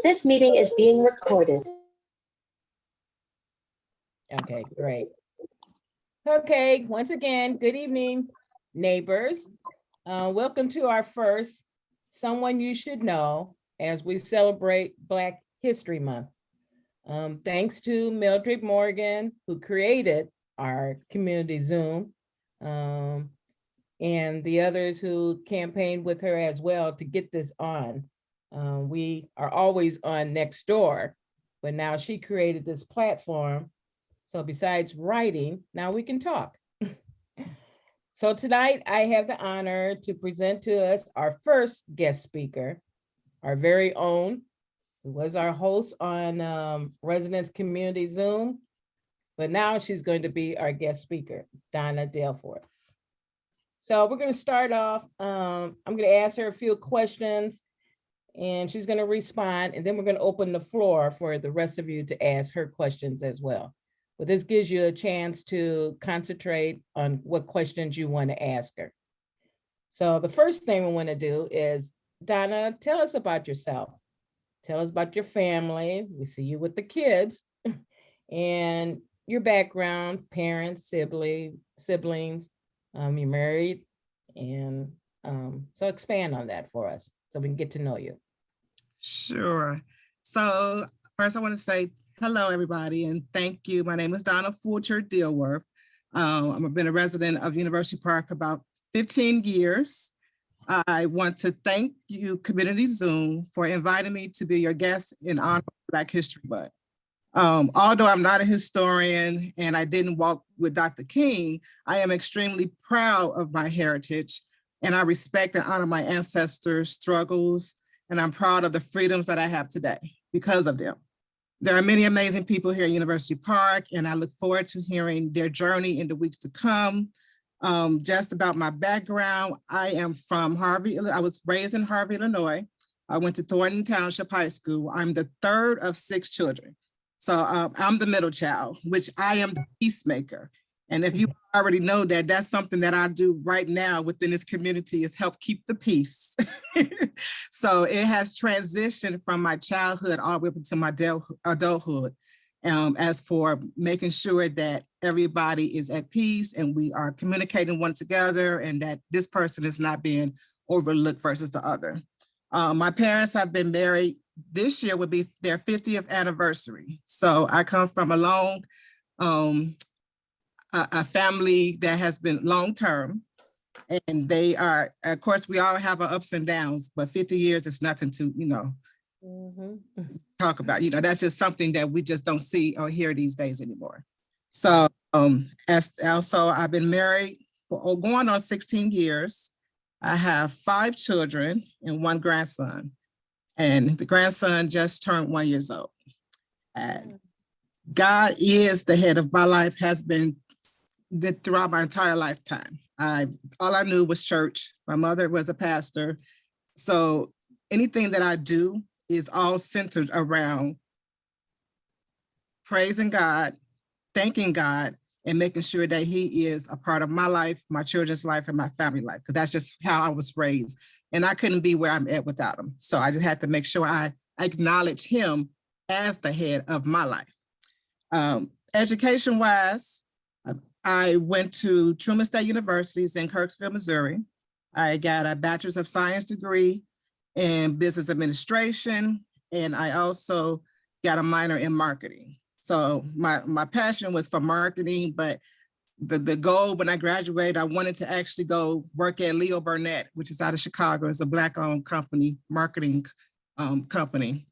This meeting is being recorded. Okay, great. Okay, once again, good evening, neighbors. Welcome to our first Someone You Should Know as we celebrate Black History Month. Thanks to Mildred Morgan, who created our community Zoom, and the others who campaigned with her as well to get this on. We are always on next door, but now she created this platform. So besides writing, now we can talk. So tonight I have the honor to present to us our first guest speaker, our very own, who was our host on Residence Community Zoom, but now she's going to be our guest speaker, Donna Dilworth. So we're going to start off. I'm going to ask her a few questions and she's going to respond. And then we're going to open the floor for the rest of you to ask her questions as well. But this gives you a chance to concentrate on what questions you want to ask her. So the first thing we want to do is, Donna, tell us about yourself. Tell us about your family. We see you with the kids and your background, parents, siblings. You're married, and so expand on that for us so we can get to know you. Sure. So first I want to say hello, everybody, and thank you. My name is Donna Dilworth. I've been a resident of University Park for about 15 years. I want to thank you, Community Zoom, for inviting me to be your guest in honor of Black History Month. Although I'm not a historian and I didn't walk with Dr. King, I am extremely proud of my heritage and I respect and honor my ancestors' struggles, and I'm proud of the freedoms that I have today because of them. There are many amazing people here at University Park, and I look forward to hearing their journey in the weeks to come. Just about my background, I am from Harvey. I was raised in Harvey, Illinois. I went to Thornton Township High School. I'm the third of 6 children. So I'm the middle child, which I am the peacemaker. And if you already know that, that's something that I do right now within this community is help keep the peace. So it has transitioned from my childhood all the way up into my adulthood. As for making sure that everybody is at peace and we are communicating one together and that this person is not being overlooked versus the other. My parents have been married. This year would be their 50th anniversary. So I come from a long, a family that has been long-term, and they are, of course, we all have our ups and downs, but 50 years is nothing to, talk about. That's just something that we just don't see or hear these days anymore. So as also I've been married for going on 16 years. I have 5 children and 1 grandson. And the grandson just turned 1 year old. And God is the head of my life, has been throughout my entire lifetime. All I knew was church. My mother was a pastor. So anything that I do is all centered around praising God, thanking God, and making sure that he is a part of my life, my children's life, and my family life, because that's just how I was raised. And I couldn't be where I'm at without him. So I just had to make sure I acknowledge him as the head of my life. Education-wise, I went to Truman State University in Kirksville, Missouri. I got a Bachelor's of Science degree in Business Administration, and I also got a minor in marketing. So my passion was for marketing, but the goal when I graduated, I wanted to actually go work at Leo Burnett, which is out of Chicago. It's a Black-owned company, marketing company,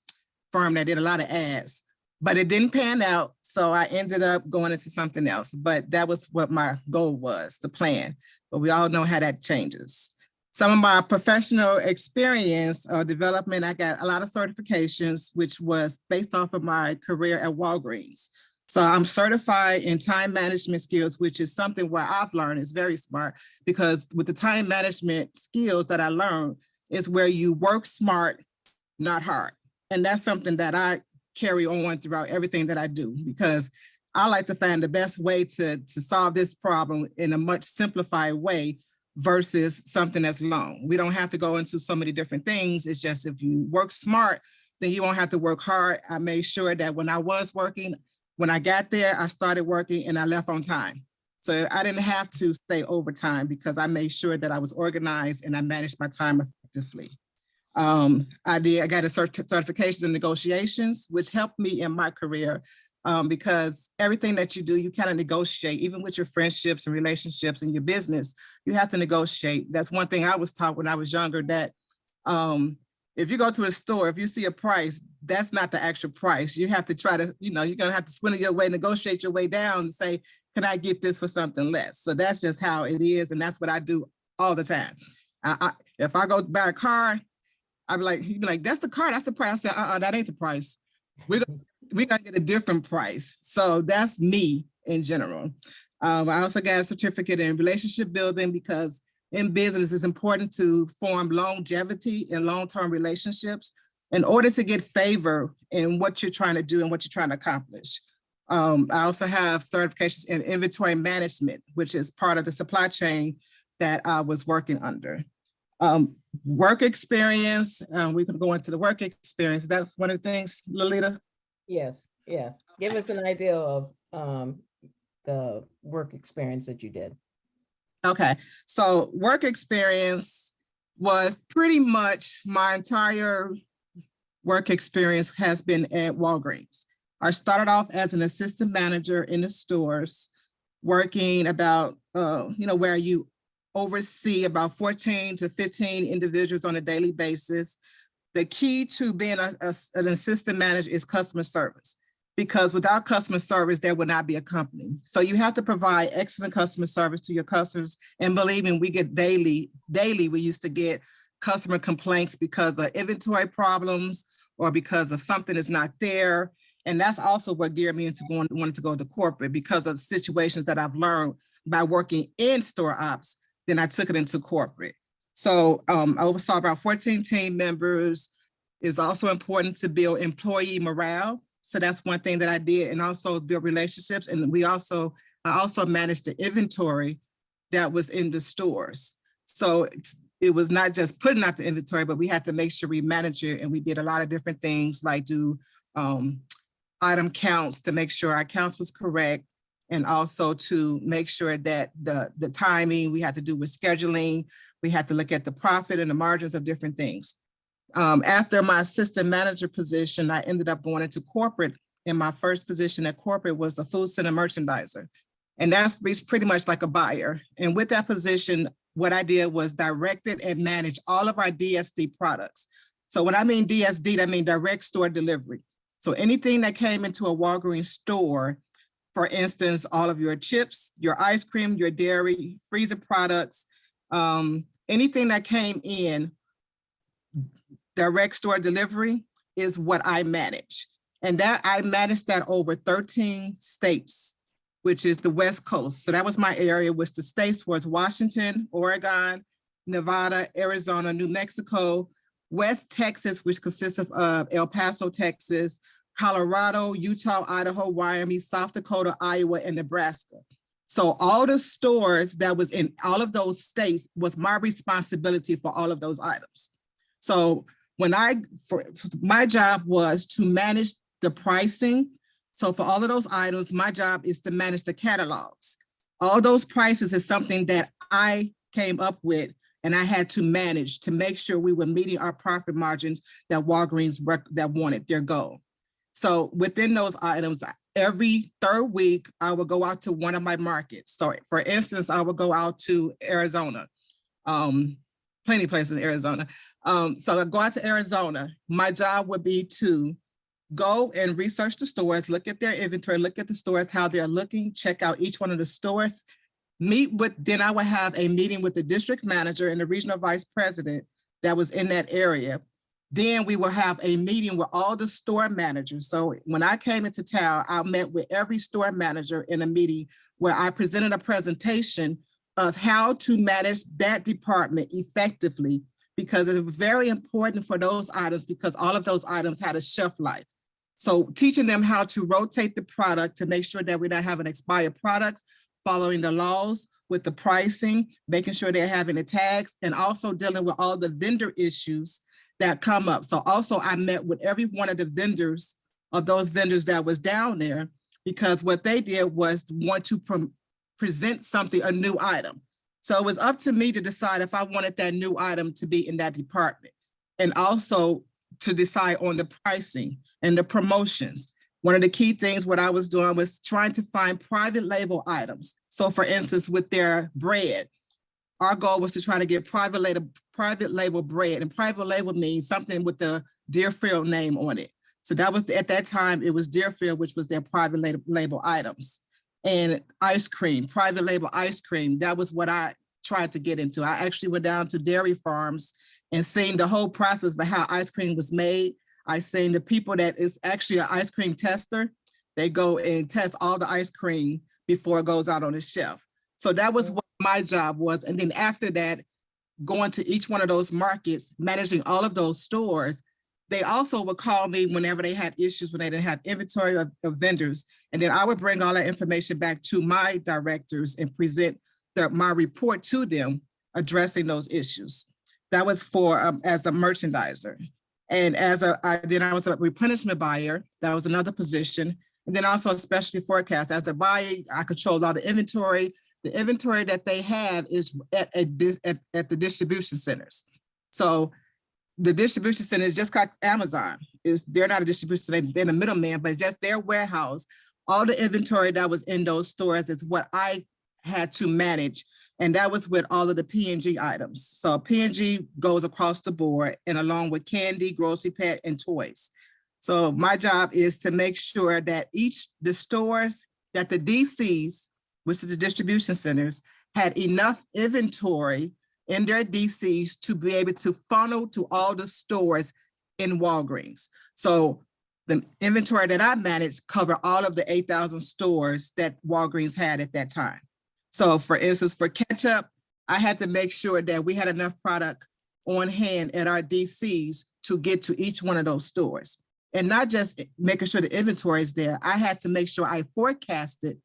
firm that did a lot of ads, but it didn't pan out. So I ended up going into something else, but that was what my goal was, the plan. But we all know how that changes. Some of my professional experience development, I got a lot of certifications, which was based off of my career at Walgreens. So I'm certified in time management skills, which is something where I've learned is very smart, because with the time management skills that I learned is where you work smart, not hard. And that's something that I carry on throughout everything that I do, because I like to find the best way to solve this problem in a much simplified way versus something that's long. We don't have to go into so many different things. It's just if you work smart, then you won't have to work hard. I made sure that when I was working, when I got there, I started working and I left on time. So I didn't have to stay overtime because I made sure that I was organized and I managed my time effectively. I got a certification in negotiations, which helped me in my career because everything that you do, you kind of negotiate, even with your friendships and relationships and your business, you have to negotiate. That's one thing I was taught when I was younger, that if you go to a store, if you see a price, that's not the actual price. You have to try to, you're going to have to swindle your way, negotiate your way down and say, can I get this for something less? So that's just how it is. And that's what I do all the time. If I go buy a car, he'd be like, that's the car, that's the price. I said, that ain't the price. We're gonna get a different price. So that's me in general. I also got a certificate in relationship building because in business it's important to form longevity and long-term relationships in order to get favor in what you're trying to do and what you're trying to accomplish. I also have certifications in inventory management, which is part of the supply chain that I was working under. Work experience, we can go into the work experience. That's one of the things, Lolita. Yes. Give us an idea of the work experience that you did. Okay, so work experience was pretty much my entire work experience has been at Walgreens. I started off as an assistant manager in the stores, working about, where you oversee about 14 to 15 individuals on a daily basis. The key to being an assistant manager is customer service, because without customer service, there would not be a company. So you have to provide excellent customer service to your customers. And believe me, we get daily, we used to get customer complaints because of inventory problems or because of something is not there. And that's also what geared me into wanting to go to corporate, because of situations that I've learned by working in store ops, then I took it into corporate. So I oversaw about 14 team members. It's also important to build employee morale. So that's one thing that I did, and also build relationships. And I also managed the inventory that was in the stores. So it was not just putting out the inventory, but we had to make sure we manage it. And we did a lot of different things, like do item counts to make sure our counts was correct. And also to make sure that the timing, we had to do with scheduling. We had to look at the profit and the margins of different things. After my assistant manager position, I ended up going into corporate. And my first position at corporate was a food center merchandiser. And that's pretty much like a buyer. And with that position, what I did was directed and managed all of our DSD products. So when I mean DSD, I mean direct store delivery. So anything that came into a Walgreens store, for instance, all of your chips, your ice cream, your dairy, freezer products, anything that came in, direct store delivery is what I manage. And that I managed that over 13 states, which is the West Coast. So that was my area, which the states was Washington, Oregon, Nevada, Arizona, New Mexico, West Texas, which consists of El Paso, Texas, Colorado, Utah, Idaho, Wyoming, South Dakota, Iowa, and Nebraska. So all the stores that was in all of those states was my responsibility for all of those items. So my job was to manage the pricing. So for all of those items, my job is to manage the catalogs. All those prices is something that I came up with, and I had to manage to make sure we were meeting our profit margins that Walgreens that wanted their goal. So within those items, every third week, I would go out to one of my markets. So for instance, I would go out to Arizona, plenty of places in Arizona. So I go out to Arizona. My job would be to go and research the stores, look at their inventory, look at the stores, how they're looking, check out each one of the stores, then I would have a meeting with the district manager and the regional vice president that was in that area. Then we will have a meeting with all the store managers. So when I came into town, I met with every store manager in a meeting where I presented a presentation of how to manage that department effectively, because it's very important for those items, because all of those items had a shelf life. So teaching them how to rotate the product to make sure that we're not having expired products following the laws with the pricing, making sure they're having the tags, and also dealing with all the vendor issues that come up. So also I met with every one of the vendors of those vendors that was down there, because what they did was want to present something, a new item. So it was up to me to decide if I wanted that new item to be in that department, and also to decide on the pricing and the promotions. One of the key things what I was doing was trying to find private label items. So for instance, with their bread, our goal was to try to get private label bread, and private label means something with the Deerfield name on it. So that was, at that time, it was Deerfield, which was their private label items. And ice cream, private label ice cream, that was what I tried to get into. I actually went down to dairy farms and seen the whole process of how ice cream was made. I seen the people that is actually an ice cream tester. They go and test all the ice cream before it goes out on the shelf. So that was what my job was. And then after that, going to each one of those markets, managing all of those stores. They also would call me whenever they had issues, when they didn't have inventory of vendors. And then I would bring all that information back to my directors and present my report to them addressing those issues. That was for as a merchandiser. And then I was a replenishment buyer. That was another position. And then also a specialty forecast. As a buyer, I controlled all the inventory. The inventory that they have is at the distribution centers. So the distribution center is just like Amazon. They're not a distribution center, they're a middleman, but it's just their warehouse. All the inventory that was in those stores is what I had to manage. And that was with all of the P&G items. So P&G goes across the board, and along with candy, grocery, pet, and toys. So my job is to make sure that the stores, that the DCs, which is the distribution centers, had enough inventory in their DCs to be able to funnel to all the stores in Walgreens. So the inventory that I managed covered all of the 8,000 stores that Walgreens had at that time. So for instance, for ketchup, I had to make sure that we had enough product on hand at our DCs to get to each one of those stores. And not just making sure the inventory is there, I had to make sure I forecasted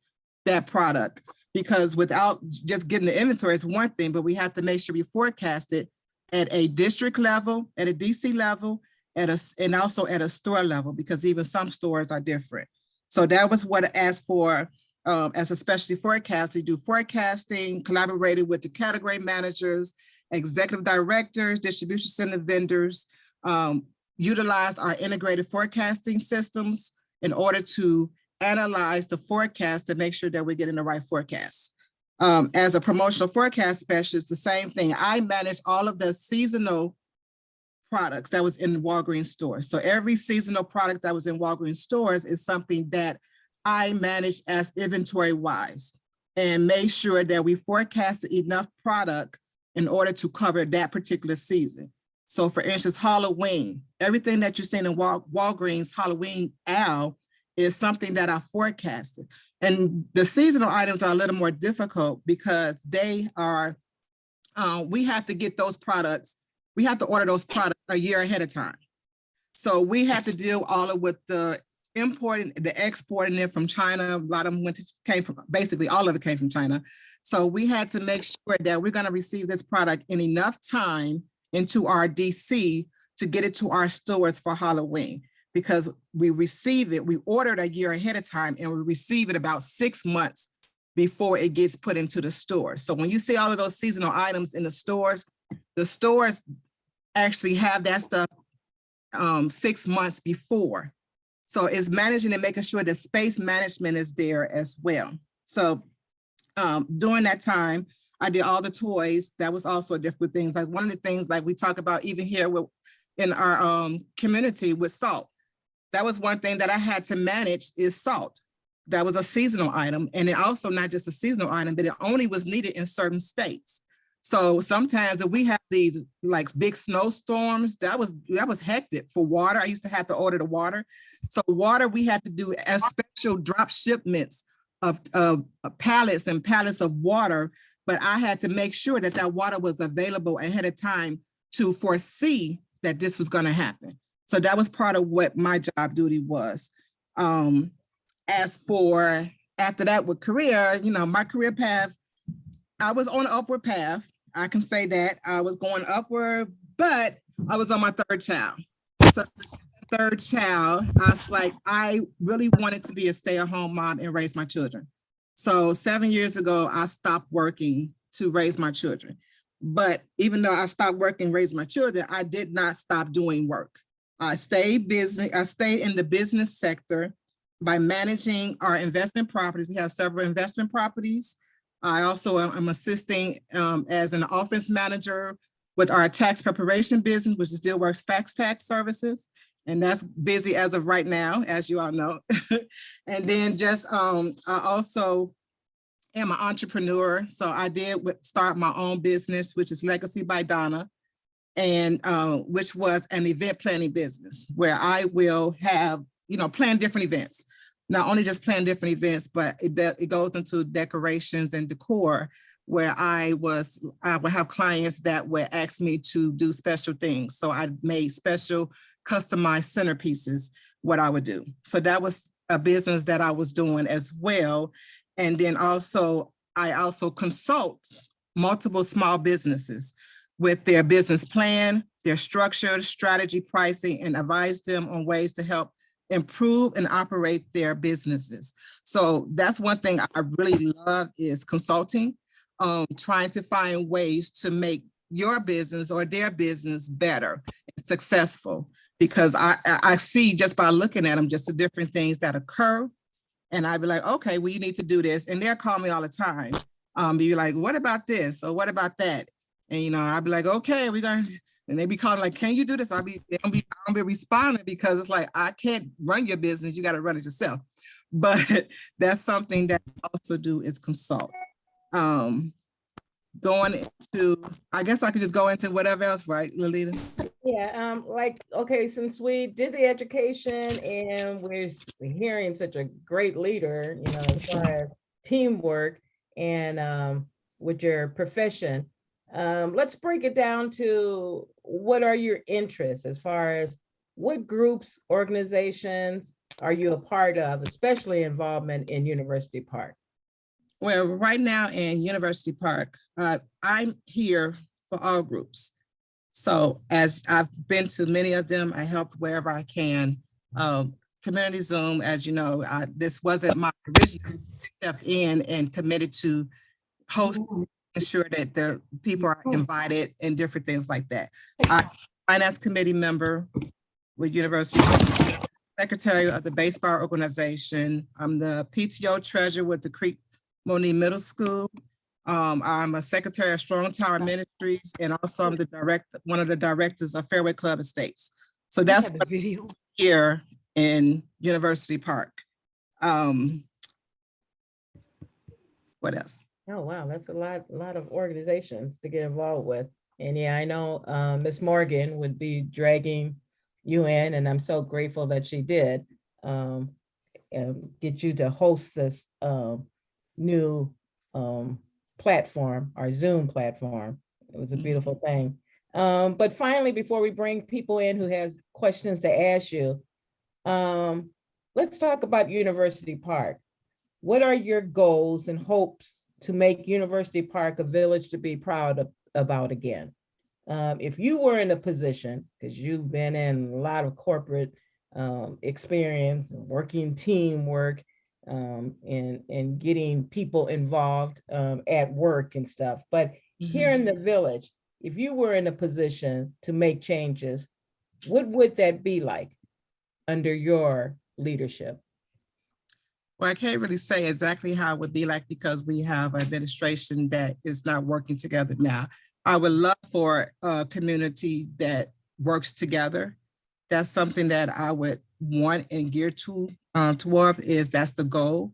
that product, because without just getting the inventory is one thing, but we have to make sure we forecast it at a district level, at a DC level, and also at a store level, because even some stores are different. So that was what I asked for as a specialty forecaster. Do forecasting, collaborated with the category managers, executive directors, distribution center vendors, utilized our integrated forecasting systems in order to analyze the forecast to make sure that we're getting the right forecast. As a promotional forecast specialist, the same thing. I manage all of the seasonal products that was in Walgreens stores. So every seasonal product that was in Walgreens stores is something that I manage as inventory wise, and make sure that we forecasted enough product in order to cover that particular season. So for instance, Halloween, everything that you're seeing in Walgreens Halloween aisle is something that I forecasted. And the seasonal items are a little more difficult because they are, we have to get those products, we have to order those products a year ahead of time. So we have to deal all of with the importing, the exporting it from China. A lot of them came from, basically all of it came from China. So we had to make sure that we're gonna receive this product in enough time into our DC to get it to our stores for Halloween, because we receive it, we ordered a year ahead of time, and we receive it about 6 months before it gets put into the store. So when you see all of those seasonal items in the stores actually have that stuff 6 months before. So it's managing and making sure that space management is there as well. So during that time, I did all the toys. That was also a different thing. Like one of the things like we talk about even here in our community with salt. That was one thing that I had to manage is salt. That was a seasonal item. And it also not just a seasonal item, but it only was needed in certain states. So sometimes if we have these like big snowstorms, that was hectic for water. I used to have to order the water. So water, we had to do as special drop shipments of pallets and pallets of water. But I had to make sure that that water was available ahead of time to foresee that this was going to happen. So that was part of what my job duty was. As for after that with career, my career path, I was on an upward path. I can say that I was going upward, but I was on my third child. So third child, I was like, I really wanted to be a stay-at-home mom and raise my children. So 7 years ago, I stopped working to raise my children. But even though I stopped working, raising my children, I did not stop doing work. I stayed busy. I stayed in the business sector by managing our investment properties. We have several investment properties. I also am assisting as an office manager with our tax preparation business, which is Dilworth's fax tax services. And that's busy as of right now, as you all know. And then I also am an entrepreneur. So I did start my own business, which is Legacy by Donna, and which was an event planning business where I will have, plan different events. Not only just plan different events, but it goes into decorations and decor, where I would have clients that would ask me to do special things. So I made special customized centerpieces, what I would do. So that was a business that I was doing as well. And then I also consult multiple small businesses with their business plan, their structure, strategy, pricing, and advise them on ways to help improve and operate their businesses. So that's one thing I really love is consulting, trying to find ways to make your business or their business better and successful. Because I see just by looking at them, just the different things that occur. And I'd be like, okay, well, you need to do this. And they'll call me all the time. Be like, what about this? Or what about that? And, I'd be like, okay, we're going to, and they be calling like, can you do this? I'll be responding because it's like, I can't run your business. You got to run it yourself. But that's something that I also do is consult. Going into, I guess I could just go into whatever else, right, Lolita? Yeah, okay, since we did the education and we're hearing such a great leader, as far as teamwork and with your profession, let's break it down to what are your interests as far as what groups, organizations are you a part of, especially involvement in University Park? Well, right now in University Park, I'm here for all groups. So as I've been to many of them, I help wherever I can. Community Zoom, as you know, this wasn't my original step in and committed to host, ensure that the people are invited and different things like that. I'm a finance committee member with University, secretary of the baseball organization. I'm the PTO treasurer with the Creek Moni Middle School. I'm a secretary of Strong Tower Ministries, and also I'm one of the directors of Fairway Club Estates. So that's what here in University Park. What else? Oh, wow, that's a lot of organizations to get involved with. And yeah, I know Miss Morgan would be dragging you in, and I'm so grateful that she did get you to host this new platform, our Zoom platform. It was a beautiful thing. But finally, before we bring people in who has questions to ask you, let's talk about University Park. What are your goals and hopes to make University Park a village to be proud about again? If you were in a position, because you've been in a lot of corporate experience, working teamwork, and getting people involved at work and stuff. But here in the village, if you were in a position to make changes, what would that be like under your leadership? Well, I can't really say exactly how it would be like because we have an administration that is not working together now. I would love for a community that works together. That's something that I would want and gear toward that's the goal,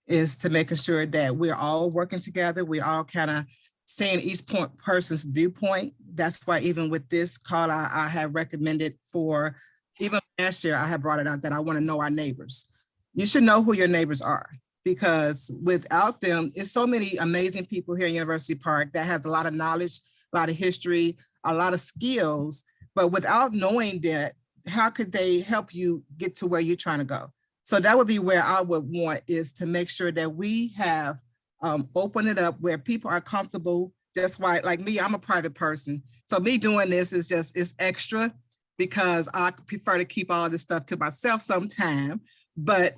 is to making sure that we're all working together. We all kind of seeing each person's viewpoint. That's why even with this call, I have recommended for, even last year, I have brought it out that I want to know our neighbors. You should know who your neighbors are, because without them, it's so many amazing people here in University Park that has a lot of knowledge, a lot of history, a lot of skills, but without knowing that, how could they help you get to where you're trying to go? So that would be where I would want, is to make sure that we have open it up where people are comfortable. That's why, like me, I'm a private person. So me doing this is just, it's extra because I prefer to keep all this stuff to myself sometime. But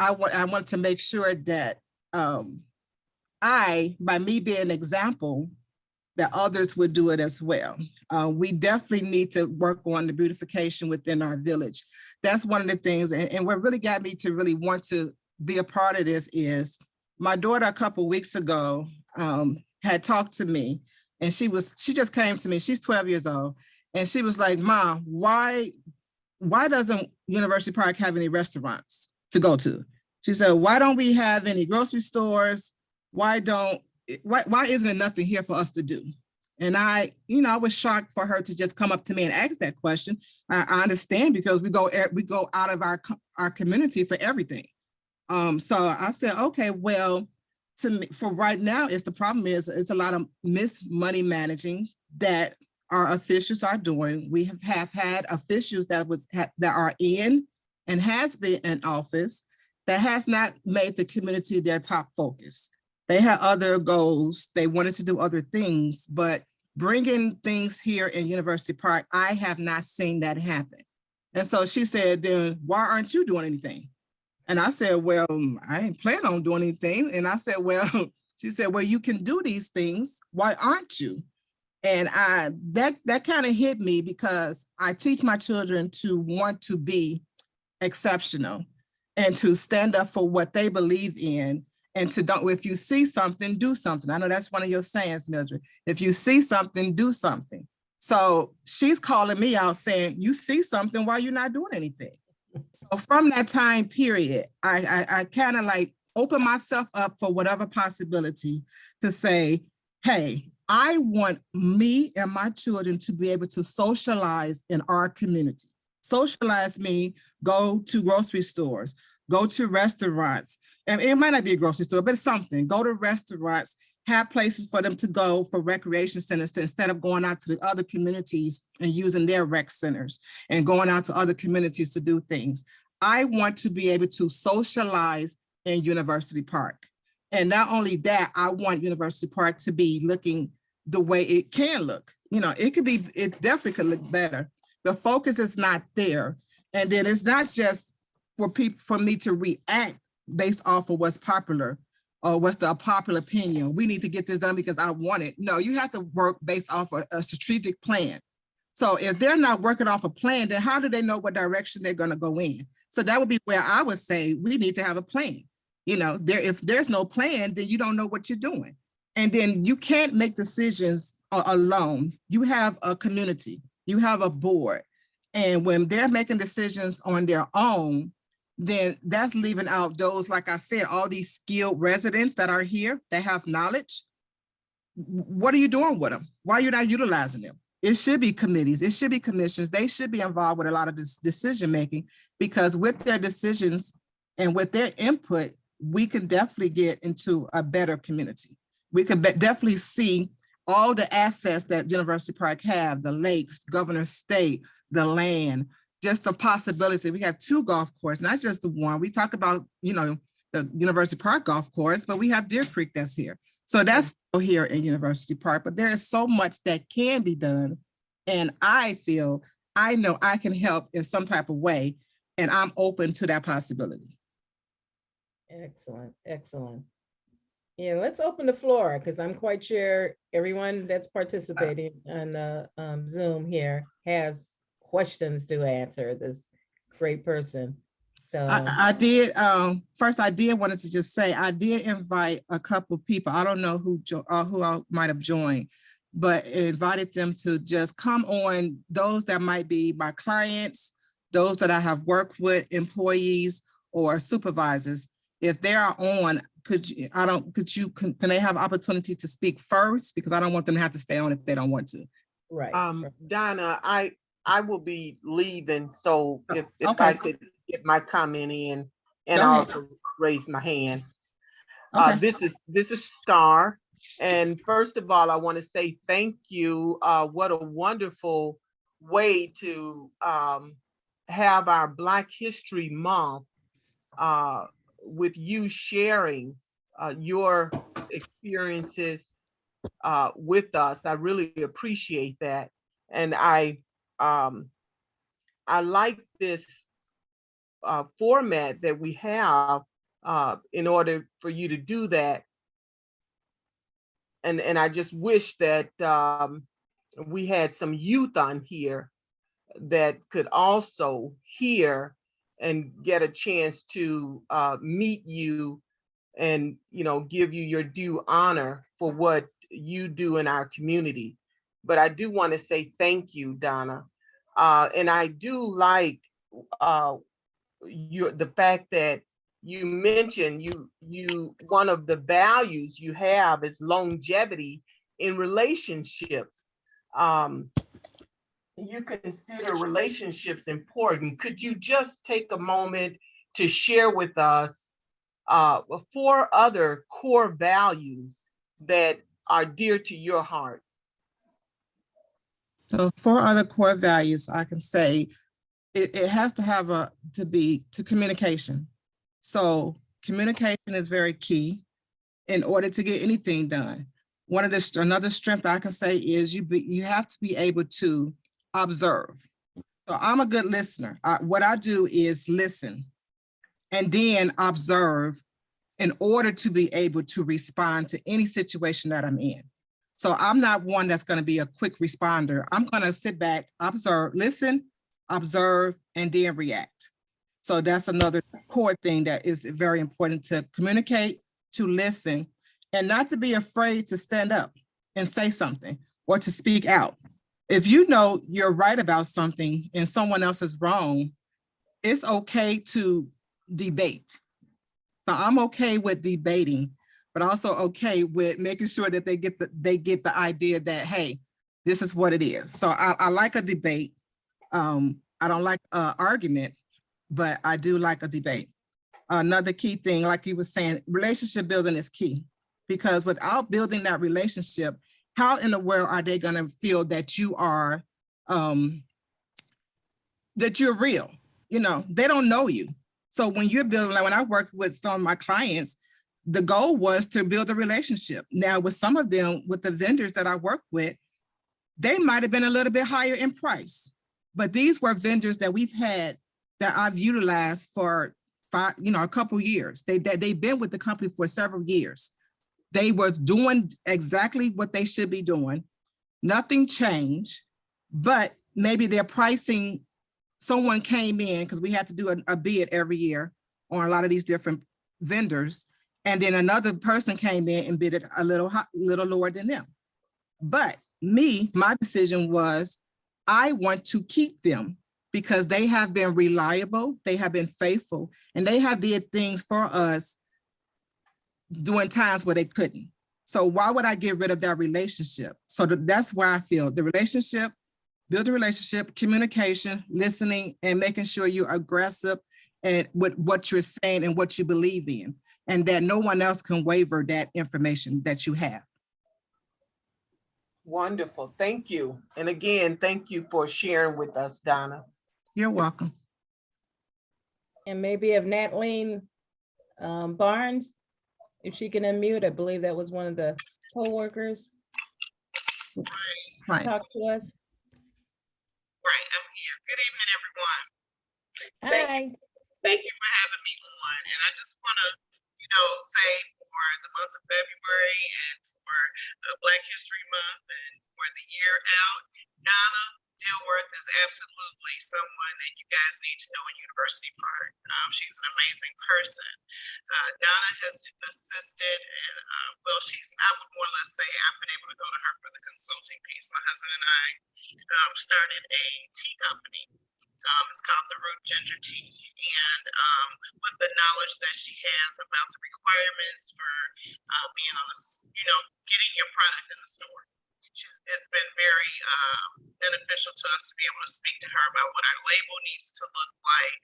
I want to make sure that by me being an example, that others would do it as well. We definitely need to work on the beautification within our village. That's one of the things, and what really got me to really want to be a part of this is my daughter a couple weeks ago had talked to me, and she just came to me, she's 12 years old, and she was like, Mom, why doesn't University Park have any restaurants to go to? She said, why don't we have any grocery stores? Why isn't there nothing here for us to do? And I was shocked for her to just come up to me and ask that question. I understand, because we go out of our community for everything. So I said, okay, well, to me, for right now, it's the problem is it's a lot of money managing that our officials are doing. We have had officials that are in and has been in office that has not made the community their top focus. They had other goals. They wanted to do other things, but bringing things here in University Park, I have not seen that happen. And so she said, then why aren't you doing anything? And I said, well, I ain't planning on doing anything. And I said, well, she said, well, you can do these things. Why aren't you? And that kind of hit me, because I teach my children to want to be exceptional and to stand up for what they believe in, and to don't, if you see something, do something. I know that's one of your sayings, Mildred. If you see something, do something. So she's calling me out saying, you see something, why you're not doing anything? So from that time period, I kind of like open myself up for whatever possibility to say, hey, I want me and my children to be able to socialize in our community. Socialize me, go to grocery stores, go to restaurants. And it might not be a grocery store, but it's something. Go to restaurants, have places for them to go for recreation centers, instead of going out to the other communities and using their rec centers and going out to other communities to do things. I want to be able to socialize in University Park. And not only that, I want University Park to be looking the way it can look. It definitely could look better. The focus is not there. And then it's not just for me to react based off of what's popular or what's the popular opinion. We need to get this done because I want it. No, you have to work based off of a strategic plan. So if they're not working off a plan, then how do they know what direction they're going to go in? So that would be where I would say we need to have a plan. If there's no plan, then you don't know what you're doing. And then you can't make decisions alone. You have a community, you have a board. And when they're making decisions on their own, then that's leaving out those, like I said, all these skilled residents that are here, that have knowledge. What are you doing with them? Why are you not utilizing them? It should be committees, it should be commissions. They should be involved with a lot of this decision-making, because with their decisions and with their input, we can definitely get into a better community. We could definitely see all the assets that University Park have, the lakes, Governor's State, the land, just the possibility. We have 2 golf courses, not just the one. We talk about, the University Park golf course, but we have Deer Creek that's here. So that's still here in University Park, but there is so much that can be done. And I know I can help in some type of way, and I'm open to that possibility. Excellent, excellent. Yeah, let's open the floor, because I'm quite sure everyone that's participating on Zoom here has questions to answer this great person. So I did, first I did wanted to just say, I did invite a couple of people. I don't know who I might have joined, but invited them to just come on, those that might be my clients, those that I have worked with, employees or supervisors. If they are on, can they have opportunity to speak first? Because I don't want them to have to stay on if they don't want to. right. Donna, I will be leaving, so if Okay. I could get my comment in and Go ahead. also raise my hand. Okay. This is Star, and first of all, I want to say thank you. What a wonderful way to have our Black History Month with you sharing your experiences with us. I really appreciate that. And um, I like this format that we have in order for you to do that. And I just wish that we had some youth on here that could also hear and get a chance to meet you and give you your due honor for what you do in our community. But I do want to say thank you, Donna. And I do like the fact that you mentioned you one of the values you have is longevity in relationships. Um, you consider relationships important. Could you just take a moment to share with us 4 other core values that are dear to your heart? So 4 other core values I can say, it has to have to communication. So communication is very key in order to get anything done. Another strength I can say is you have to be able to observe. So I'm a good listener. What I do is listen and then observe in order to be able to respond to any situation that I'm in. So I'm not one that's going to be a quick responder. I'm going to sit back, observe, listen, observe, and then react. So that's another core thing that is very important, to communicate, to listen, and not to be afraid to stand up and say something or to speak out. If you know you're right about something and someone else is wrong, it's okay to debate. So I'm okay with debating, but also okay with making sure that they get the idea that, hey, this is what it is. So I like a debate. I don't like an argument, but I do like a debate. Another key thing, like you were saying, relationship building is key, because without building that relationship, how in the world are they going to feel that you are, that you're real? They don't know you. So when you're building, like when I worked with some of my clients, the goal was to build a relationship. Now with some of them, with the vendors that I work with, they might've been a little bit higher in price, but these were vendors that we've had that I've utilized for a couple years. They've been with the company for several years. They were doing exactly what they should be doing. Nothing changed, but maybe their pricing, someone came in, because we had to do a bid every year on a lot of these different vendors. And then another person came in and bid it a little lower than them. But my decision was, I want to keep them because they have been reliable, they have been faithful, and they have did things for us during times where they couldn't. So why would I get rid of that relationship? So that's where I feel the relationship, build a relationship, communication, listening, and making sure you're aggressive and with what you're saying and what you believe in, and that no one else can waver that information that you have. Wonderful. Thank you. And again, thank you for sharing with us, Donna. You're welcome. And maybe if Natleen Barnes, if she can unmute, I believe that was one of the co-workers. Right. Talk to us. Right, I'm here. Good evening, everyone. Hi. Thank you for having me on. And I just want to, say for the month of February and for Black History Month and for the year out, Donna Dilworth is absolutely someone that you guys need to know in University Park. She's an amazing person. Donna has assisted, and I would more or less say I've been able to go to her for the consulting piece. My husband and I started a tea company. It's called the Root Ginger Tea, and with the knowledge that she has about the requirements for being on getting your product in the store, it's been very beneficial to us to be able to speak to her about what our label needs to look like,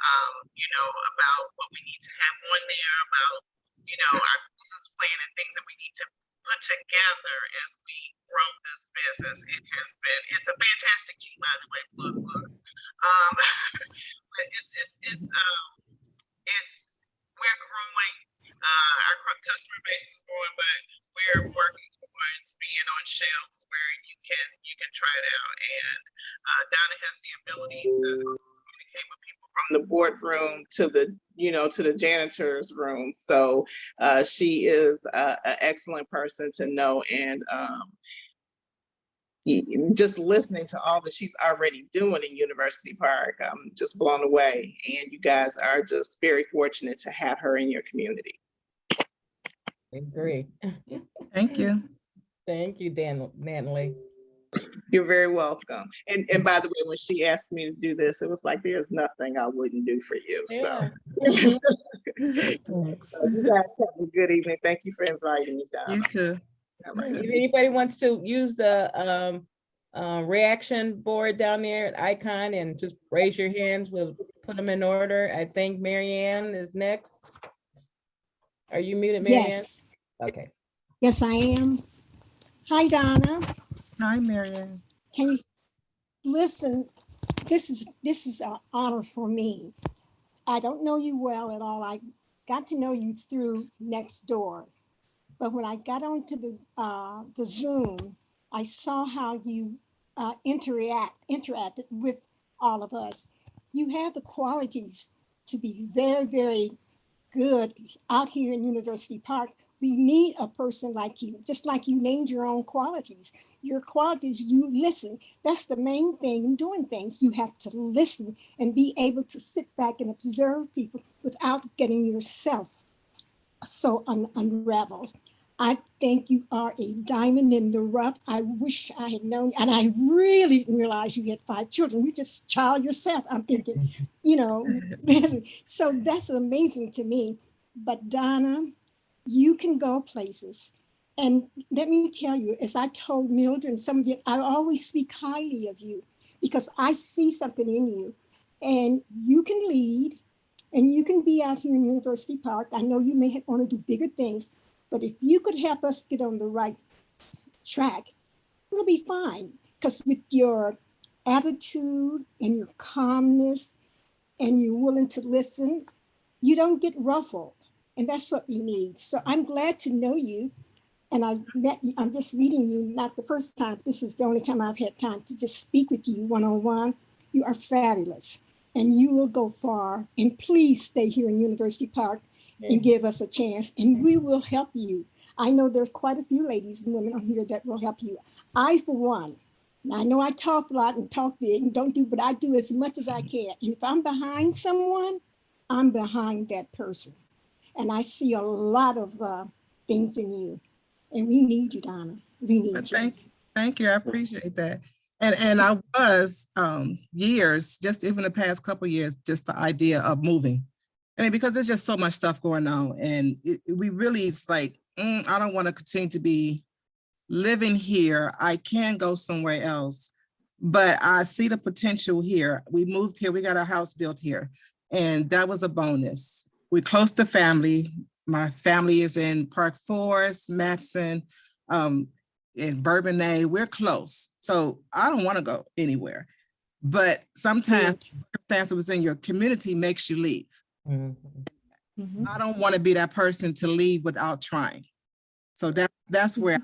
about what we need to have on there, about our business plan and things that we need to put together as we grow this business. It's a fantastic tea, by the way. Look. But it's has the ability to communicate with people from the boardroom to the, to the janitor's room. So she is an excellent person to know. And just listening to all that she's already doing in University Park, I'm just blown away. And you guys are just very fortunate to have her in your community. I agree. Thank you. Thank you, Natalie. You're very welcome. And by the way, when she asked me to do this, it was like, there's nothing I wouldn't do for you. Yeah. So, Thanks. so you guys have a good evening. Thank you for inviting me, Donna. You too. All right. If anybody wants to use the reaction board down there, icon, and just raise your hands, we'll put them in order. I think Marianne is next. Are you muted, Marianne? Yes, Okay. yes, I am. Hi, Donna. Hi, Marianne. Can you listen? This is an honor for me. I don't know you well at all. I got to know you through Nextdoor, but when I got onto the Zoom, I saw how you interacted with all of us. You have the qualities to be very, very good out here in University Park. We need a person like you, just like you named your own qualities. Your qualities, you listen. That's the main thing in doing things. You have to listen and be able to sit back and observe people without getting yourself so unraveled. I think you are a diamond in the rough. I wish I had known, and I really didn't realize you had 5 children. You just child yourself. I'm thinking, so that's amazing to me. But Donna, you can go places. And let me tell you, as I told Mildred and some of you, I always speak highly of you because I see something in you, and you can lead, and you can be out here in University Park. I know you may want to do bigger things, but if you could help us get on the right track, we'll be fine. Because with your attitude and your calmness and you're willing to listen, you don't get ruffled. And that's what we need. So I'm glad to know you. And I'm just meeting you, not the first time. This is the only time I've had time to just speak with you one-on-one. You are fabulous. And you will go far. And please stay here in University Park and give us a chance, and we will help you. I know there's quite a few ladies and women on here that will help you. I, for one, I know I talk a lot and talk big and don't do, but I do as much as I can. And if I'm behind someone, I'm behind that person. And I see a lot of things in you. And we need you, Donna. We need you. Thank you. I appreciate that. And I was years, just even the past couple of years, just the idea of moving. I mean, because there's just so much stuff going on, and we really, it's like, I don't want to continue to be living here. I can go somewhere else, but I see the potential here. We moved here, we got our house built here, and that was a bonus. We're close to family. My family is in Park Forest, Matson, in Bourbonnais. We're close. So I don't want to go anywhere, but sometimes circumstances in your community makes you leave. Mm-hmm. I don't want to be that person to leave without trying. So that's where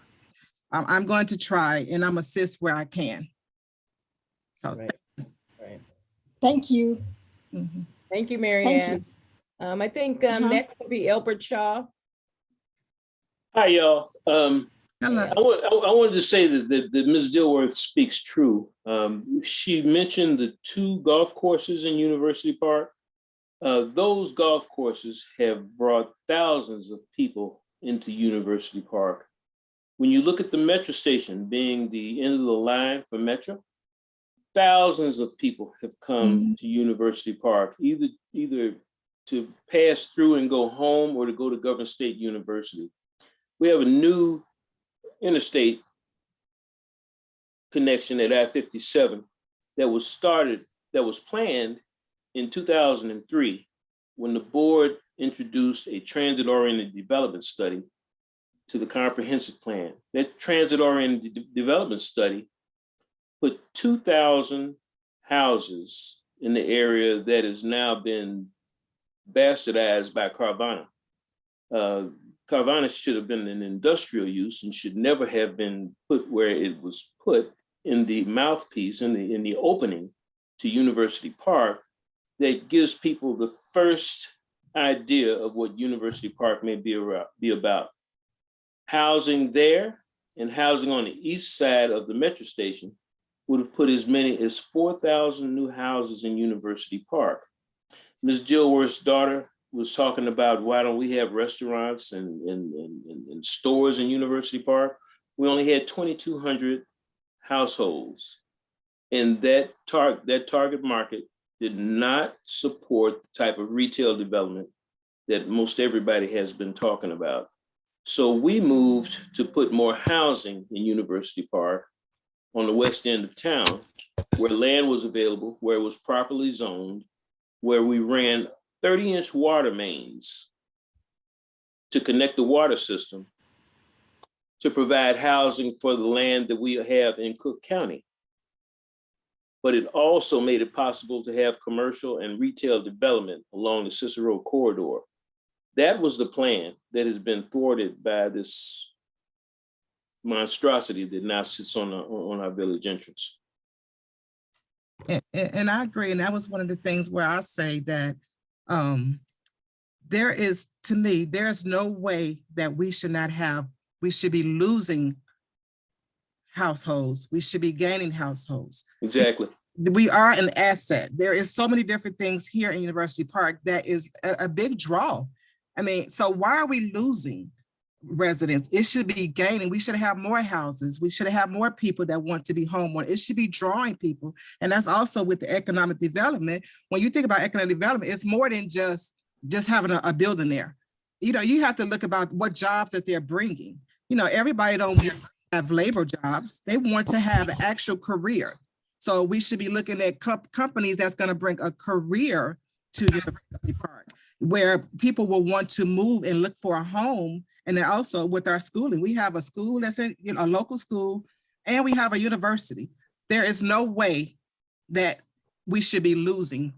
I'm going to try, and I'm assist where I can. So Right. Thank you. Mhm. Thank you, Marianne. Thank you. I think next will be Elbert Shaw. Hi, y'all. Hello. I wanted to say that Ms. Dilworth speaks true. She mentioned the 2 golf courses in University Park. Those golf courses have brought thousands of people into University Park. When you look at the metro station being the end of the line for Metro, thousands of people have come to University Park, either to pass through and go home or to go to Governor State University. We have a new interstate connection at I-57 that was planned in 2003 when the board introduced a transit-oriented development study to the comprehensive plan. That transit-oriented development study put 2,000 houses in the area that has now been bastardized by Carvana. Carvana should have been an industrial use and should never have been put where it was put in the mouthpiece, in the opening to University Park that gives people the first idea of what University Park may be about. Housing there and housing on the east side of the metro station would have put as many as 4,000 new houses in University Park. Ms. Dilworth's daughter was talking about, why don't we have restaurants and stores in University Park? We only had 2,200 households. And that target market did not support the type of retail development that most everybody has been talking about. So we moved to put more housing in University Park on the west end of town, where land was available, where it was properly zoned, where we ran 30-inch water mains to connect the water system to provide housing for the land that we have in Cook County. But it also made it possible to have commercial and retail development along the Cicero corridor. That was the plan that has been thwarted by this monstrosity that now sits on our village entrance. And I agree. And that was one of the things where I say that there is, to me, there's no way that we should be losing households. We should be gaining households. Exactly. We are an asset. There is so many different things here in University Park that is a big draw. I mean, so why are we losing residents? It should be gaining. We should have more houses. We should have more people that want to be homeowners. It should be drawing people. And that's also with the economic development. When you think about economic development, it's more than just having a building there. You know, you have to look about what jobs that they're bringing. You know, everybody don't have labor jobs. They want to have an actual career. So we should be looking at companies that's going to bring a career to University Park, where people will want to move and look for a home. And then also with our schooling, we have a school that's in, a local school, and we have a university. There is no way that we should be losing.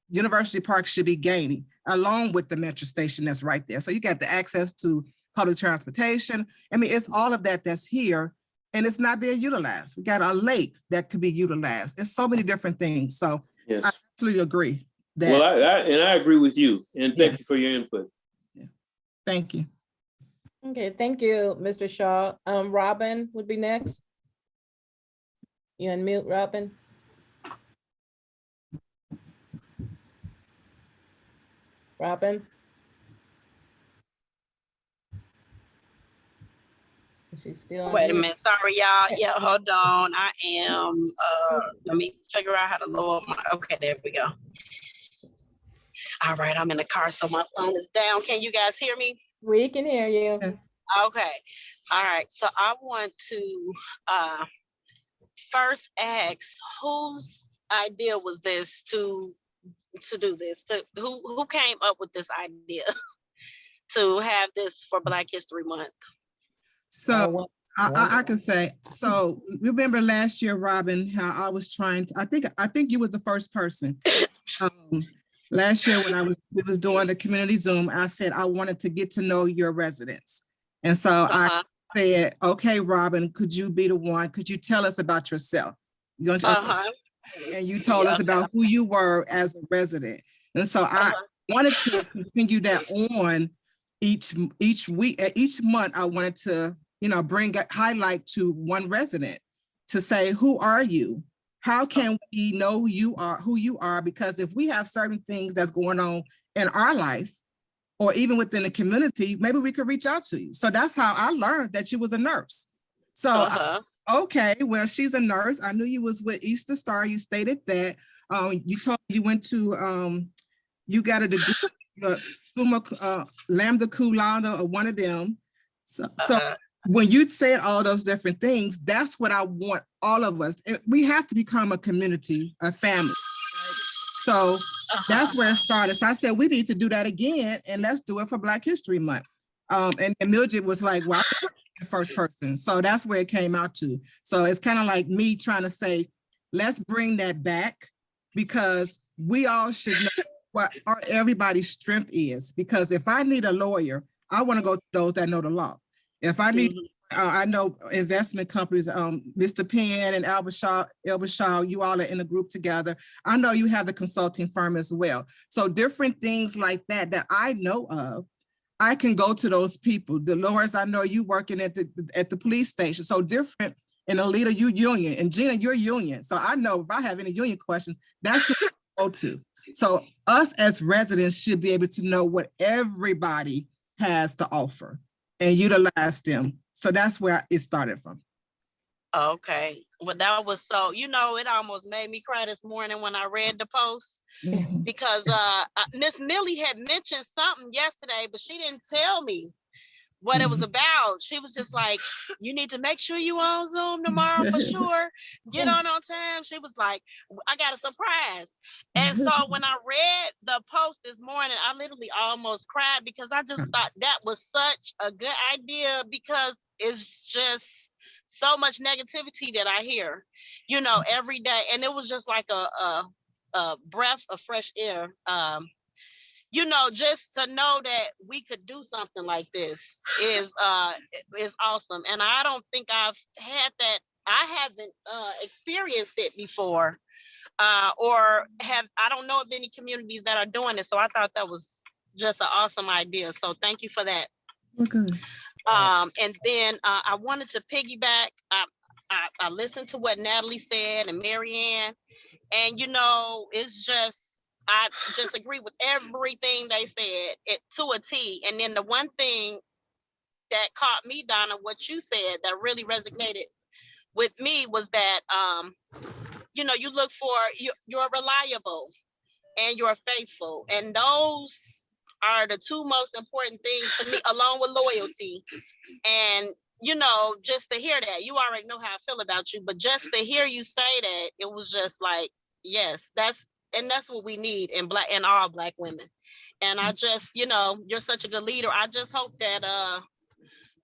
University Park should be gaining, along with the metro station that's right there. So you got the access to public transportation. I mean, it's all of that that's here, and it's not being utilized. We got a lake that could be utilized. It's so many different things. So yes. I absolutely agree. Well, I agree with you, and thank you for your input. Yeah. Thank you. Okay, thank you, Mr. Shaw. Robin would be next. You unmute, Robin. Robin? She's still. Wait a minute, sorry, y'all. Yeah, hold on. I am, let me figure out how to lower my, okay, there we go. All right, I'm in the car, so my phone is down. Can you guys hear me? We can hear you. Yes. Okay, all right. So I want to first ask, whose idea was this to do this? Who came up with this idea to have this for Black History Month? So I can say, so remember last year, Robin, how I was trying to, I think you were the first person. Last year when we was doing the community Zoom, I said I wanted to get to know your residents. And so I said, okay, Robin, could you be the one? Could you tell us about yourself? And you told us about who you were as a resident. And so I wanted to continue that on each week, each month. I wanted to, bring a highlight to one resident to say, who are you? How can we know who you are? Because if we have certain things that's going on in our life, or even within the community, maybe we could reach out to you. So that's how I learned that you was a nurse. So, okay, well, she's a nurse. I knew you was with Easter Star. You stated that. You told me you went to, you got a degree, summa lambda cum laude, or one of them. So when you said all those different things, that's what I want all of us. We have to become a community, a family. Right? So that's where it started. So I said, we need to do that again, and let's do it for Black History Month. And Mildred was like, well, I'm the first person. So that's where it came out to. So it's kind of like me trying to say, let's bring that back, because we all should know what everybody's strength is. Because if I need a lawyer, I want to go to those that know the law. If I need I know investment companies, Mr. Penn and Albert Shaw, you all are in a group together. I know you have the consulting firm as well. So different things like that I know of, I can go to those people. Dolores, I know you working at the police station. So different, and Alita, you union, and Gina, you're union. So I know if I have any union questions, that's who I go to. So us as residents should be able to know what everybody has to offer and utilize them. So that's where it started from. Okay, well, that was so, you know, it almost made me cry this morning when I read the post, because Miss Millie had mentioned something yesterday, but she didn't tell me what it was about. She was just like, you need to make sure you on Zoom tomorrow for sure. Get on time. She was like, I got a surprise. And so when I read the post this morning, I literally almost cried, because I just thought that was such a good idea, because it's just so much negativity that I hear, you know, every day. And it was just like a breath of fresh air. You know, just to know that we could do something like this is awesome. And I don't think I've had that. I haven't experienced it before, or I don't know of any communities that are doing it. So I thought that was just an awesome idea. So thank you for that. Okay. And then I wanted to piggyback. I listened to what Natalie said and Marianne, and you know, I just agree with everything they said, to a T. And then the one thing that caught me, Donna, what you said that really resonated with me was that, you know, you look for, you're reliable and you're faithful. And those are the two most important things to me, along with loyalty. And, you know, just to hear that, you already know how I feel about you, but just to hear you say that, it was just like, yes, that's what we need in all Black women. And I just, you know, you're such a good leader. I just hope that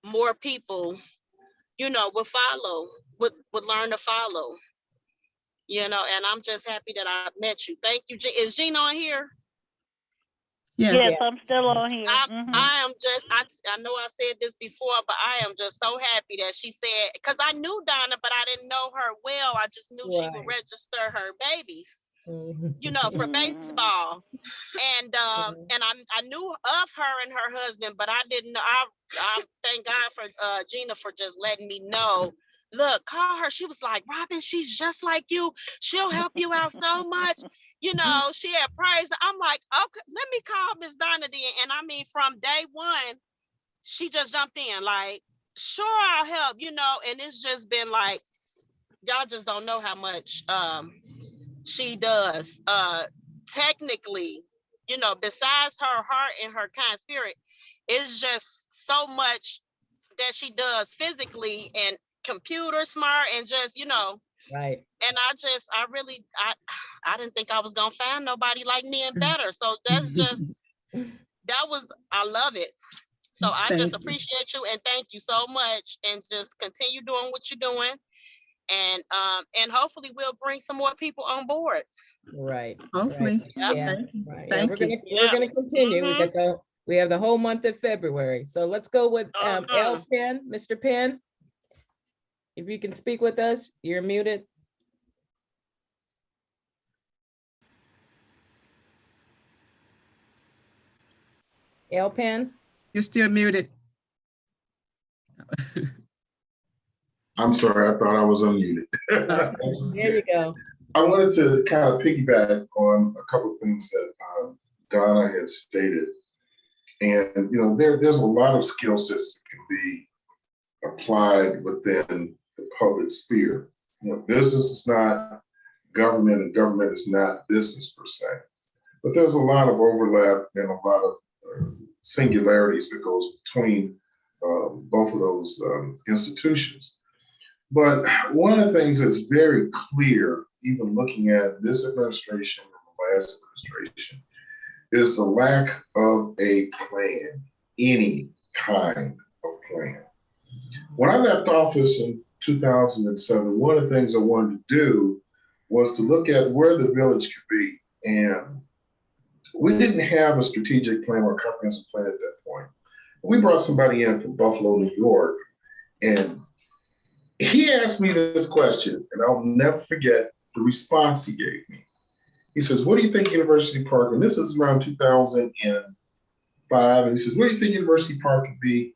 more people, you know, would learn to follow, you know. And I'm just happy that I met you. Thank you. Is Gina on here? Yes. I'm still on here. I am just, I know I said this before, but I am just so happy that she said, because I knew Donna, but I didn't know her well. I just knew she would register her babies, you know, for baseball. And I knew of her and her husband, but I didn't know. I thank God for Gina for just letting me know. Look, call her. She was like, Robin, she's just like you. She'll help you out so much. You know, she had praise. I'm like, okay, let me call Miss Donna then. And I mean, from day one, she just jumped in like, sure, I'll help, you know. And it's just been like, y'all just don't know how much she does. Technically, you know, besides her heart and her kind spirit, it's just so much that she does physically and computer smart and just, you know. Right. And I didn't think I was gonna find nobody like me and better. So that's just, I love it. So I just appreciate you and thank you so much, and just continue doing what you're doing. And hopefully we'll bring some more people on board. Right. Hopefully. Right. Yeah. Thank you. Right. Thank you. We're gonna continue. We have the whole month of February. So let's go with L Penn, Mr. Penn. If you can speak with us, you're muted. L Penn. You're still muted. I'm sorry, I thought I was unmuted. There you go. I wanted to kind of piggyback on a couple of things that Donna had stated. And, you know, there's a lot of skill sets that can be applied within the public sphere. You know, business is not government and government is not business per se. But there's a lot of overlap and a lot of singularities that goes between both of those institutions. But one of the things that's very clear, even looking at this administration and the last administration, is the lack of a plan, any kind of plan. When I left office in 2007, one of the things I wanted to do was to look at where the village could be. And we didn't have a strategic plan or comprehensive plan at that point. We brought somebody in from Buffalo, New York, And he asked me this question, and I'll never forget the response he gave me. He says, what do you think University Park, and this is around 2005, and he says, what do you think University Park could be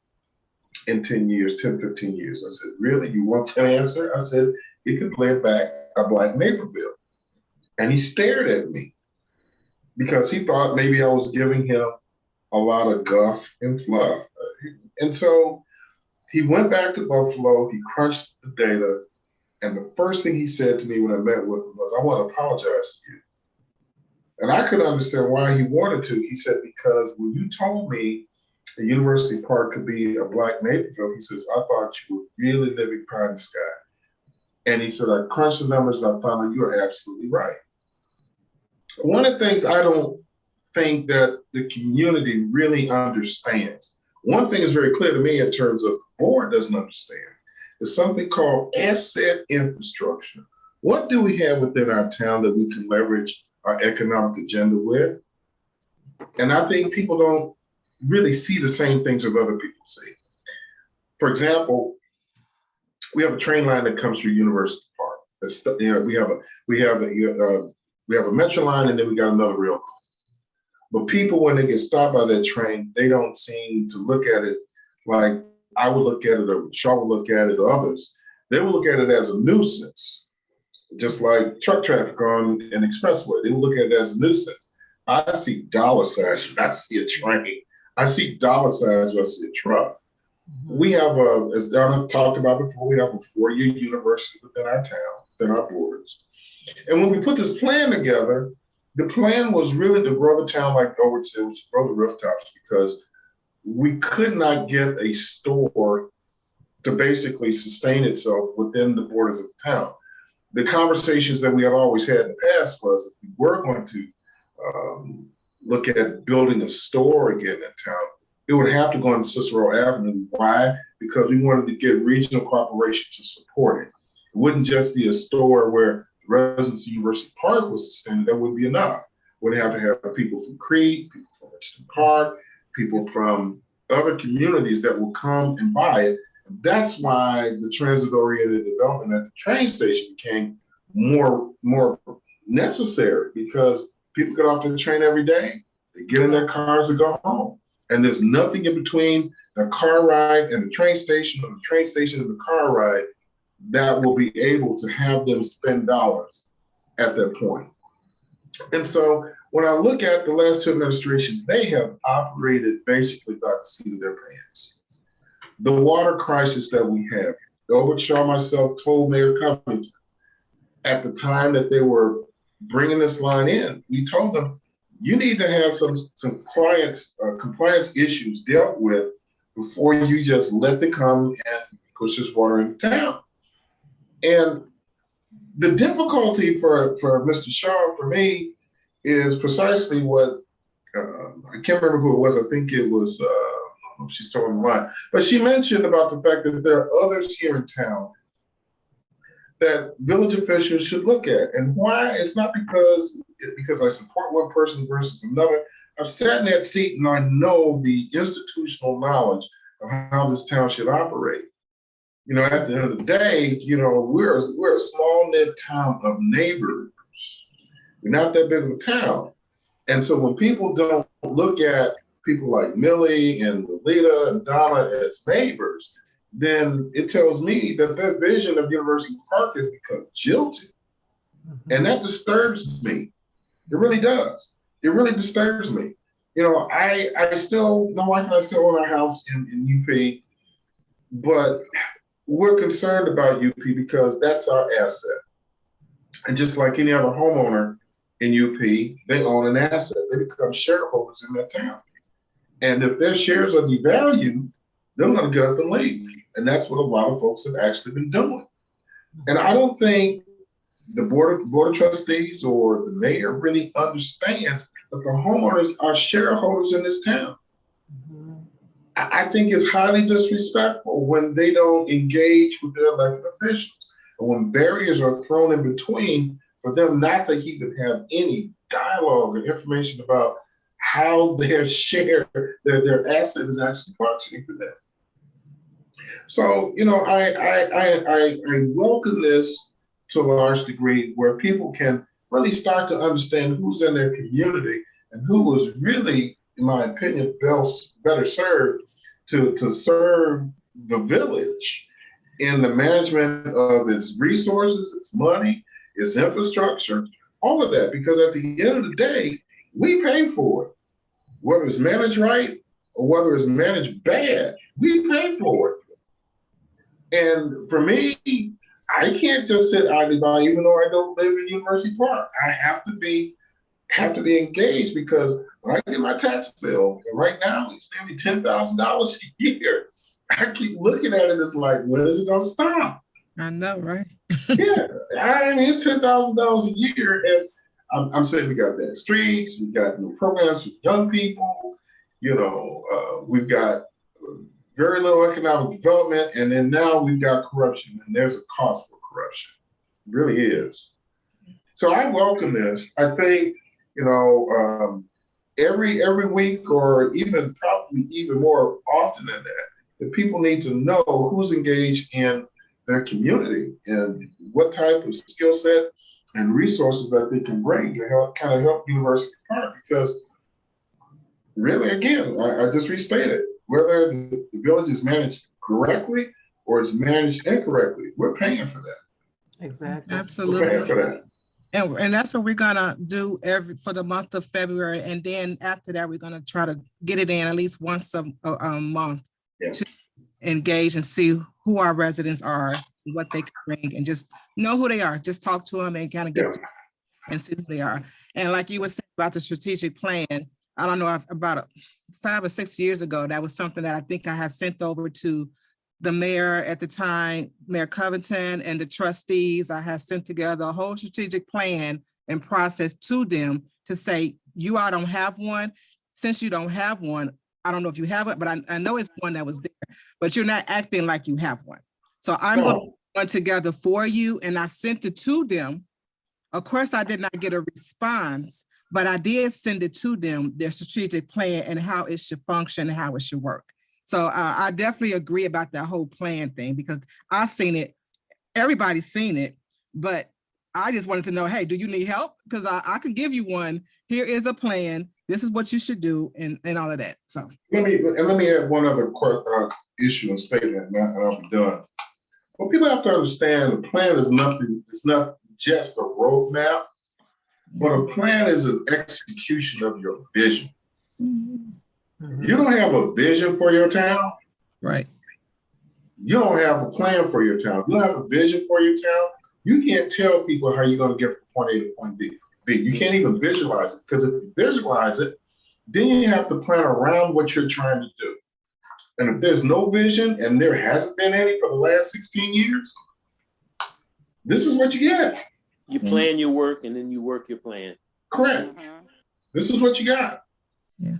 in 10 years, 10, 15 years? I said, really, you want an answer? I said, it could play back a Black Naperville. And he stared at me because he thought maybe I was giving him a lot of guff and fluff. And so he went back to Buffalo, he crunched the data, and the first thing he said to me when I met with him was, I want to apologize to you. And I couldn't understand why he wanted to. He said, because when you told me the University Park could be a Black Naperville, he says, I thought you were really living pie in the sky. And he said, I crunched the numbers and I found out you are absolutely right. One of the things I don't think that the community really understands, one thing is very clear to me in terms of the board doesn't understand, is something called asset infrastructure. What do we have within our town that we can leverage our economic agenda with? And I think people don't really see the same things that other people see. For example, we have a train line that comes through University Park. We have a metro line, and then we got another rail line. But people, when they get stopped by that train, they don't seem to look at it like I would look at it, or Shaw would look at it, or others. They will look at it as a nuisance, just like truck traffic on an expressway. They will look at it as a nuisance. I see dollar signs when I see a train. I see dollar signs when I see a truck. We have, as Donna talked about before, we have a 4-year university within our town, within our borders. And when we put this plan together, the plan was really to grow the town, like Dilworth said, was to grow the rooftops, because we could not get a store to basically sustain itself within the borders of the town. The conversations that we had always had in the past was, if we were going to look at building a store again in town, it would have to go on Cicero Avenue. Why? Because we wanted to get regional cooperation to support it. It wouldn't just be a store where the residents of University Park was sustained. That wouldn't be enough. We'd have to have people from Creed, people from Richmond Park, people from other communities that will come and buy it. And that's why the transit-oriented development at the train station became more necessary, because people get off the train every day. They get in their cars and go home. And there's nothing in between the car ride and the train station, or the train station and the car ride, that will be able to have them spend dollars at that point. And so when I look at the last 2 administrations, they have operated basically by the seat of their pants. The water crisis that we have, Dilworth, Shaw, myself told Mayor Covington at the time that they were bringing this line in, we told them, you need to have some compliance issues dealt with before you just let them come and push this water into town. And the difficulty for Mr. Shaw, for me, is precisely what, I can't remember who it was. I think it was, I don't know if she's still on the line, but she mentioned about the fact that there are others here in town that village officials should look at. And why? It's not because I support one person versus another. I've sat in that seat and I know the institutional knowledge of how this town should operate. You know, at the end of the day, you know, we're a small knit town of neighbors. We're not that big of a town. And so when people don't look at people like Millie and Lolita and Donna as neighbors, then it tells me that their vision of University Park has become jilted. And that disturbs me. It really does. It really disturbs me. You know, I still, my wife and I still own our house in UP, but we're concerned about UP because that's our asset. And just like any other homeowner in UP, they own an asset. They become shareholders in that town. And if their shares are devalued, they're going to get up and leave. And that's what a lot of folks have actually been doing. And I don't think the board of trustees or the mayor really understands that the homeowners are shareholders in this town. I think it's highly disrespectful when they don't engage with their elected officials, and when barriers are thrown in between for them not to even have any dialogue or information about how their share, their asset is actually functioning for them. So, you know, I welcome this to a large degree where people can really start to understand who's in their community and who was really, in my opinion, better served to serve the village in the management of its resources, its money, its infrastructure, all of that. Because at the end of the day, we pay for it, whether it's managed right or whether it's managed bad, we pay for it. And for me, I can't just sit idly by, even though I don't live in University Park. I have to be engaged, because when I get my tax bill, and right now it's nearly $10,000 a year, I keep looking at it as like, when is it going to stop? I know, right? Yeah, I mean, it's $10,000 a year, and I'm saying we got bad streets, we got new programs for young people, you know, we've got very little economic development, and then now we've got corruption, and there's a cost for corruption. It really is. So I welcome this. I think, you know, every week, or even probably even more often than that, the people need to know who's engaged in their community and what type of skill set and resources that they can bring to help University Park. Because really, again, I just restated, whether the village is managed correctly or it's managed incorrectly, we're paying for that. Exactly. Absolutely. We're paying for that. And that's what we're gonna do for the month of February, and then after that, we're gonna try to get it in at least once a month, Yeah. to engage and see who our residents are, what they can bring, and just know who they are. Just talk to them and kind of get to and see who they are. And like you were saying about the strategic plan, I don't know, about 5 or 6 years ago, that was something that I think I had sent over to the mayor at the time, Mayor Covington, and the trustees. I had sent together a whole strategic plan and process to them to say, you all don't have one. Since you don't have one, I don't know if you have it, but I know it's one that was there, but you're not acting like you have one. So I'm going to put one together for you, and I sent it to them. Of course, I did not get a response, but I did send it to them, their strategic plan and how it should function and how it should work. So I definitely agree about that whole plan thing, because I've seen it, everybody's seen it, but I just wanted to know, hey, do you need help? Because I can give you one. Here is a plan. This is what you should do, and all of that. So let me add one other issue and statement, and I'll be done. Well, people have to understand the plan is nothing. It's not just a roadmap, but a plan is an execution of your vision. mm-hmm. You don't have a vision for your town, Right. You don't have a plan for your town. You don't have a vision for your town. You can't tell people how you're going to get from point A to point B. You can't even visualize it, because if you visualize it, then you have to plan around what you're trying to do. And if there's no vision, and there hasn't been any for the last 16 years, this is what you get. You plan your work, and then you work your plan. Correct. This is what you got. Yeah.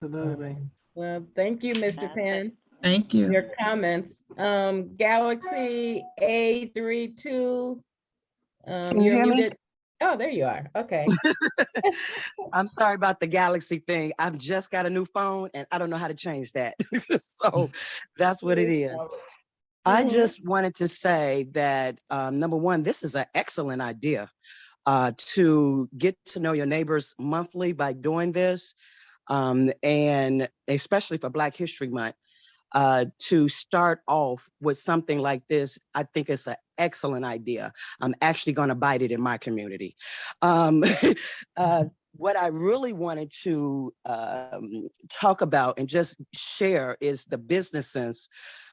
Absolutely. Well, thank you, Mr. Penn. Thank you. Your comments. Galaxy A32. Can you hear me? muted. Oh, there you are. Okay. I'm sorry about the Galaxy thing. I've just got a new phone and I don't know how to change that. So that's what it is. I just wanted to say that, number one, this is an excellent idea to get to know your neighbors monthly by doing this. And especially for Black History Month, to start off with something like this, I think it's an excellent idea. I'm actually going to bite it in my community. What I really wanted to talk about and just share is the business sense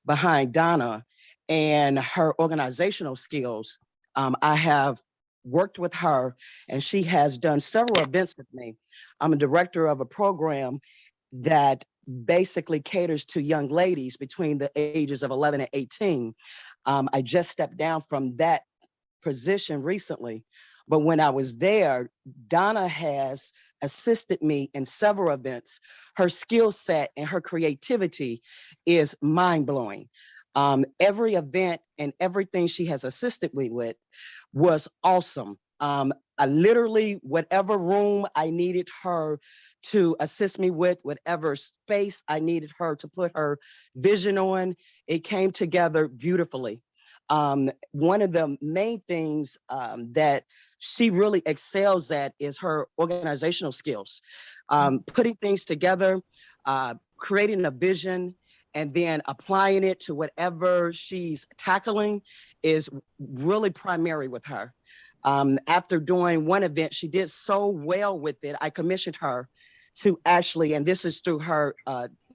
behind Donna and her organizational skills. I have worked with her, and she has done several events with me. I'm a director of a program that basically caters to young ladies between the ages of 11 and 18. I just stepped down from that position recently, but when I was there, Donna has assisted me in several events. Her skill set and her creativity is mind-blowing. Every event and everything she has assisted me with was awesome. I literally, whatever room I needed her to assist me with, whatever space I needed her to put her vision on, it came together beautifully. One of the main things that she really excels at is her organizational skills. Putting things together, creating a vision, and then applying it to whatever she's tackling is really primary with her. After doing one event, she did so well with it. I commissioned her to actually, and this is through her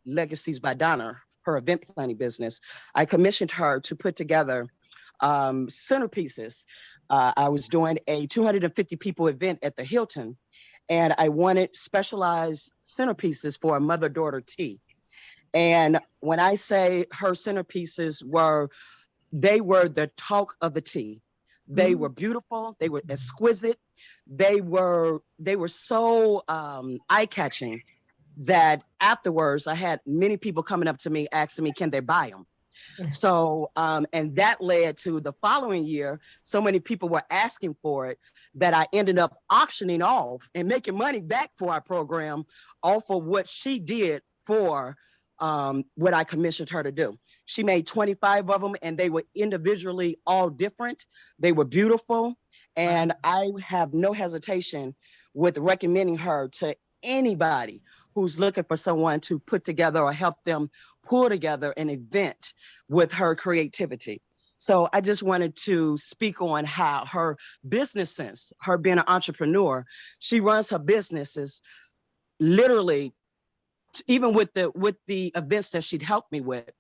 Legacies by Donna, her event planning business. I commissioned her to put together centerpieces. I was doing a 250 people event at the Hilton, and I wanted specialized centerpieces for a mother-daughter tea. And when I say her centerpieces they were the talk of the tea. They were beautiful. They were exquisite. They were so eye-catching that afterwards I had many people coming up to me asking me, can they buy them? So, and that led to the following year, so many people were asking for it that I ended up auctioning off and making money back for our program off of what she did for what I commissioned her to do. She made 25 of them, and they were individually all different. They were beautiful, and I have no hesitation with recommending her to anybody who's looking for someone to put together or help them pull together an event with her creativity. So I just wanted to speak on how her business sense, her being an entrepreneur, she runs her businesses literally, even with the events that she'd helped me with.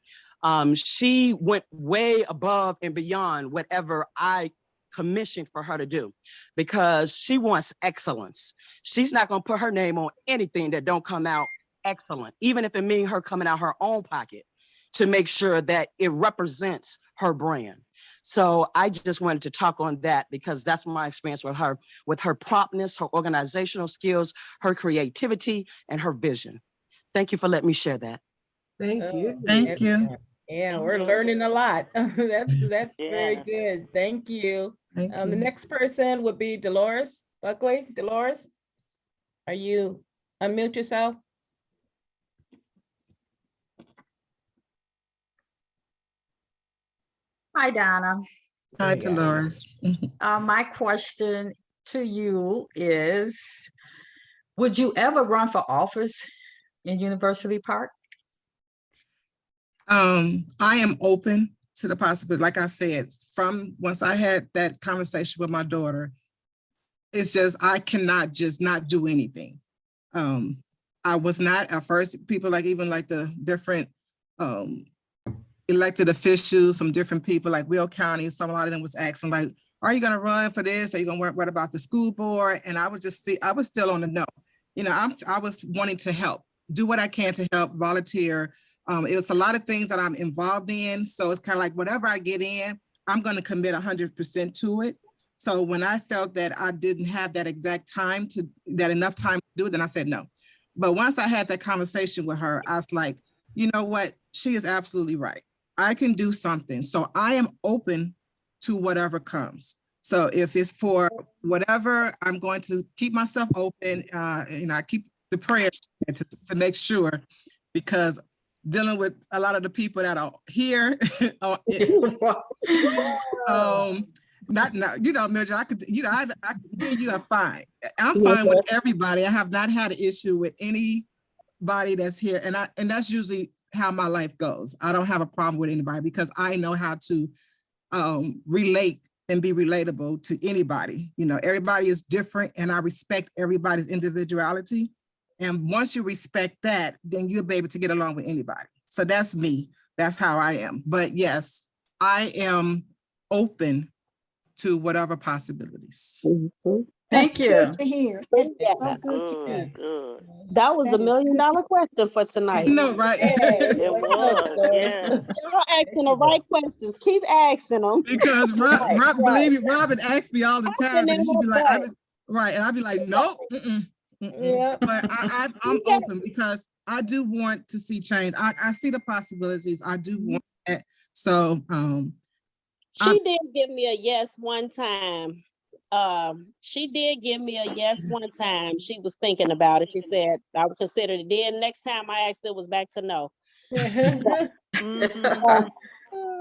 She went way above and beyond whatever I commissioned for her to do, because she wants excellence. She's not going to put her name on anything that don't come out excellent, even if it means her coming out her own pocket to make sure that it represents her brand. So I just wanted to talk on that because that's my experience with her promptness, her organizational skills, her creativity, and her vision. Thank you for letting me share that. Thank you. Thank you. Yeah, we're learning a lot. That's very Yeah. good. Thank you. Thank The you. next person would be Dolores Buckley. Dolores, are you unmute yourself? Hi, Donna. Hi, There you go. Dolores. My question to you is, would you ever run for office in University Park? I am open to the possibility. Like I said, from once I had that conversation with my daughter, it's just, I cannot just not do anything. I was not at first, people like even like the different elected officials, some different people like Will County, a lot of them was asking like, are you gonna run for this? Are you gonna work, what about the school board? And I was just, I was still on the no. You know, I was wanting to help, do what I can to help, volunteer. It's a lot of things that I'm involved in. So it's kind of like whatever I get in, I'm gonna commit 100% to it. So when I felt that I didn't have that exact time enough time to do it, then I said no. But once I had that conversation with her, I was like, you know what? She is absolutely right. I can do something. So I am open to whatever comes. So if it's for whatever, I'm going to keep myself open. I keep the prayer to make sure, because dealing with a lot of the people that are here, Mildred, I could you are fine. I'm fine with everybody. I have not had an issue with anybody that's here, and that's usually how my life goes. I don't have a problem with anybody because I know how to relate and be relatable to anybody. You know, everybody is different, and I respect everybody's individuality. And once you respect that, then you'll be able to get along with anybody. So that's me. That's how I am. But yes, I am open to whatever possibilities. Thank you. Good to hear. That's so good to hear. Good. That was That a is $1 million good to- question for tonight. No, right? It was, yeah. Y'all asking the right questions. Keep asking them. Because believe me, Robin asks me all the time, and she'd be like, and I'd be like, nope. Yeah. But I'm open because I do want to see change. I see the possibilities. I do want that. So She did give me a yes one time. She did give me a yes one time. She was thinking about it. She said I would consider it. Then next time I asked, it was back to no. Mhm.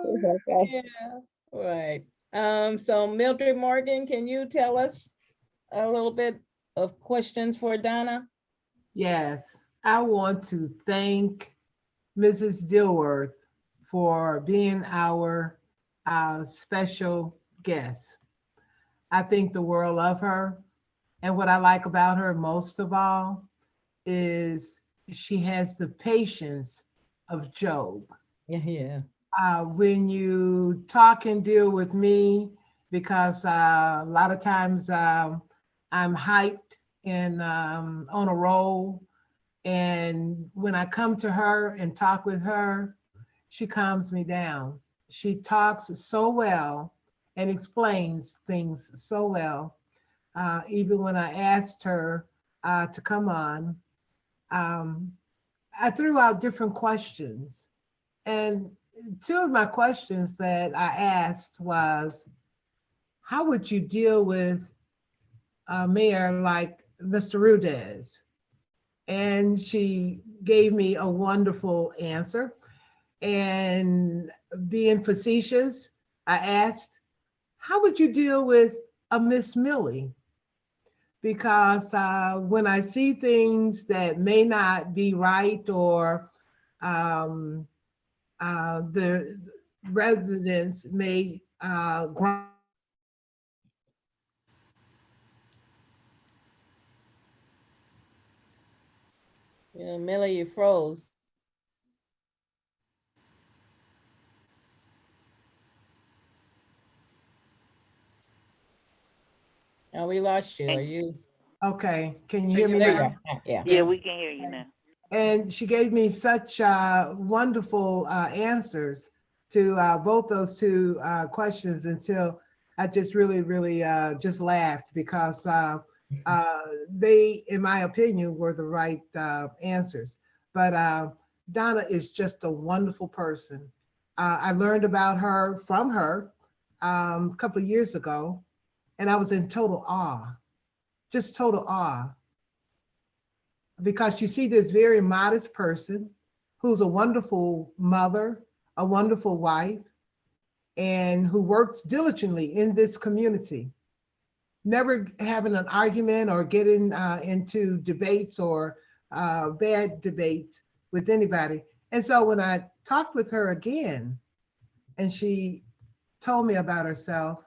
Okay. Yeah, right. So Mildred Morgan, can you tell us a little bit of questions for Donna? Yes, I want to thank Mrs. Dilworth for being our special guest. I think the world of her. And what I like about her most of all is she has the patience of Job. Yeah. When you talk and deal with me, because a lot of times I'm hyped and on a roll. And when I come to her and talk with her, she calms me down. She talks so well and explains things so well. Even when I asked her to come on, um, I threw out different questions. And two of my questions that I asked was, how would you deal with a mayor like Mr. Rudez? And she gave me a wonderful answer. And being facetious, I asked, how would you deal with a Miss Millie? Because when I see things that may not be right or um, the residents may Yeah, Millie, you froze. Oh, we lost you. Are you? Okay, can you hear me There you now? go. Yeah. Yeah, we can hear you now. And she gave me such wonderful answers to both those two questions until I just really just laughed because they, in my opinion, were the right answers. But Donna is just a wonderful person. I learned about her from her a couple of years ago, and I was in total awe, just total awe, because you see this very modest person who's a wonderful mother, a wonderful wife, and who works diligently in this community, never having an argument or getting into debates or bad debates with anybody. And so when I talked with her again and she told me about herself,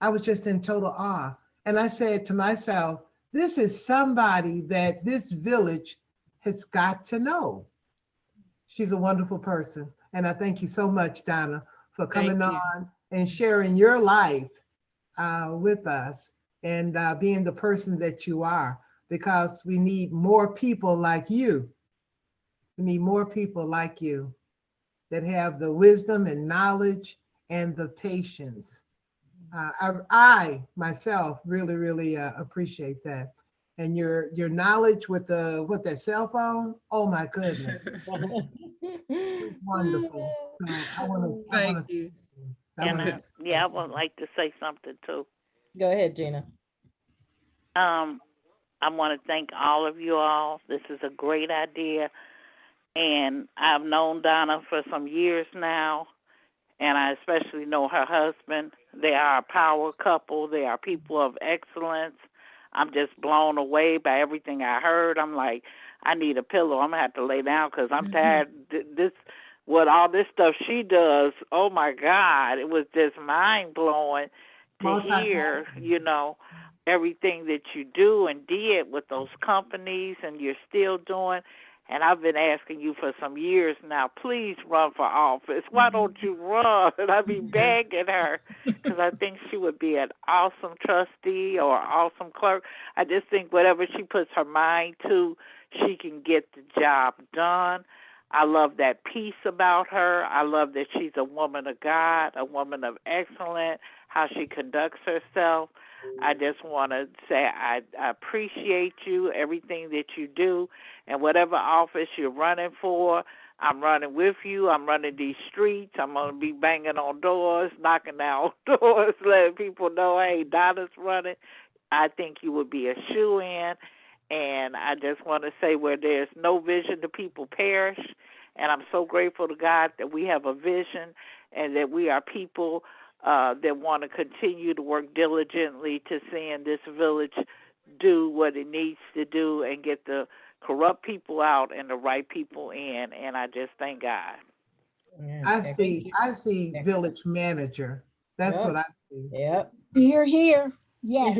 I was just in total awe. And I said to myself, this is somebody that this village has got to know. She's a wonderful person. And I thank you so much, Donna, for coming Thank you. on and sharing your life with us and being the person that you are, because we need more people like you. We need more people like you that have the wisdom and knowledge and the patience. I myself really appreciate that. And your knowledge with that cell phone, oh my goodness, wonderful. So Thank you. And I would like to say something too. Go ahead, Gina. I want to thank all of you all. This is a great idea. And I've known Donna for some years now, and I especially know her husband. They are a power couple. They are people of excellence. I'm just blown away by everything I heard. I'm like, I need a pillow. I'm going to have to lay down because I'm tired. What all this stuff she does, oh my God, it was just mind-blowing to hear, everything that you do and did with those companies and you're still doing. And I've been asking you for some years now, please run for office. Why don't you run? And I've been begging her because I think she would be an awesome trustee or awesome clerk. I just think whatever she puts her mind to, she can get the job done. I love that piece about her. I love that she's a woman of God, a woman of excellence, how she conducts herself. I just want to say I appreciate you, everything that you do, and whatever office you're running for. I'm running with you. I'm running these streets. I'm going to be banging on doors, knocking down doors, letting people know, hey, Donna's running. I think you would be a shoo-in. And I just want to say, where there's no vision, the people perish. And I'm so grateful to God that we have a vision and that we are people that want to continue to work diligently to seeing this village do what it needs to do and get the corrupt people out and the right people in. And I just thank God. I see village manager. That's Yep. what I see. Yep. Here, here. Yes,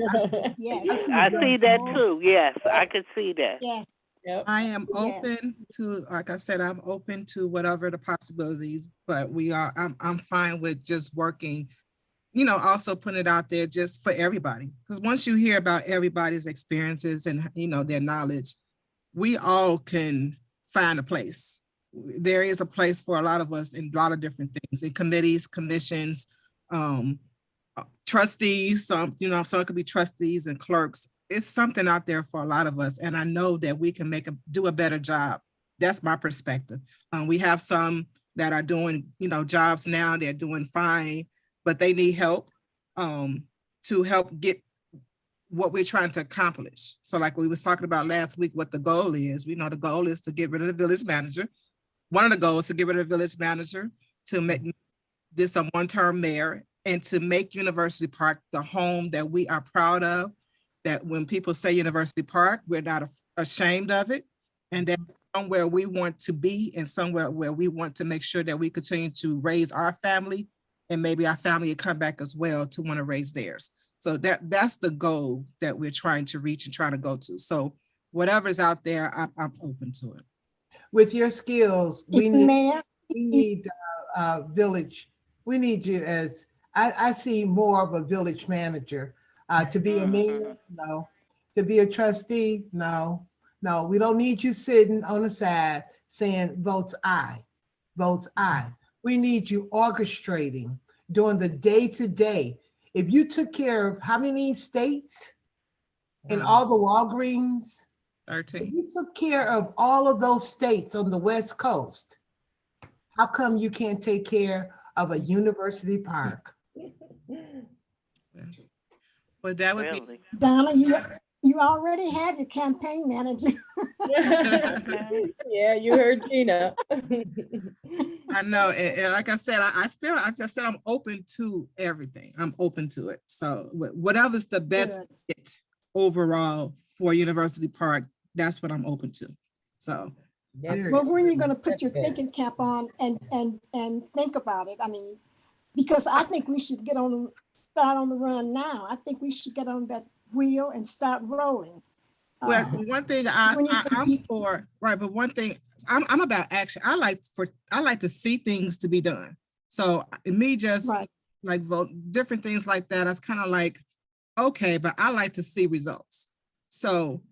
yes, I see that too. Yes, I could see that. yes. Yep. I am Yes. open to, like I said, I'm open to whatever the possibilities, but I'm fine with just working, also putting it out there just for everybody. Because once you hear about everybody's experiences and, their knowledge, we all can find a place. There is a place for a lot of us in a lot of different things, in committees, commissions, trustees, some it could be trustees and clerks. It's something out there for a lot of us. And I know that we can do a better job. That's my perspective. We have some that are doing, jobs now, they're doing fine, but they need help to help get what we're trying to accomplish. So like we was talking about last week, what the goal is, we know the goal is to get rid of the village manager. One of the goals is to get rid of the village manager, to make this a one-term mayor, and to make University Park the home that we are proud of, that when people say University Park, we're not ashamed of it, and that somewhere we want to be and somewhere where we want to make sure that we continue to raise our family, and maybe our family will come back as well to want to raise theirs. So that's the goal that we're trying to reach and trying to go to. So whatever's out there, I'm open to it. With your skills, we Mayor, need village. We need you as, I see more of a village manager. To be a mayor, no. To be a trustee, no. No, we don't need you sitting on the side saying votes aye, votes aye. We need you orchestrating, doing the day-to-day. If you took care of how many states and all the Walgreens? 13. If you took care of all of those states on the West Coast, how come you can't take care of a University Park? But that would Really? Donna, you already have your campaign manager. Yeah, you heard Gina. I know, and like I said, I just said I'm open to everything. I'm open to it. So whatever's the best fit overall for University Park, that's what I'm open to. So. Well, when are you going to put your thinking cap on and think about it? I mean, because I think we should start on the run now. I think we should get on that wheel and start rolling. Well, one thing I'm for, right? But one thing I'm about action. I like to see things to be done. So me just like vote different things like that. I've kind of like, okay, but I like to see results. So,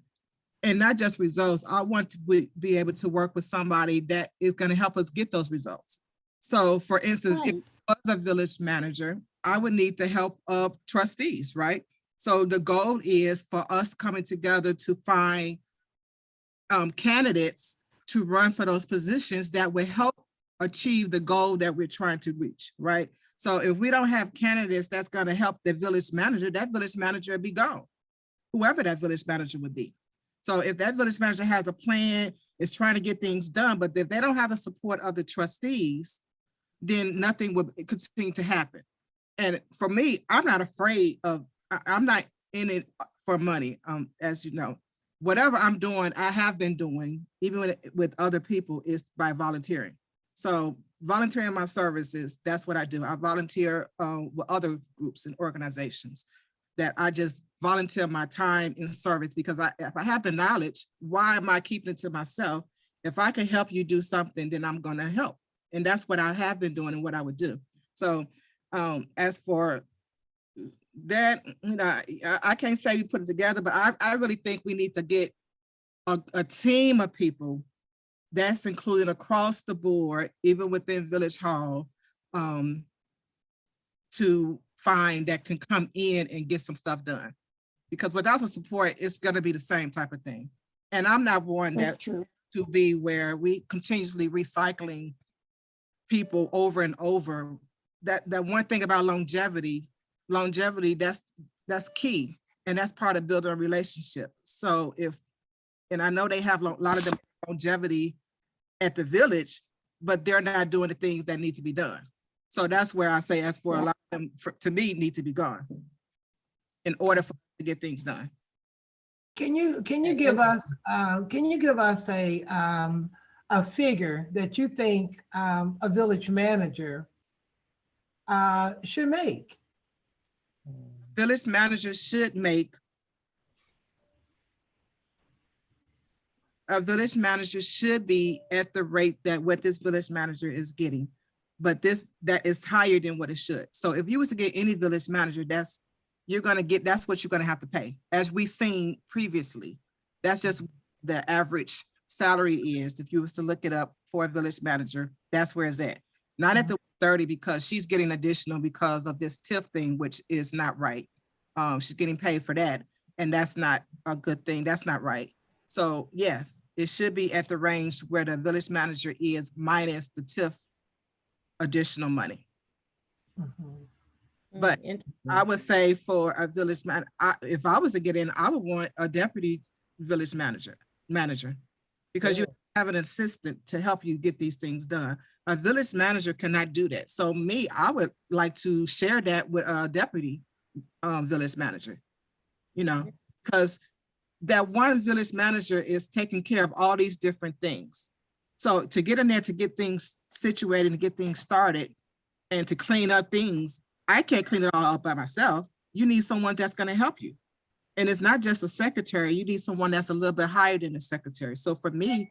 and not just results. I want to be able to work with somebody that is going to help us get those results. So, for instance, if I was a village manager, I would need the help of trustees, right? So the goal is for us coming together to find candidates to run for those positions that will help achieve the goal that we're trying to reach, right? So if we don't have candidates that's going to help the village manager, that village manager will be gone, whoever that village manager would be. So if that village manager has a plan, is trying to get things done, but if they don't have the support of the trustees, then nothing will continue to happen. And for me, I'm not afraid of, I'm not in it for money. As you know, whatever I'm doing, I have been doing, even with other people, is by volunteering. So volunteering my services, that's what I do. I volunteer with other groups and organizations, that I just volunteer my time in service, because if I have the knowledge, why am I keeping it to myself? If I can help you do something, then I'm going to help. And that's what I have been doing and what I would do. So as for that, I can't say we put it together, but I really think we need to get a team of people that's included across the board, even within Village Hall, to find that can come in and get some stuff done. Because without the support, it's going to be the same type of thing. And I'm not one that's true. to be where we continuously recycling people over and over. That one thing about longevity, that's key. And that's part of building a relationship. So and I know they have a lot of the longevity at the village, but they're not doing the things that need to be done. So that's where I say, as for a lot of them, to me, need to be gone in order for to get things done. Can you give us a figure that you think a village manager should make? Village managers should make, a village manager should be at the rate that what this village manager is getting, but that is higher than what it should. So if you was to get any village manager, that's what you're gonna have to pay. As we've seen previously, that's just the average salary is. If you was to look it up for a village manager, that's where it's at. Not at the 30 because she's getting additional because of this TIF thing, which is not right. She's getting paid for that, and that's not a good thing. That's not right. So yes, it should be at the range where the village manager is minus the TIF additional money. But I would say for a village man, if I was to get in, I would want a deputy village manager, because you have an assistant to help you get these things done. A village manager cannot do that. So me, I would like to share that with a deputy village manager, because that one village manager is taking care of all these different things. So to get in there, to get things situated and get things started and to clean up things, I can't clean it all up by myself. You need someone that's going to help you. And it's not just a secretary. You need someone that's a little bit higher than the secretary. So for me,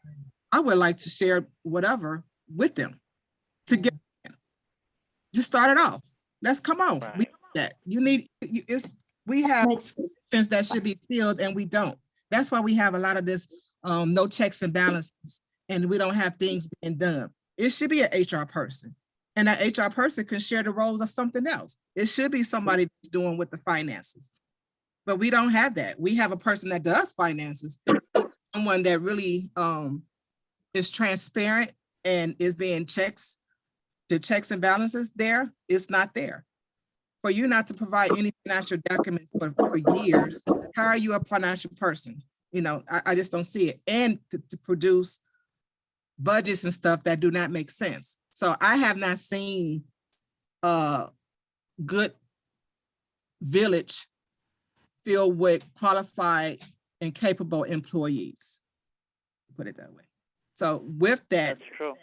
I would like to share whatever with them to get, just start it off. Let's come on. We do that. We have things that should be filled and we don't. That's why we have a lot of this no checks and balances, and we don't have things being done. It should be an HR person. And that HR person can share the roles of something else. It should be somebody that's doing with the finances. But we don't have that. We have a person that does finances, someone that really is transparent and is being the checks and balances there, it's not there. For you not to provide any financial documents for years, how are you a financial person? I just don't see it. And to produce budgets and stuff that do not make sense. So I have not seen a good village filled with qualified and capable employees, put it that way. So with that, that's true.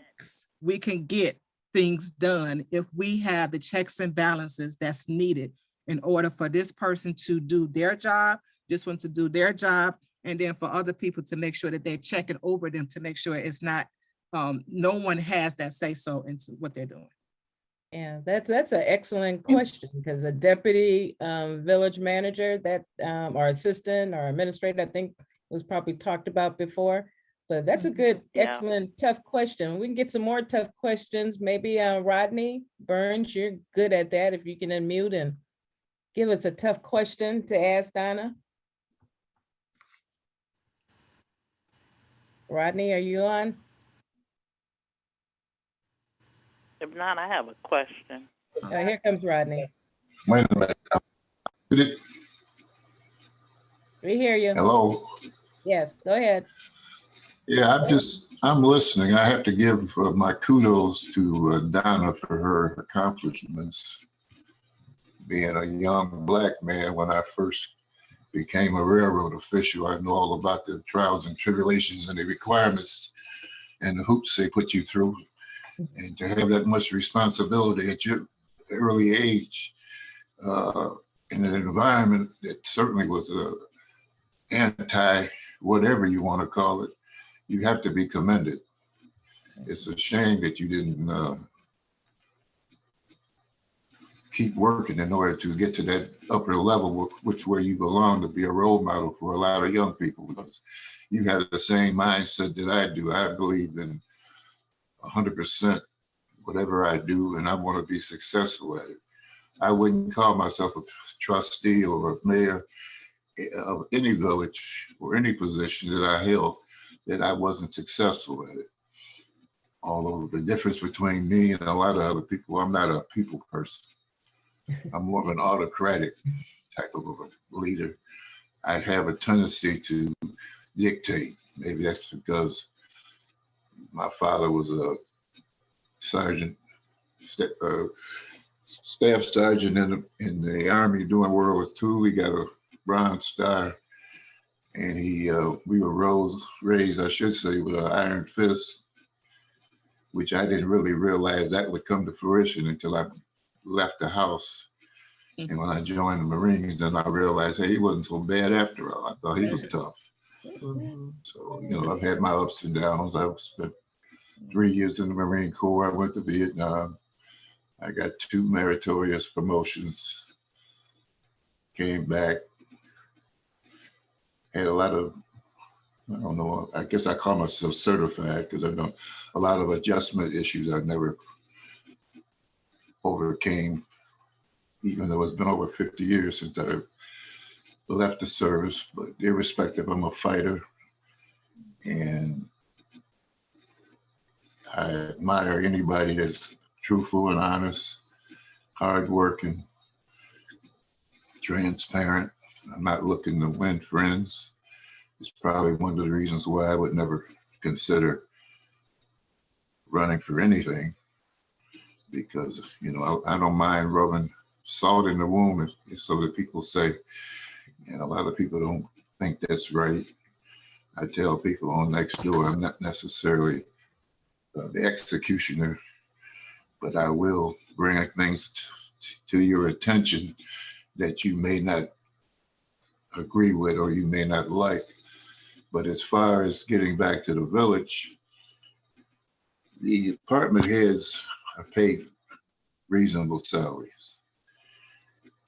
We can get things done if we have the checks and balances that's needed in order for this person to do their job, this one to do their job, and then for other people to make sure that they're checking over them to make sure it's not, no one has that say so into what they're doing. Yeah, that's an excellent question, because a deputy village manager that or assistant or administrator, I think was probably talked about before. But that's a good, excellent, tough question. We can get some more tough questions. Maybe Rodney Burns, you're good at that. If you can unmute and give us a tough question to ask Donna. Rodney, are you on? If not, I have a question. Here comes Rodney. Wait a minute. We hear you. Hello. Yes, go ahead. Yeah, I'm listening. I have to give my kudos to Donna for her accomplishments. Being a young Black man, when I first became a railroad official, I know all about the trials and tribulations and the requirements and the hoops they put you through. And to have that much responsibility at your early age in an environment that certainly was anti whatever you want to call it, you have to be commended. It's a shame that you didn't keep working in order to get to that upper level, where you belong, to be a role model for a lot of young people, because you have the same mindset that I do. I believe in 100% whatever I do, and I want to be successful at it. I wouldn't call myself a trustee or a mayor of any village or any position that I held, that I wasn't successful at it. Although the difference between me and a lot of other people, I'm not a people person. I'm more of an autocratic type of a leader. I have a tendency to dictate. Maybe that's because my father was a sergeant, staff sergeant in the Army during World War II. He got a Bronze Star, and we were raised, I should say, with an iron fist, which I didn't really realize that would come to fruition until I left the house. And when I joined the Marines, then I realized, hey, he wasn't so bad after all. I thought he was tough. So, you know, I've had my ups and downs. I've spent 3 years in the Marine Corps. I went to Vietnam. I got 2 meritorious promotions, came back, had a lot of, I don't know, I guess I call myself certified because I've done a lot of adjustment issues I never overcame, even though it's been over 50 years since I left the service. But irrespective, I'm a fighter, and I admire anybody that's truthful and honest, hardworking, transparent. I'm not looking to win friends. It's probably one of the reasons why I would never consider running for anything, because, you know, I don't mind rubbing salt in the wound, so that people say, and a lot of people don't think that's right. I tell people on next door, I'm not necessarily the executioner, but I will bring things to your attention that you may not agree with or you may not like. But as far as getting back to the village, the department heads are paid reasonable salaries.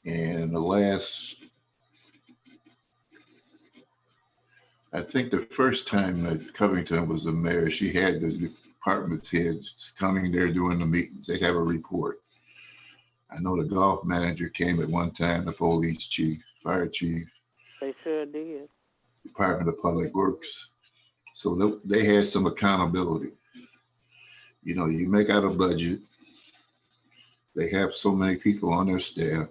And the last, I think the first time that Covington was the mayor, she had the department heads coming there doing the meetings. They'd have a report. I know the golf manager came at one time, the police chief, fire chief. They sure did. Department of Public Works. So they had some accountability. You know, you make out a budget. They have so many people on their staff.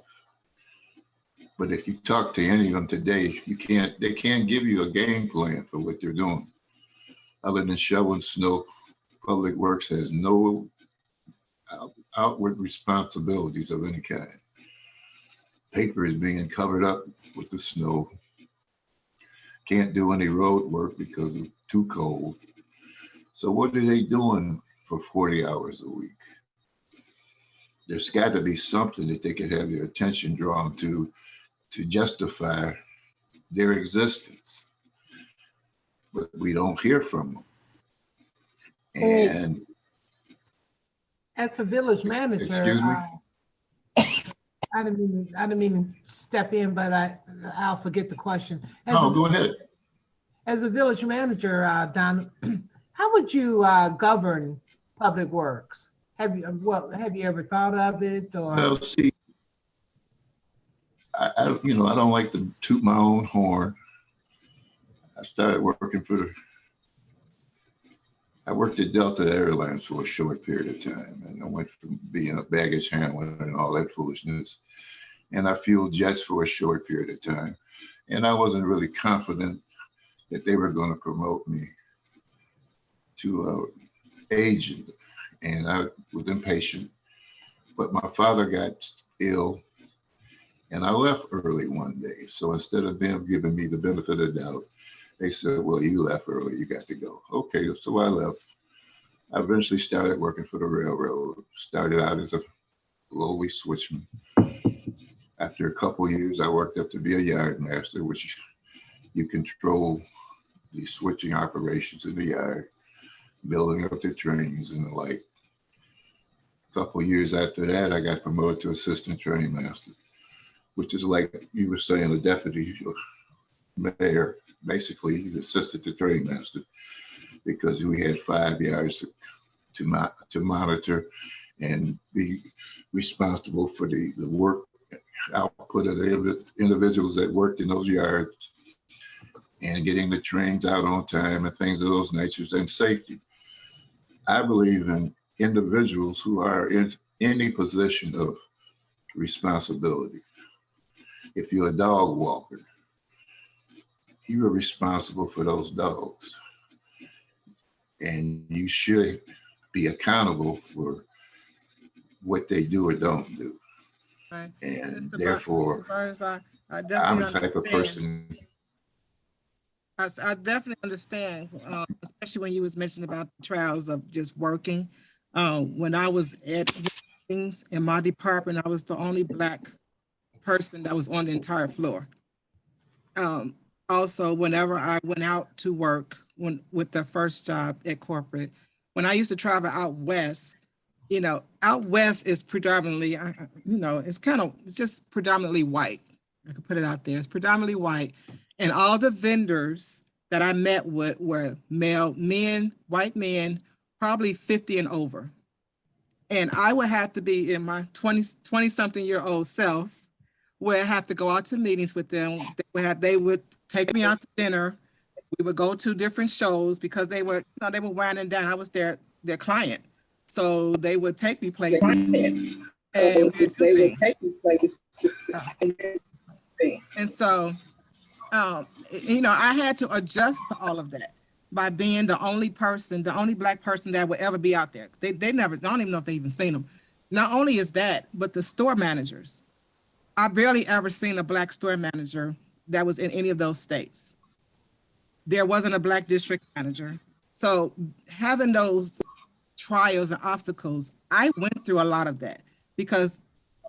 But if you talk to any of them today, they can't give you a game plan for what they're doing. Other than shoveling snow, Public Works has no outward responsibilities of any kind. Paper is being covered up with the snow. Can't do any road work because it's too cold. So what are they doing for 40 hours a week? There's got to be something that they could have their attention drawn to justify their existence. But we don't hear from them. And as a village manager, excuse me? I didn't mean to step in, but I'll forget the question. Go ahead. As a village manager, Donna, how would you govern Public Works? Have you ever thought of it? Or Well, see, I don't like to toot my own horn. I started working I worked at Delta Airlines for a short period of time, and I went from being a baggage handler and all that foolishness, and I fueled jets for a short period of time, and I wasn't really confident that they were going to promote me to agent, and I was impatient. But my father got ill, and I left early one day. So instead of them giving me the benefit of the doubt, they said, well, you left early, you got to go. Okay, so I left. I eventually started working for the railroad. Started out as a lowly switchman. After a couple of years, I worked up to be a yard master, which you control the switching operations in the yard, building up the trains and the like. A couple of years after that, I got promoted to assistant train master, which is like you were saying, a deputy mayor. Basically, he assisted the train master because we had 5 yards to monitor and be responsible for the work output of the individuals that worked in those yards. and getting the trains out on time and things of those natures and safety. I believe in individuals who are in any position of responsibility. If you're a dog walker, you are responsible for those dogs. And you should be accountable for what they do or don't do. Right. And Mr. therefore, Burns, I I'm definitely the type of understand. person. I definitely understand, especially when you was mentioning about the trials of just working. When I was at things in my department, I was the only Black person that was on the entire floor. Also, whenever I went out to work with the first job at corporate, when I used to travel out west, out west is predominantly, it's just predominantly white. I could put it out there. It's predominantly white. And all the vendors that I met with were male men, white men, probably 50 and over. And I would have to be in my 20-something year old self, where I have to go out to meetings with them. They would take me out to dinner. We would go to different shows because they were winding down. I was their client. So they would take me places and we'd do things. And so, I had to adjust to all of that by being the only Black person that would ever be out there. They never, I don't even know if they even seen them. Not only is that, but the store managers. I barely ever seen a Black store manager that was in any of those states. There wasn't a Black district manager. So having those trials and obstacles, I went through a lot of that because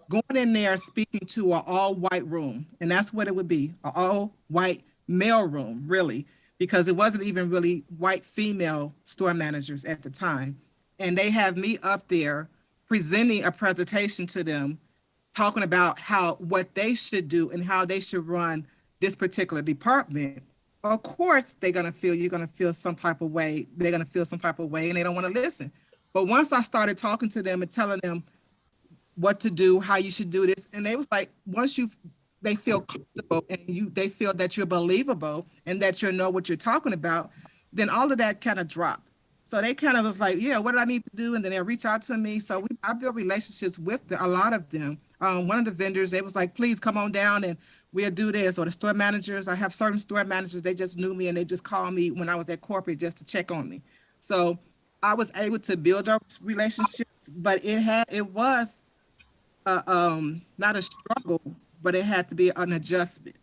going in there speaking to an all-white room, and that's what it would be, an all-white male room, really, because it wasn't even really white female store managers at the time. And they have me up there presenting a presentation to them, talking about what they should do and how they should run this particular department. Of course, you're gonna feel some type of way. They're gonna feel some type of way and they don't want to listen. But once I started talking to them and telling them what to do, how you should do this, and they was like, they feel comfortable and they feel that you're believable and that you know what you're talking about, then all of that kind of dropped. So they kind of was like, yeah, what do I need to do? And then they reach out to me. So I built relationships with a lot of them. One of the vendors, they was like, please come on down and we'll do this. Or the store managers, I have certain store managers, they just knew me and they just called me when I was at corporate just to check on me. So I was able to build those relationships, but it was not a struggle, but it had to be an adjustment.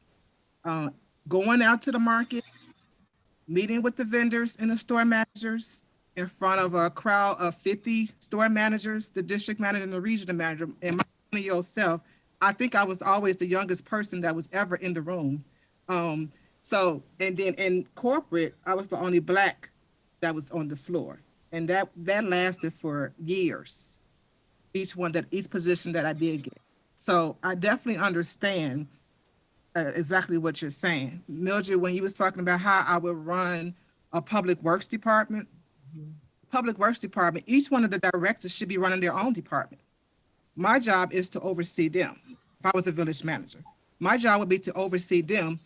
Going out to the market, meeting with the vendors and the store managers in front of a crowd of 50 store managers, the district manager and the regional manager, and yourself, I think I was always the youngest person that was ever in the room. So, and then in corporate, I was the only Black that was on the floor. And that lasted for years, each position that I did get. So I definitely understand exactly what you're saying. Mildred, when you was talking about how I would run a public works department, each one of the directors should be running their own department. My job is to oversee them. If I was a village manager, my job would be to oversee them,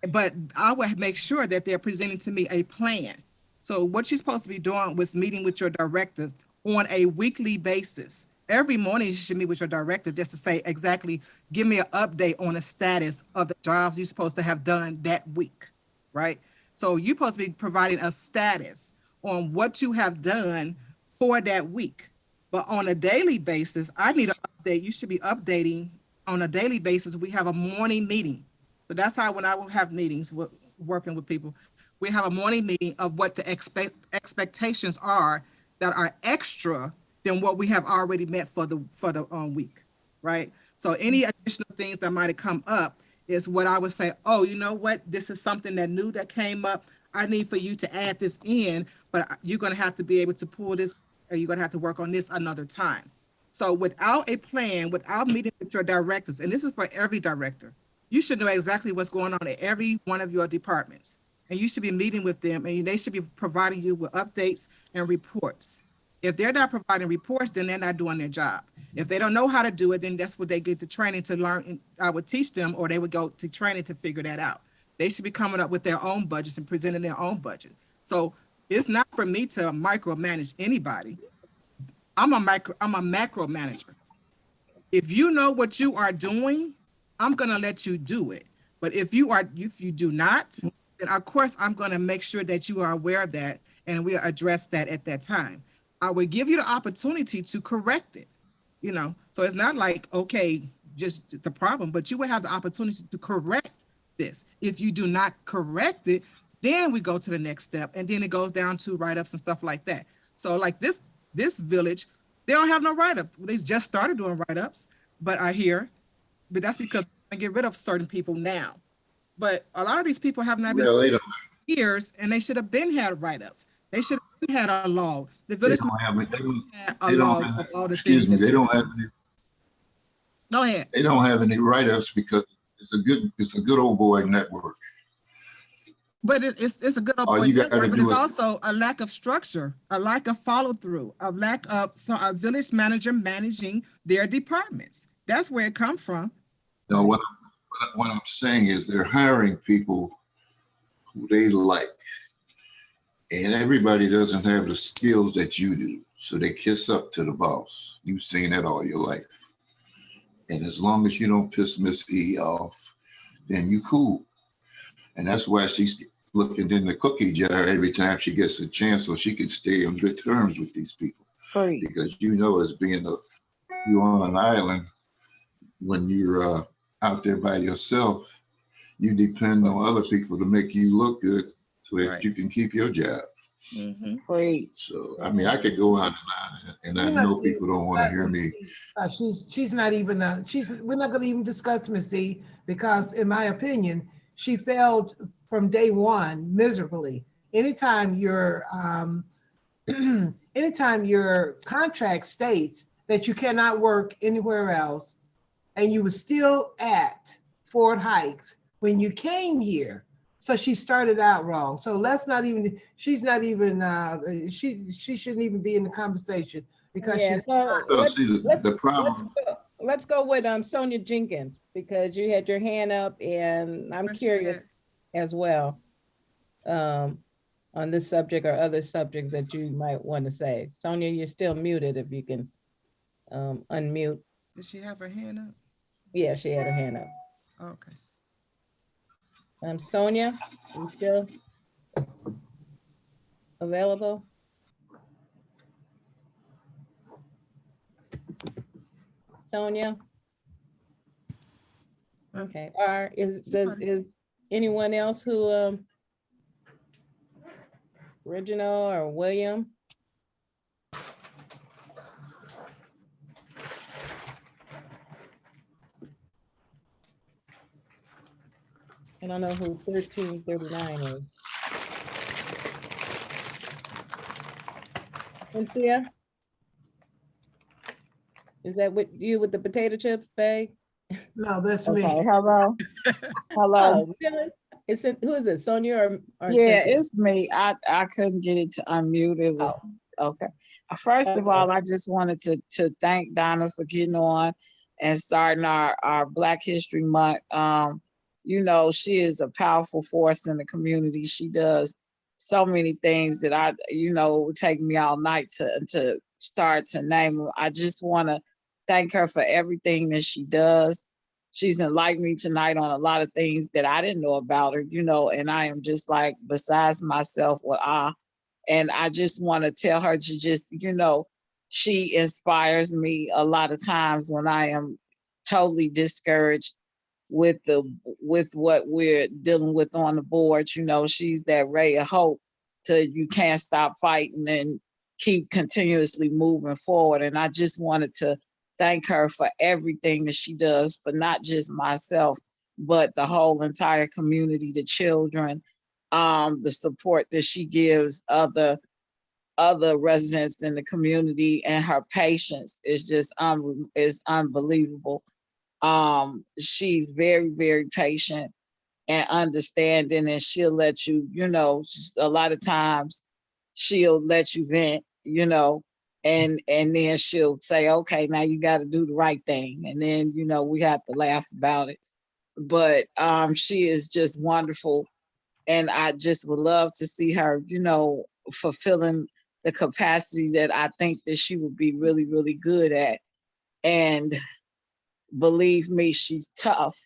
but I would make sure that they're presenting to me a plan. So what you're supposed to be doing was meeting with your directors on a weekly basis. Every morning you should meet with your director just to say exactly, give me an update on the status of the jobs you're supposed to have done that week, right? So you're supposed to be providing a status on what you have done for that week. But on a daily basis, I need an update. You should be updating on a daily basis. We have a morning meeting. So that's how when I will have meetings working with people, we have a morning meeting of what the expectations are that are extra than what we have already met for the week, right? So any additional things that might have come up is what I would say, oh, you know what? This is something that new that came up. I need for you to add this in, but you're gonna have to be able to pull this, or you're gonna have to work on this another time. So without a plan, without meeting with your directors, and this is for every director, you should know exactly what's going on at every one of your departments. And you should be meeting with them and they should be providing you with updates and reports. If they're not providing reports, then they're not doing their job. If they don't know how to do it, then that's what they get the training to learn. I would teach them, or they would go to training to figure that out. They should be coming up with their own budgets and presenting their own budget. So it's not for me to micromanage anybody. I'm a macro manager. If you know what you are doing, I'm gonna let you do it. But if you do not, then of course I'm gonna make sure that you are aware of that and we'll address that at that time. I will give you the opportunity to correct it, you know? So it's not like, okay, just the problem, but you will have the opportunity to correct this. If you do not correct it, then we go to the next step, and then it goes down to write-ups and stuff like that. So like this village, they don't have no write-up. They just started doing write-ups, but that's because I get rid of certain people now. But a lot of these people have not been Well, they don't, years, and they should have been had write-ups. They should have had a log. The they village don't have it. had a They don't log have, of all the excuse things. me, that they don't have any, Go ahead. they don't have any write-ups because it's a good old boy network. But it's a good All you gotta network, but do it's is- also a lack of structure, a lack of follow through, a lack of a village manager managing their departments. That's where it comes from. No, what I'm saying is they're hiring people who they like. And everybody doesn't have the skills that you do. So they kiss up to the boss. You've seen that all your life. And as long as you don't piss Miss E off, then you cool. And that's why she's looking in the cookie jar every time she gets a chance so she can stay on good terms with these people. Free. Because you know, as being you on an island, when you're out there by yourself, you depend on other people to make you look good so that Right. you can keep your job. Free. So, I mean, I could go on and I know people don't want to hear me. She's not even, we're not gonna even discuss Miss E, because in my opinion, she failed from day one miserably. Anytime your contract states that you cannot work anywhere else, and you were still at Fort Heights when you came here. So she started out wrong. So she's not even, she shouldn't even be in the conversation because Yeah, she's. so the problem. let's go with Sonia Jenkins, because you had your hand up and I'm Where's she curious as well on this subject or other subjects that you might want to say. Sonia, you're still muted if you can unmute. Did she have her hand up? Yeah, she had her hand up. Okay. Sonia, are you still available? Sonia? Okay, is anyone else who, Reginald or William? I don't know who 1339 is. Cynthia? Is that with you with the potato chips bag? No, that's me. Okay, hello. Hello. Oh, really? Who is it, Sonia or Yeah, Cynthia? it's me. I couldn't get it to unmute. It was okay. First of all, I just wanted to thank Donna for getting on and starting our Black History Month. You know, she is a powerful force in the community. She does so many things that it would take me all night to start to name them. I just want to thank her for everything that she does. She's enlightened me tonight on a lot of things that I didn't know about her, and I am just like besides myself with awe. And I just want to tell her to just, she inspires me a lot of times when I am totally discouraged with what we're dealing with on the board. She's that ray of hope you can't stop fighting and keep continuously moving forward. And I just wanted to thank her for everything that she does for not just myself, but the whole entire community, the children, the support that she gives other residents in the community, and her patience is just is unbelievable. She's very, very patient and understanding, and she'll let you, just a lot of times she'll let you vent, and then she'll say, okay, now you got to do the right thing. And then, we have to laugh about it. but she is just wonderful. And I just would love to see her, you know, fulfilling the capacity that I think that she would be really, really good at. And believe me, she's tough.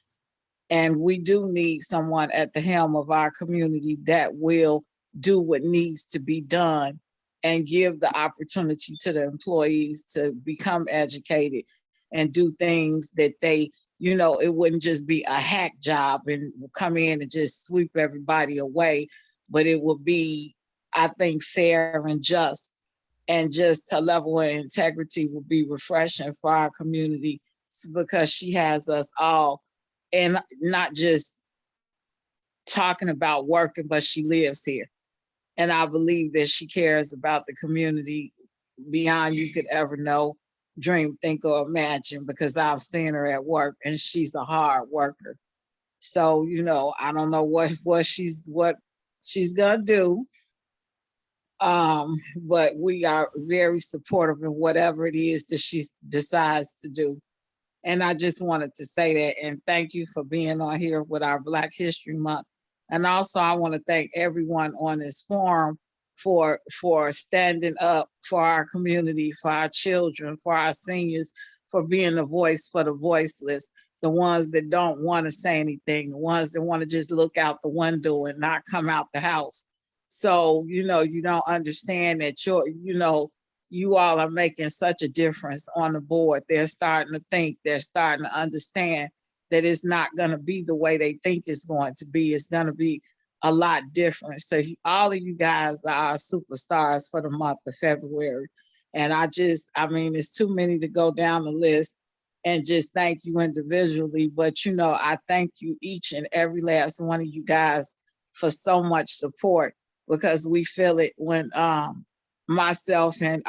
And we do need someone at the helm of our community that will do what needs to be done and give the opportunity to the employees to become educated and do things that they, you know, it wouldn't just be a hack job and come in and just sweep everybody away, but it will be, I think, fair and just. And just a level of integrity will be refreshing for our community because she has us all, and not just talking about working, but she lives here. And I believe that she cares about the community beyond you could ever know, dream, think, or imagine, because I've seen her at work and she's a hard worker. So, you know, I don't know what she's gonna do. But we are very supportive in whatever it is that she decides to do. And I just wanted to say that, and thank you for being on here with our Black History Month. And also I want to thank everyone on this forum for standing up for our community, for our children, for our seniors, for being a voice for the voiceless, the ones that don't want to say anything, the ones that want to just look out the window and not come out the house. So, you know, you don't understand that you all are making such a difference on the board. They're starting to think, they're starting to understand that it's not going to be the way they think it's going to be. It's going to be a lot different. So all of you guys are superstars for the month of February. And I mean, it's too many to go down the list and just thank you individually. But, you know, I thank you each and every last one of you guys for so much support, because we feel it when myself and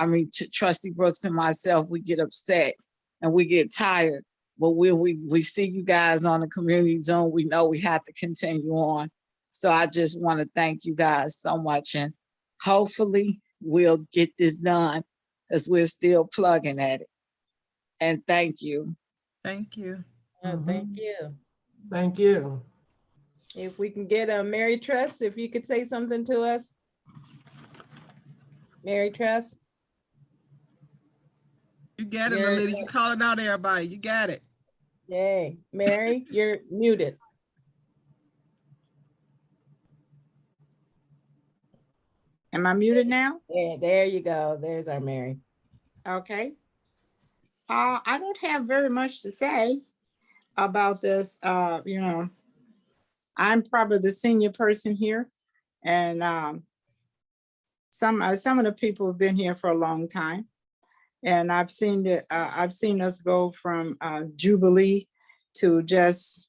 Trustee Brooks and myself, we get upset and we get tired. But when we see you guys on the community zone, we know we have to continue on. So I just want to thank you guys so much, and hopefully we'll get this done because we're still plugging at it. And thank you. Thank you. Thank you. Thank you. If we can get a Mary Trust, if you could say something to us. Mary Trust. You got it, Lolita. You calling out everybody. You got it. Yay. Mary, you're muted. Am I muted now? Yeah, there you go. There's our Mary. Okay. I don't have very much to say about this. You know, I'm probably the senior person here, and some of the people have been here for a long time, and I've seen us go from Jubilee to just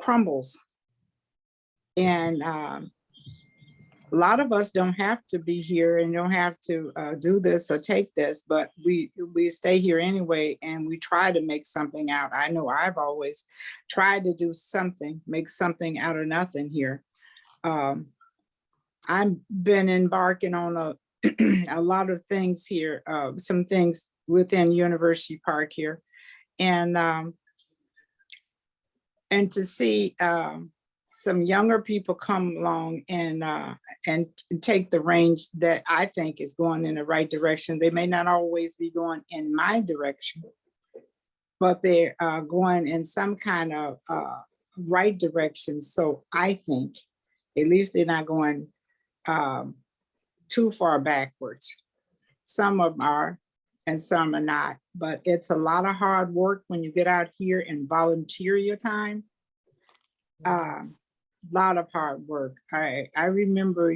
crumbles, and a lot of us don't have to be here and don't have to do this or take this, but we stay here anyway, and we try to make something out. I know I've always tried to do something, make something out of nothing here. I've been embarking on a lot of things here, some things within University Park here, and to see some younger people come along and take the range that I think is going in the right direction. They may not always be going in my direction, but they're going in some kind of right direction. So I think at least they're not going too far backwards. Some of them are and some are not, but it's a lot of hard work when you get out here and volunteer your time. Lot of hard work. I remember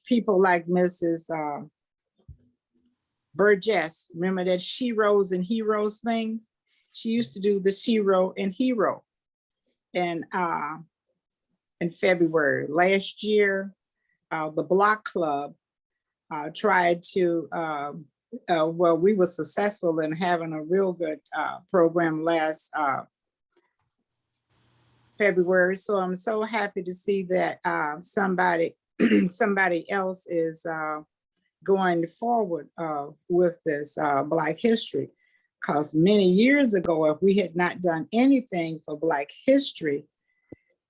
people like Mrs. Burgess. Remember that Sheroes and Heroes things? She used to do the Shero and Hero. And in February last year, the Block Club tried to, well, we were successful in having a real good program last February. So I'm so happy to see that somebody else is going forward with this Black history, Because many years ago, if we had not done anything for Black history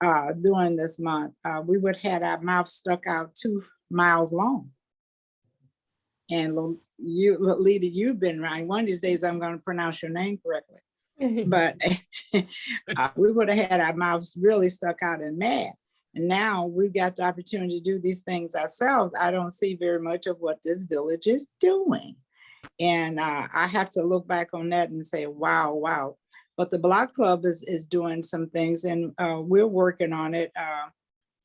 during this month, we would have had our mouth stuck out 2 miles long. And Lolita, you've been right. One of these days, I'm going to pronounce your name correctly. But we would have had our mouths really stuck out and mad. And now we've got the opportunity to do these things ourselves. I don't see very much of what this village is doing. And I have to look back on that and say, wow, wow. But the Block Club is doing some things, and we're working on it.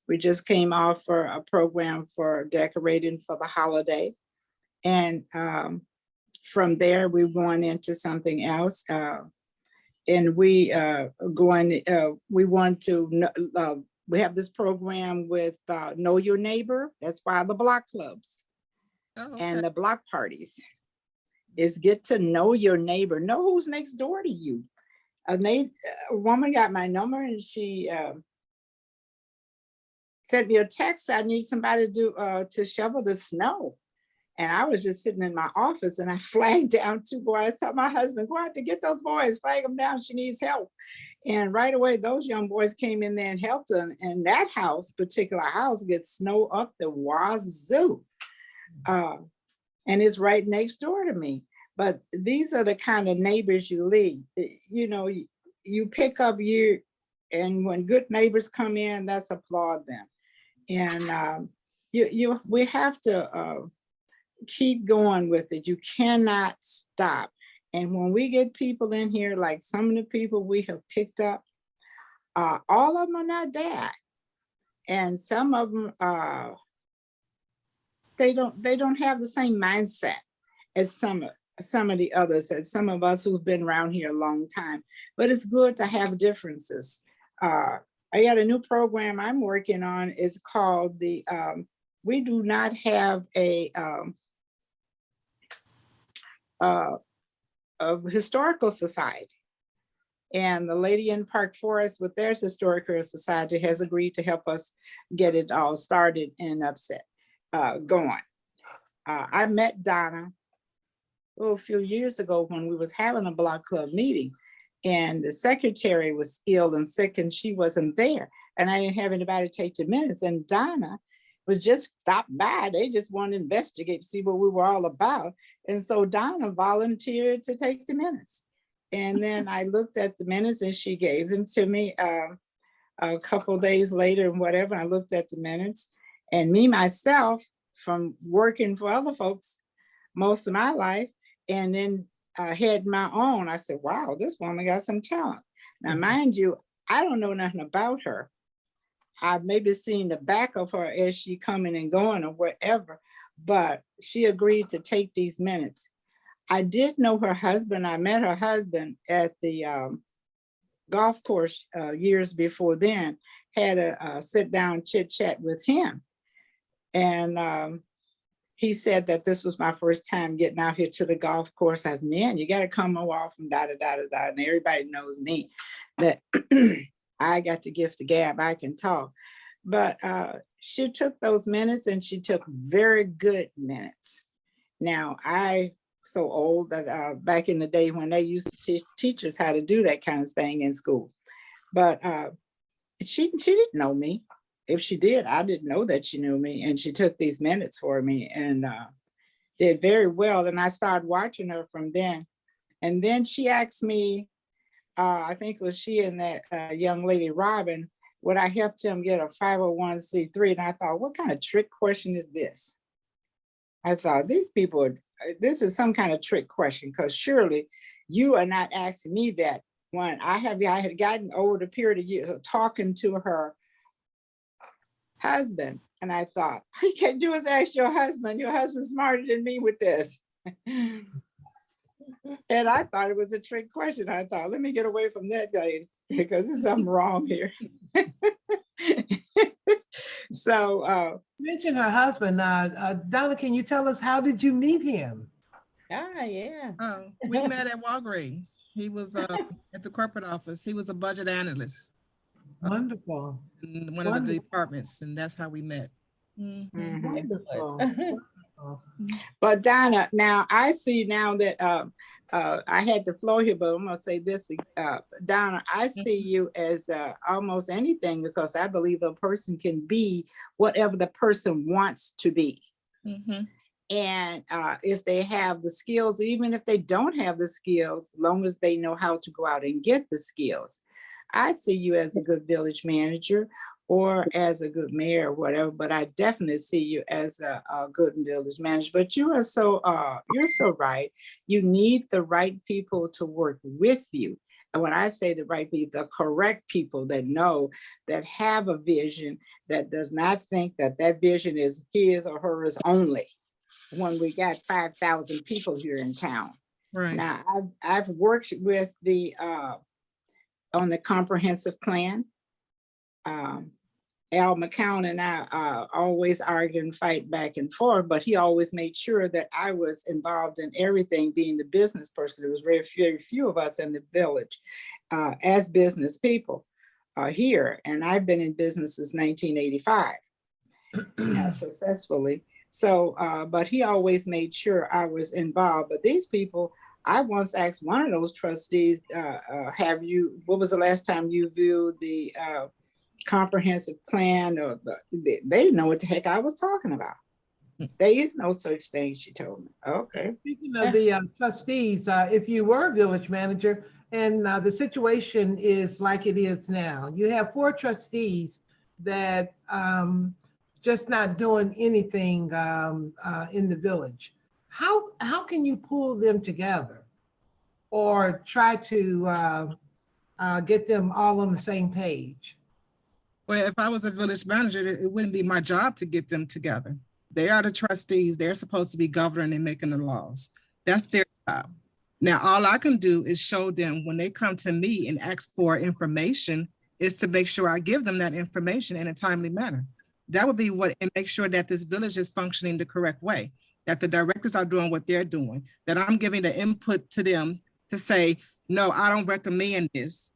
We just came off for a program for decorating for the holiday. And from there, we're going into something else. And we want to, we have this program with Know Your Neighbor. That's why the Block Clubs and the block parties is get to know your neighbor, know who's next door to you. A woman got my number and she sent me a text. I need somebody to shovel the snow. And I was just sitting in my office and I flagged down 2 boys. I told my husband, go out to get those boys, flag them down, she needs help. And right away, those young boys came in there and helped her. And that particular house gets snow up the wazoo. And it's right next door to me. But these are the kind of neighbors you leave. You know, you pick up and when good neighbors come in, that's applaud them. And we have to keep going with it. You cannot stop. And when we get people in here, like some of the people we have picked up, all of them are not bad. And some of them, they don't have the same mindset as some of the others, as some of us who've been around here a long time. But it's good to have differences. I got a new program I'm working on. It's called the, we do not have a historical society. And the lady in Park Forest with their historical society has agreed to help us get it all started and going. I met Donna a few years ago when we was having a Block Club meeting, and the secretary was ill and sick and she wasn't there. And I didn't have anybody to take the minutes, and Donna was just stopped by. They just wanted to investigate, see what we were all about. And so Donna volunteered to take the minutes. And then I looked at the minutes and she gave them to me a couple of days later and whatever. I looked at the minutes, and me, myself, from working for other folks most of my life, and then had my own, I said, wow, this woman got some talent. Now, mind you, I don't know nothing about her. I've maybe seen the back of her as she coming and going or whatever, but she agreed to take these minutes. I did know her husband. I met her husband at the golf course years before then, had a sit down chit chat with him. And he said that this was my first time getting out here to the golf course. I said, man, you got to come more often, da, da, da, da, da. And everybody knows me, that I got the gift of gab, I can talk. But she took those minutes and she took very good minutes. Now, I so old that back in the day when they used to teach teachers how to do that kind of thing in school. But she didn't know me. If she did, I didn't know that she knew me. And she took these minutes for me and did very well. And I started watching her from then. And then she asked me, I think it was she and that young lady, Robin, would I help them get a 501c3? And I thought, what kind of trick question is this? I thought, these people, this is some kind of trick question, because surely you are not asking me that when I had gotten over the period of years of talking to her husband. And I thought, all you can do is ask your husband. Your husband's smarter than me with this. And I thought it was a trick question. I thought, let me get away from that guy because there's something wrong here. So mention her husband. Donna, can you tell us, how did you meet him? Yeah. We met at Walgreens. He was at the corporate office. He was a budget analyst. Wonderful. In one of the departments, and that's how we met. Wonderful. But Donna, now I see now that I had the floor here, but I'm gonna say this, Donna, I see you as almost anything, because I believe a person can be whatever the person wants to be. And if they have the skills, even if they don't have the skills, as long as they know how to go out and get the skills, I'd see you as a good village manager or as a good mayor or whatever, but I definitely see you as a good village manager. But you're so right. You need the right people to work with you. And when I say the right people, the correct people that know, that have a vision, that does not think that that vision is his or hers only. When we got 5,000 people here in town. Right. Now, I've worked with the on the comprehensive plan. Al McCown and I always argue and fight back and forth, but he always made sure that I was involved in everything, being the business person. There was very few of us in the village as business people here. And I've been in business since 1985, successfully. So, but he always made sure I was involved. But these people, I once asked one of those trustees, what was the last time you viewed the comprehensive plan? Or they didn't know what the heck I was talking about. There is no such thing, she told me. Okay. Speaking of the trustees, if you were village manager and the situation is like it is now, you have 4 trustees that just not doing anything in the village. How can you pull them together or try to get them all on the same page? Well, if I was a village manager, it wouldn't be my job to get them together. They are the trustees. They're supposed to be governing and making the laws. That's their job. Now, all I can do is show them when they come to me and ask for information, is to make sure I give them that information in a timely manner. That would be what, and make sure that this village is functioning the correct way, that the directors are doing what they're doing, that I'm giving the input to them to say, no, I don't recommend this.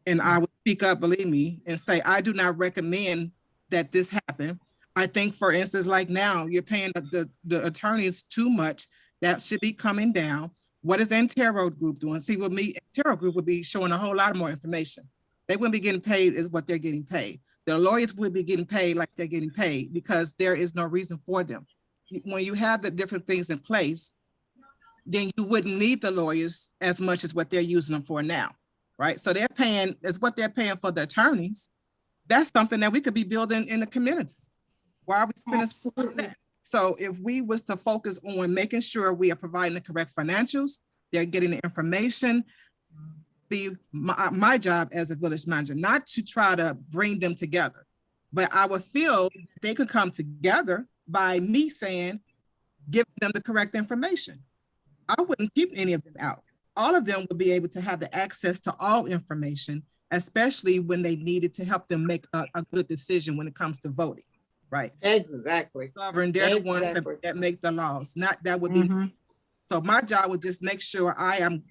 And I would speak up, believe me, and say, I do not recommend that this happen. I think, for instance, like now, you're paying the attorneys too much. That should be coming down. What is the Antero group doing? See, with me, Antero group would be showing a whole lot more information. They wouldn't be getting paid is what they're getting paid. The lawyers would be getting paid like they're getting paid because there is no reason for them. When you have the different things in place, then you wouldn't need the lawyers as much as what they're using them for now, right? So they're paying, is what they're paying for the attorneys. That's something that we could be building in the community. Why are we spending that? So if we was to focus on making sure we are providing the correct financials, they're getting the information, be my job as a village manager, not to try to bring them together, but I would feel they could come together by me saying, give them the correct information. I wouldn't keep any of them out. All of them would be able to have the access to all information, especially when they needed to help them make a good decision when it comes to voting, right? Exactly. They're the ones that make the laws, not that would be. So my job would just make sure I am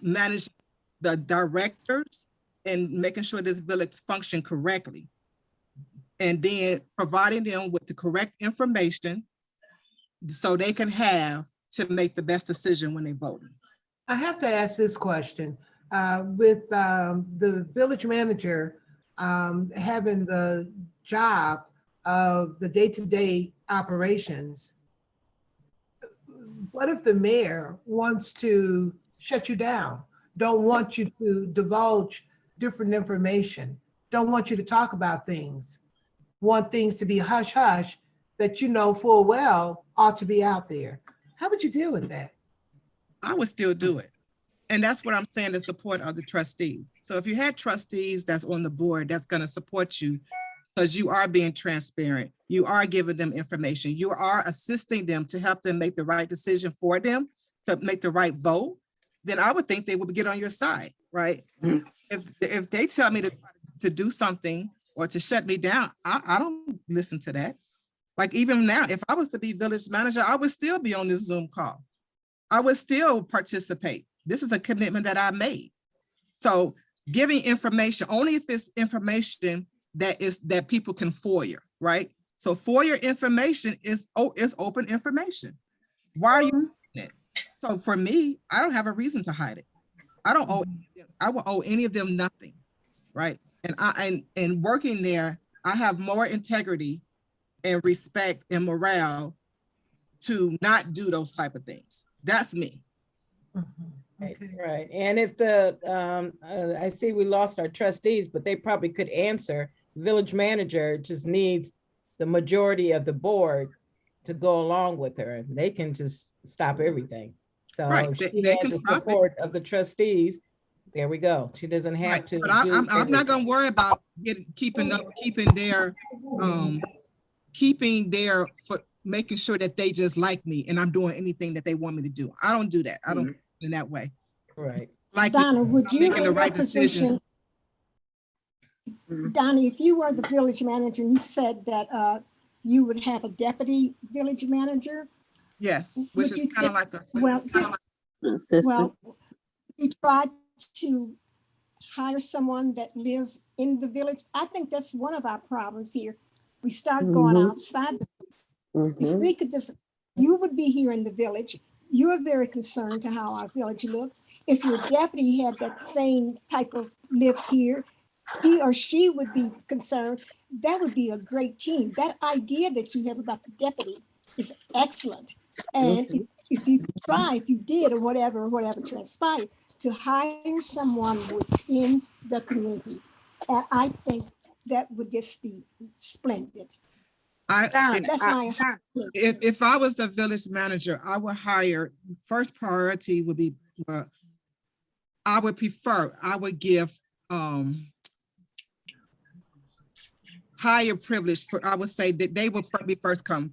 managing the directors and making sure this village function correctly. And then providing them with the correct information so they can have to make the best decision when they vote. I have to ask this question. With the village manager having the job of the day-to-day operations, what if the mayor wants to shut you down? Don't want you to divulge different information, don't want you to talk about things, want things to be hush-hush that you know full well ought to be out there. How would you deal with that? I would still do it. And that's what I'm saying, the support of the trustee. So if you had trustees that's on the board that's going to support you because you are being transparent, you are giving them information, you are assisting them to help them make the right decision for them, to make the right vote, then I would think they would get on your side, right? If they tell me to do something or to shut me down, I don't listen to that. Like even now, if I was to be village manager, I would still be on this Zoom call. I would still participate. This is a commitment that I made. So giving information, only if it's information that people can FOIA, right? So FOIA information is open information. Why are you doing it? So for me, I don't have a reason to hide it. I don't owe, I will owe any of them nothing, right? And working there, I have more integrity and respect and morale to not do those type of things. That's me. Right. And if I see we lost our trustees, but they probably could answer. Village manager just needs the majority of the board to go along with her. They can just stop everything. So Right, they can the stop it. support of the trustees. There we go. She doesn't have Right, to. but I'm not gonna worry about keeping their making sure that they just like me and I'm doing anything that they want me to do. I don't do that. I don't in that way. Right. Like Donna, would you making the in right your position, decisions. Donna, if you were the village manager, and you said that you would have a deputy village manager? Yes, which would is you kind of like a well, you try to hire someone that lives in the village. I think that's one of our problems here. We start going outside. If we could just, you would be here in the village. You're very concerned to how our village look. If your deputy had that same type of live here, he or she would be concerned. That would be a great team. That idea that you have about the deputy is excellent. And if you could try, if you did or whatever transpired, to hire someone within the community, and I think that would just be splendid. That's my if I was the village manager, I would hire, first priority would be, I would give higher privilege for, I would say that they would be first come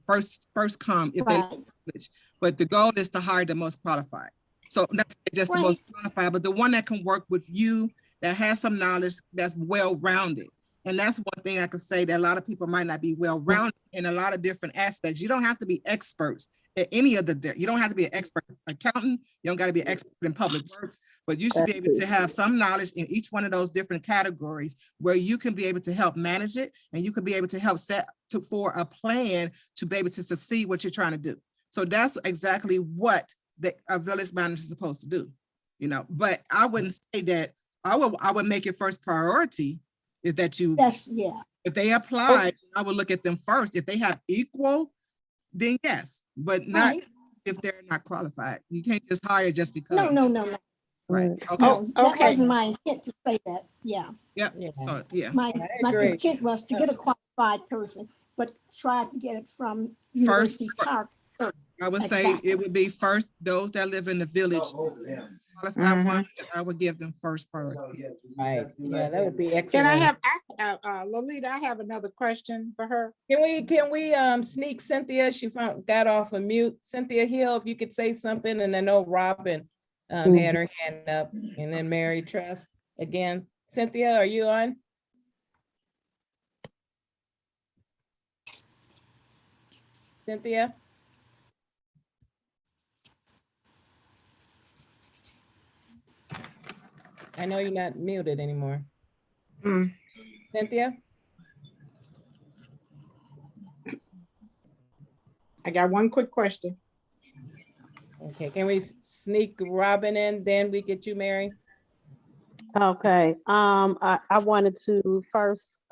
if they privilege. But the goal is to hire the most qualified. So not just the most qualified, but the one that can work with you, that has some knowledge, that's well-rounded. And that's one thing I could say, that a lot of people might not be well-rounded in a lot of different aspects. You don't have to be experts at any of you don't have to be an expert accountant. You don't got to be an expert in public works, but you should be able to have some knowledge in each one of those different categories where you can be able to help manage it, and you can be able to help set for a plan to be able to succeed what you're trying to do. So that's exactly what a village manager is supposed to do, you know. But I wouldn't say that. I would make it first priority is that you. If they apply, I would look at them first. If they have equal, then yes, but not if they're not qualified. You can't just hire just because. No. Right. Okay. No, that wasn't my intent to say that. Yeah. Yep. So yeah. My intent was to get a qualified person, but try to get it from University Park first. I would say it would be first those that live in the village. Qualified ones, I would give them first priority. Right. Yeah, that would be excellent. Can I have Lolita? I have another question for her. Can we sneak Cynthia? She got off of mute. Cynthia Hill, if you could say something, and I know Robin had her hand up, and then Mary Trust again. Cynthia, are you on? Cynthia? I know you're not muted anymore. Cynthia? I got one quick question. Okay, can we sneak Robin in, then we get you, Mary? Okay, I wanted to first,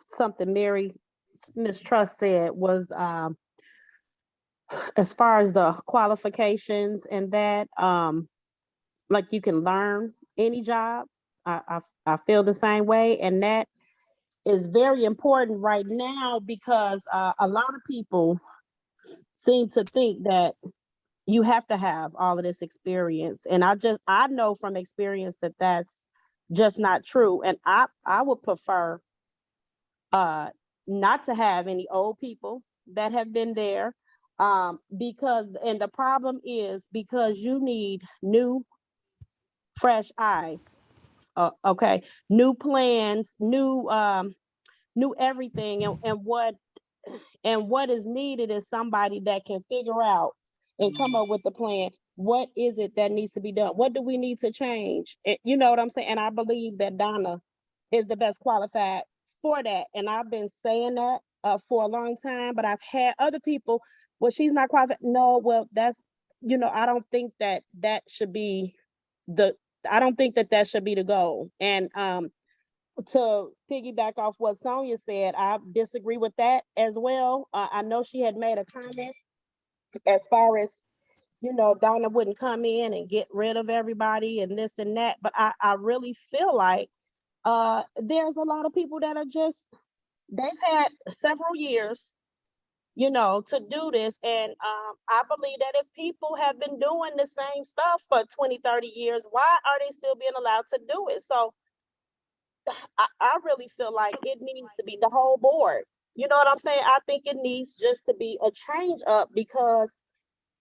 something Mary, Ms. Trust said was, as far as the qualifications and that, like you can learn any job. I feel the same way, and that is very important right now because a lot of people seem to think that you have to have all of this experience, and I know from experience that that's just not true. And I would prefer not to have any old people that have been there, because the problem is because you need new fresh eyes, okay, new plans, new everything, and what is needed is somebody that can figure out and come up with the plan. What is it that needs to be done? What do we need to change? You know what I'm saying? And I believe that Donna is the best qualified for that, and I've been saying that for a long time. But I've had other people, well, she's not qualified. No, well, you know, I don't think that that should be I don't think that that should be the goal. And to piggyback off what Sonia said, I disagree with that as well. I know she had made a comment as far as, you know, Donna wouldn't come in and get rid of everybody and this and that, but I really feel like there's a lot of people that are just, they've had several years, you know, to do this. And I believe that if people have been doing the same stuff for 20, 30 years, why are they still being allowed to do it? So I really feel like it needs to be the whole board. You know what I'm saying? I think it needs just to be a change up, because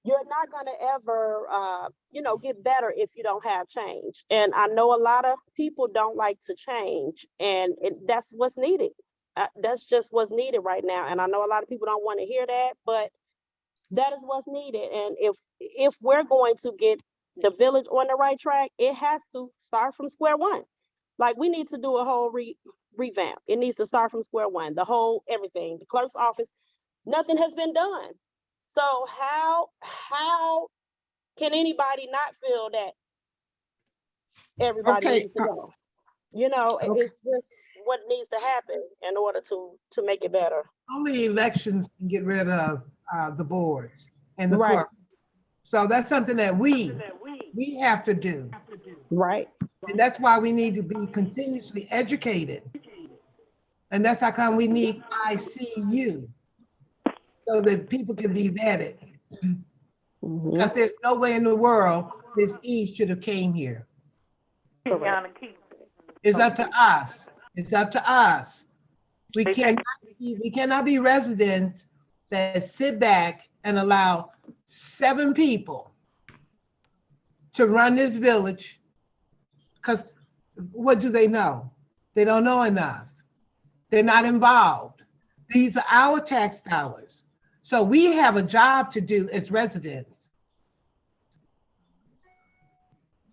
you're not going to ever, you know, get better if you don't have change. And I know a lot of people don't like to change, and that's what's needed. That's just what's needed right now. And I know a lot of people don't want to hear that, but that is what's needed. And if we're going to get the village on the right track, it has to start from square one. Like, we need to do a whole revamp. It needs to start from square one, the whole everything, the clerk's office. Nothing has been done. So how can anybody not feel that everybody needs to go? You know, it's just what needs to happen in order to make it better. Only elections can get rid of the boards and the clerk. So that's something that we have to do. Right. And that's why we need to be continuously educated. And that's how come we need ICU, so that people can be vetted. Because there's no way in the world this East should have came here. It's up to us. It's up to us. We cannot be residents that sit back and allow 7 people to run this village, because what do they know? They don't know enough. They're not involved. These are our tax dollars. So we have a job to do as residents.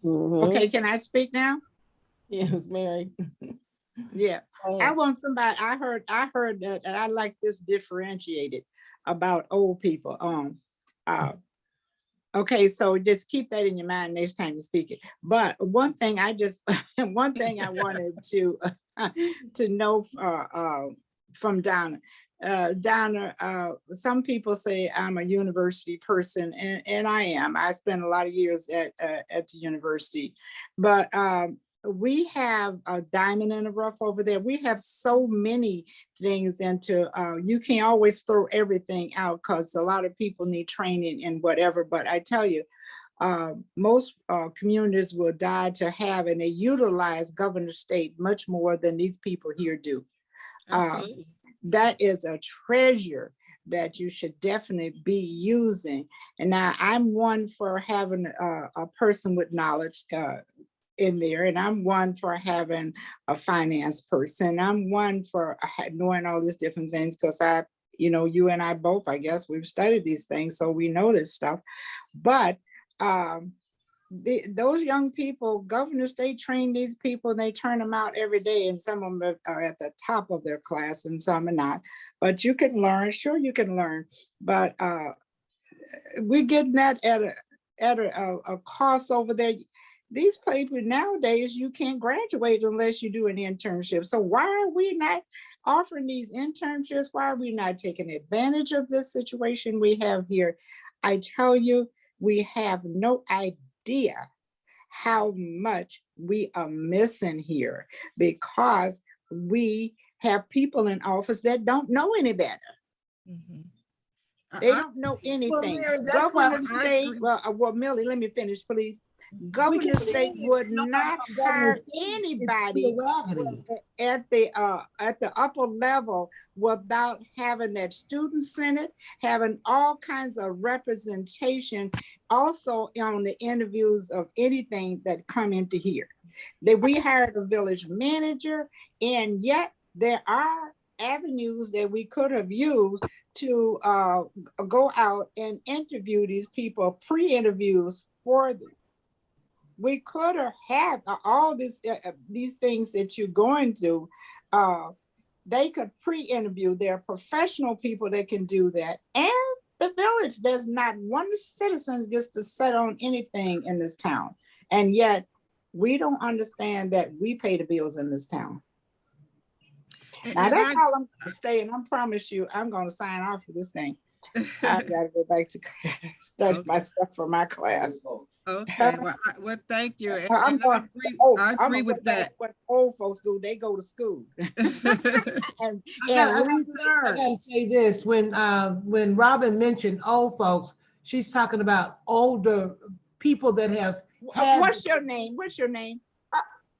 Okay, can I speak now? Yes, Mary. Yeah, I want somebody, I heard that, and I like this differentiated about old people. Okay, so just keep that in your mind next time you speak it. But one thing I wanted to know from Donna. Donna, some people say I'm a university person, and I am. I spent a lot of years at the university, but we have a diamond in the rough over there. We have so many things into, you can't always throw everything out, because a lot of people need training and whatever. But I tell you, most communities will die to have, and they utilize Governor State much more than these people here do. That is a treasure that you should definitely be using. And now I'm one for having a person with knowledge in there, and I'm one for having a finance person. I'm one for knowing all these different things, because you and I both, I guess, we've studied these things, so we know this stuff. But those young people, governors, they train these people and they turn them out every day, and some of them are at the top of their class and some are not. But you can learn, sure you can learn, but we're getting that at a cost over there. These places nowadays, you can't graduate unless you do an internship. So why are we not offering these internships? Why are we not taking advantage of this situation we have here? I tell you, we have no idea how much we are missing here, because we have people in office that don't know any better. They don't know anything. Governor State, well, Millie, let me finish, please. Governor State would not hire anybody at the upper level without having that student senate, having all kinds of representation, also on the interviews of anything that come into here. We hired a village manager, and yet there are avenues that we could have used to go out and interview these people, pre-interviews for them. We could have had all these things that you're going to, they could pre-interview. There are professional people that can do that. And the village village, there's not one citizen gets to sit on anything in this town. And yet we don't understand that we pay the bills in this town. Now that's all I'm gonna stay, and I promise you, I'm gonna sign off for this thing. I gotta go back to class, study my stuff for my class. Okay, well, thank you. And I'm going, I agree with that. What old folks do, they go to school. and I gotta say this, when Robin mentioned old folks, she's talking about older people that have had. What's your name? What's your name?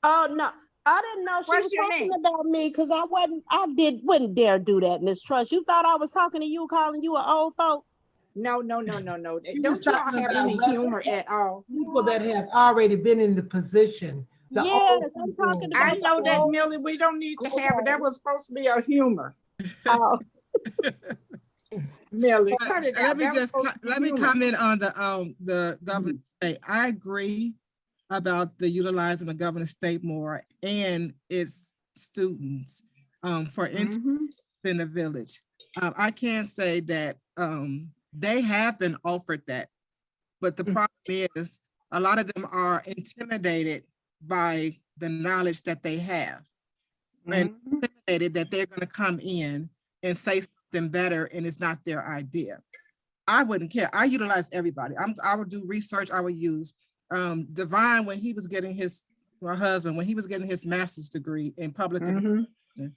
Oh, no. I didn't know she was talking about me because I wouldn't dare do that, Miss Trust. You thought I was talking to you, calling you an old folk? No. Don't you talking have about any humor at all? People that have already been in the position. Yes, I'm talking about. I know that, Millie. We don't need to have it. That was supposed to be a humor. Millie, cut it out. Let me comment on the governor state. I agree about the utilizing the governor state more and its students for internship in the village. I can say that they have been offered that, but the problem is a lot of them are intimidated by the knowledge that they have, and intimidated that they're going to come in and say something better and it's not their idea. I wouldn't care. I utilize everybody. I would do research. I would use Divine when he was getting my husband, when he was getting his master's degree in public administration,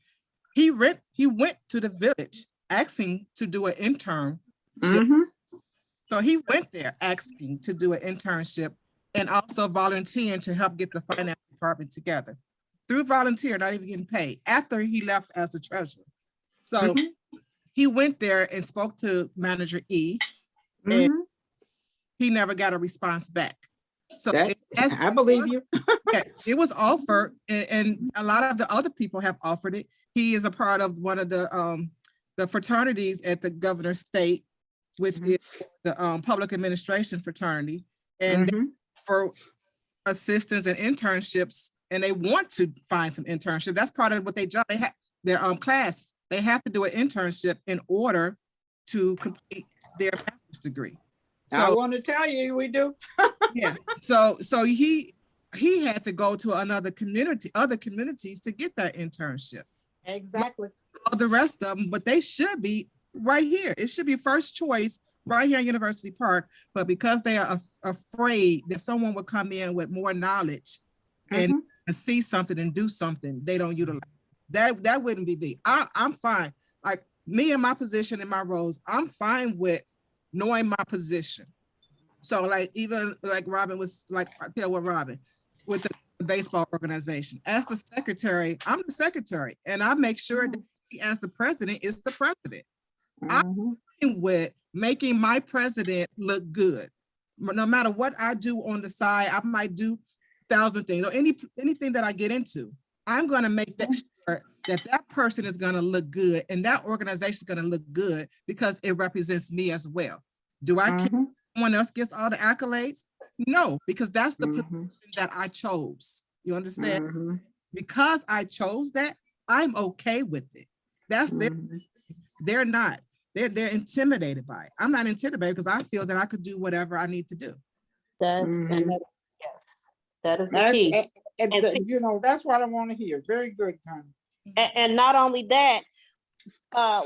he went to the village asking to do an intern. So he went there asking to do an internship and also volunteering to help get the finance department together through volunteer, not even getting paid, after he left as a treasurer. So he went there and spoke to manager E, and he never got a response back. So I believe you. It was offered, and a lot of the other people have offered it. He is a part of one of the fraternities at the governor's state, which is the public administration fraternity, and for assistance and internships, and they want to find some internship. That's part of what they job. They have their class. They have to do an internship in order to complete their master's degree. So, I want to tell you, we do. Yeah. So he had to go to other communities to get that internship. Exactly. All the rest of them, but they should be right here. It should be first choice right here in University Park. But because they are afraid that someone will come in with more knowledge and see something and do something, they don't utilize that. That wouldn't be me. I'm fine. Like me and my position and my roles, I'm fine with knowing my position. So like, even like Robin was like, I tell what Robin with the baseball organization, as the secretary, I'm the secretary, and I make sure that as the president is the president. I'm with making my president look good. No matter what I do on the side, I might do 1,000 things or anything that I get into. I'm going to make that sure that person is going to look good and that organization is going to look good because it represents me as well. Do I care if someone else gets all the accolades? No, because that's the position that I chose. You understand? Because I chose that, I'm okay with it. That's they're not. They're intimidated by it. I'm not intimidated because I feel that I could do whatever I need to do. That is the key. And you know, that's what I want to hear. Very good, Connie. And not only that,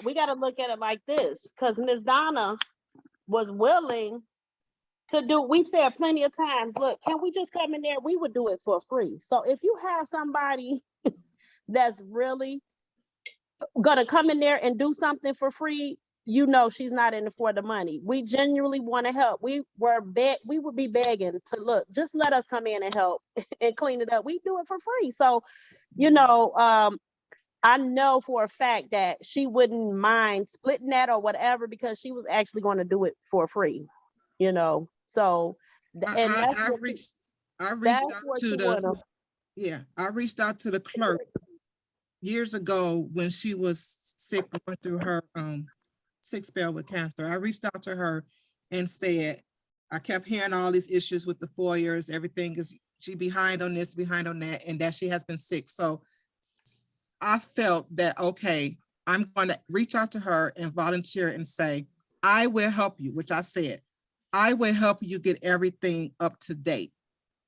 we got to look at it like this, because Ms. Donna was willing to do, we've said plenty of times, look, can we just come in there? We would do it for free. So if you have somebody that's really gonna come in there and do something for free, you know she's not in it for the money. We genuinely want to help. We would be begging to look, just let us come in and help and clean it up. We do it for free. So, you know, I know for a fact that she wouldn't mind splitting that or whatever, because she was actually going to do it for free, you know. So, and I reached out to the clerk years ago when she was sick, going through her sick spell with cancer. I reached out to her and said, I kept hearing all these issues with the foyers, everything is, she behind on this, behind on that, and that she has been sick. So I felt that, okay, I'm going to reach out to her and volunteer and say, I will help you, which I said, I will help you get everything up to date.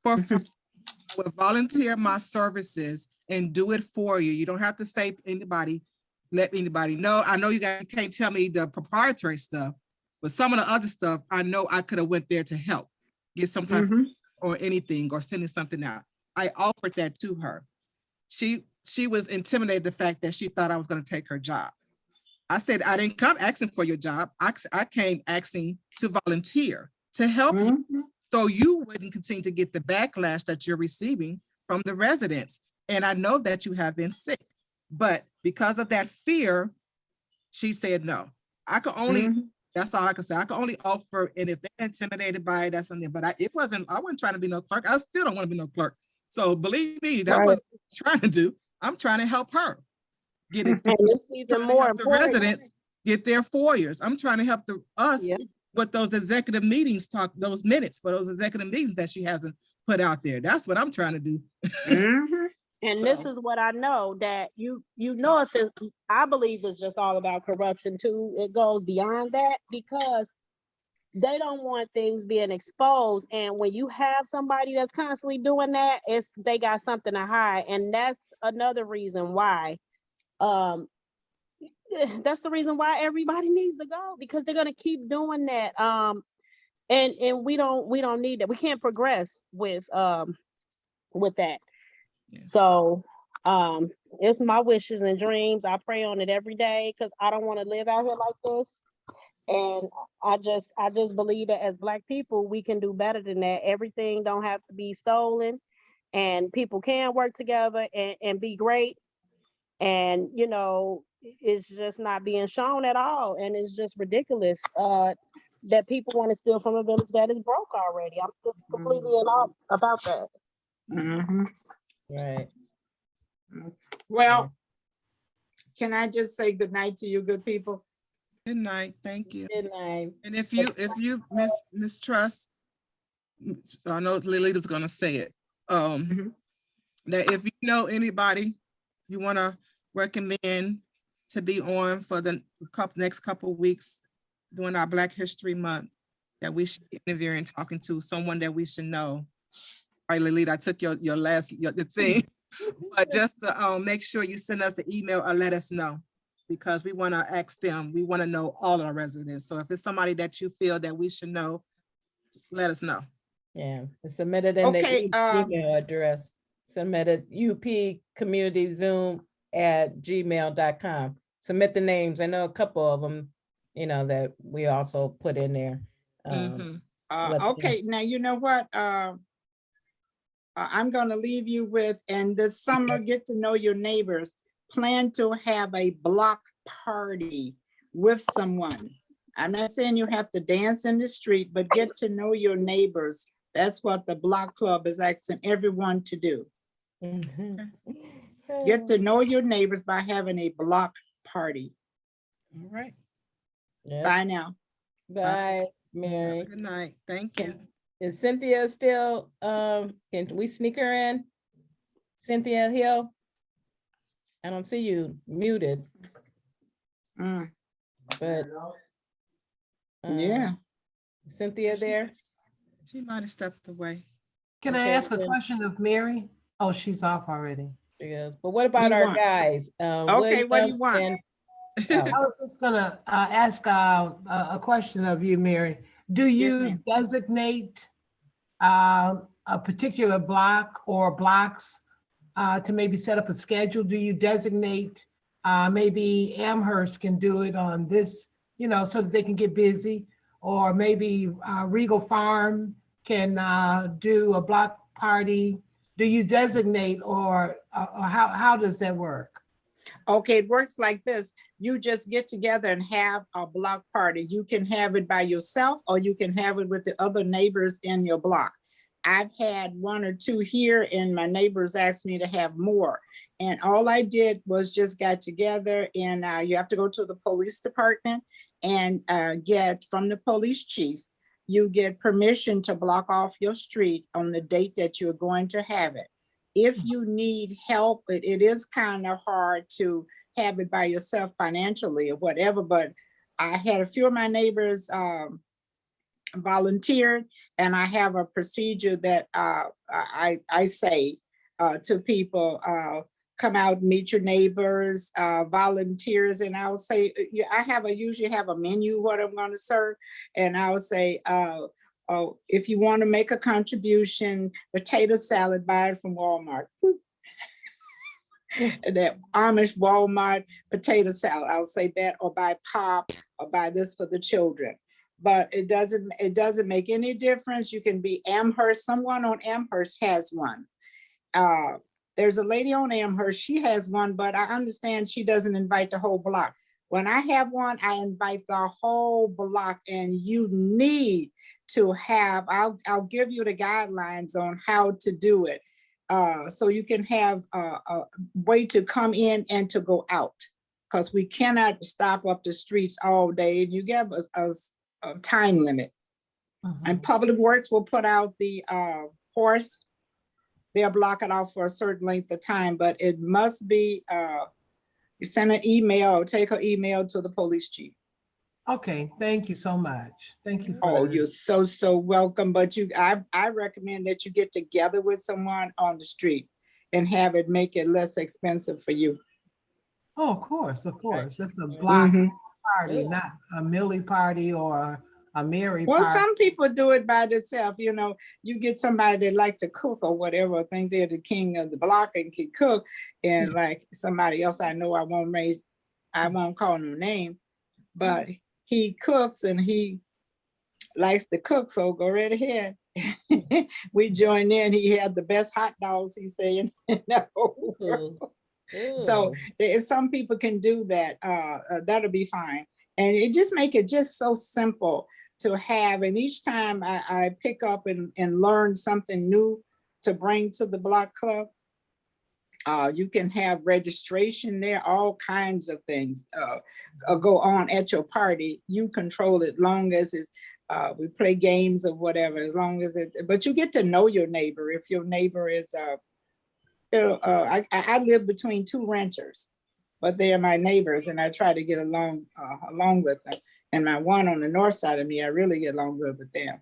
For free. I will volunteer my services and do it for you. You don't have to say anybody, let anybody know. I know you guys can't tell me the proprietary stuff, but some of the other stuff, I know I could have went there to help, get some type of, or anything, or sending something out. I offered that to her. She was intimidated the fact that she thought I was going to take her job. I said, I didn't come asking for your job. I came asking to volunteer to help you, so you wouldn't continue to get the backlash that you're receiving from the residents. And I know that you have been sick, but because of that fear, she said no. I could only, that's all I can say. I could only offer, and if they're intimidated by it, that's something. But I wasn't trying to be no clerk. I still don't want to be no clerk. So believe me, that was what I'm trying to do. I'm trying to help her get it. And it's even more The important. residents get their FOIAs. I'm trying to help us with those executive meetings, those minutes for those executive meetings that she hasn't put out there. That's what I'm trying to do. And this is what I know, that you know, if it's, I believe it's just all about corruption too. It goes beyond that, because they don't want things being exposed. And when you have somebody that's constantly doing that, they got something to hide. And that's another reason why, that's the reason why everybody needs to go, because they're going to keep doing that. And we don't need that. We can't progress with that. Yeah. So it's my wishes and dreams. I pray on it every day, because I don't want to live out here like this. And I just believe that as Black people, we can do better than that. Everything don't have to be stolen, and people can work together and be great. And, you know, it's just not being shown at all. And it's just ridiculous that people want to steal from a village that is broke already. I'm just completely in awe about that. Right. Well, can I just say good night to you, good people? Good night. Thank you. Good night. And if you mistrust, so I know Lilita's gonna say it. That if you know anybody you want to recommend to be on for the next couple of weeks during our Black History Month, that we should be interviewing, talking to someone that we should know. All right, Lilita, I took your thing, but just to make sure you send us an email or let us know, because we want to ask them. We want to know all our residents. So if it's somebody that you feel that we should know, let us know. Yeah, it's submitted in the email address. Submitted upcommunityzoom@gmail.com. Submit the names. I know a couple of them, you know, that we also put in there. Okay, now you know what? I'm going to leave you with, and this summer, get to know your neighbors. Plan to have a block party with someone. I'm not saying you have to dance in the street, but get to know your neighbors. That's what the block club is asking everyone to do. Get to know your neighbors by having a block party. All right. Yep. Bye now. Bye, Mary. Good night. Thank you. Is Cynthia still, can we sneak her in? Cynthia Hill? I don't see you muted. But yeah. Cynthia there? She might have stepped away. Can I ask a question of Mary? Oh, she's off already. She is. But what about our guys? Okay, what do you want? I was just gonna ask a question of you, Mary. Do you designate a particular block or blocks to maybe set up a schedule? Do you designate maybe Amherst can do it on this, you know, so that they can get busy, or maybe Regal Farm can do a block party? Do you designate, or how does that work? Okay, it works like this. You just get together and have a block party. You can have it by yourself, or you can have it with the other neighbors in your block. I've had one or two here, and my neighbors asked me to have more. And all I did was just got together, and you have to go to the police department and get from the police chief, you get permission to block off your street on the date that you're going to have it. If you need help, it is kind of hard to have it by yourself financially or whatever, but I had a few of my neighbors volunteered, and I have a procedure that I say to people, come out, meet your neighbors, volunteers, and I'll say, I usually have a menu what I'm going to serve, and I'll say, oh, if you want to make a contribution, potato salad, buy it from Walmart. That Amish Walmart potato salad, I'll say that, or buy pop, or buy this for the children. But it doesn't make any difference. You can be Amherst. Someone on Amherst has one. There's a lady on Amherst, she has one, but I understand she doesn't invite the whole block. When I have one, I invite the whole block, and you need to have, I'll give you the guidelines on how to do it. So you can have a way to come in and to go out, because we cannot stop up the streets all day, and you give us a time limit. And Public Works will put out the horse. They'll block it off for a certain length of time, but it must be, you send an email or take an email to the police chief. Okay, thank you so much. Thank you. Oh, For you're so welcome. But I recommend that you get together with someone on the street and have it make it less expensive for you. Oh, of course, of course. That's a block party, Yeah. not a Millie party or a Mary Well, party. some people do it by themselves. You know, you get somebody that like to cook or whatever, think they're the king of the block and can cook. And like somebody else I know, I won't call no name, but he cooks and he likes to cook, so go right ahead. We joined in. He had the best hot dogs, he said, in the whole world. So if some people can do that, that'll be fine. And it just make it just so simple to have. And each time I pick up and learn something new to bring to the block club, you can have registration there, all kinds of things go on at your party. You control it, long as it's, we play games or whatever, as long as it, but you get to know your neighbor. If your neighbor is, I live between two renters, but they are my neighbors, and I try to get along with them. And my one on the north side of me, I really get along good with them.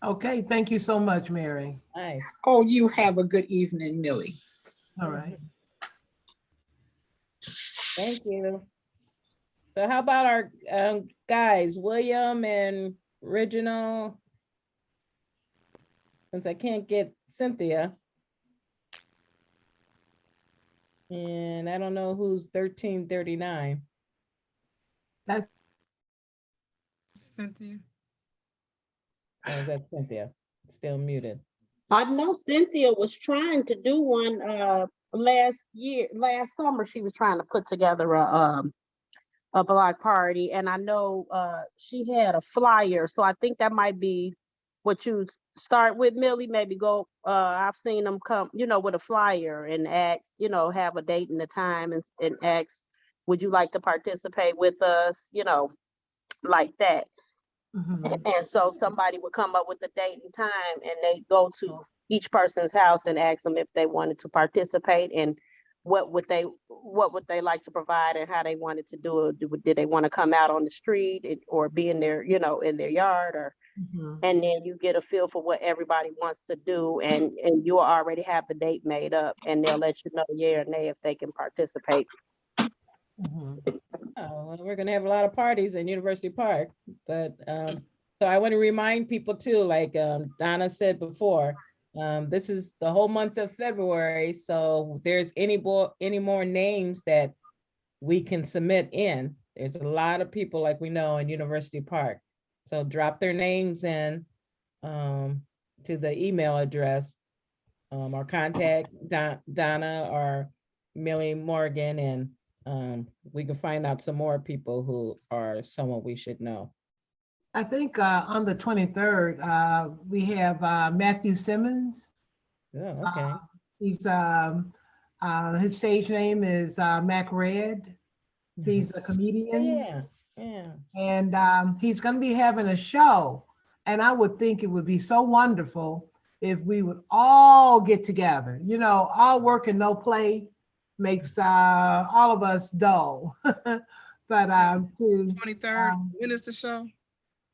Okay, thank you so much, Mary. Nice. Oh, you have a good evening, Millie. All right. Thank you. So how about our guys, William and Reginald? Since I can't get Cynthia. And I don't know who's 1339. That's Cynthia. Oh, is that Cynthia? Still muted. I know Cynthia was trying to do one last summer. She was trying to put together a block party, and I know she had a flyer. So I think that might be what you start with, Millie. Maybe go. I've seen them come, with a flyer and ask, have a date and a time, and ask, would you like to participate with us? Like that. And so somebody would come up with a date and time, and they go to each person's house and ask them if they wanted to participate and what would they like to provide and how they wanted to do it. Did they want to come out on the street or be in their, in their yard, or and then you get a feel for what everybody wants to do, and you already have the date made up, and they'll let you know yeah or nay if they can participate. Oh, well, we're gonna have a lot of parties in University Park, but so I want to remind people too, like Donna said before, this is the whole month of February, so if there's any more names that we can submit in. There's a lot of people, like we know, in University Park, so drop their names in to the email address or contact Donna or Millie Morgan, and we can find out some more people who are someone we should know. I think on the 23rd, we have Matthew Simmons. Oh, okay. He's his stage name is Mac Red. He's a comedian. Yeah. And he's going to be having a show. And I would think it would be so wonderful if we would all get together. All work and no play makes all of us dull. But to 23rd, when is the show?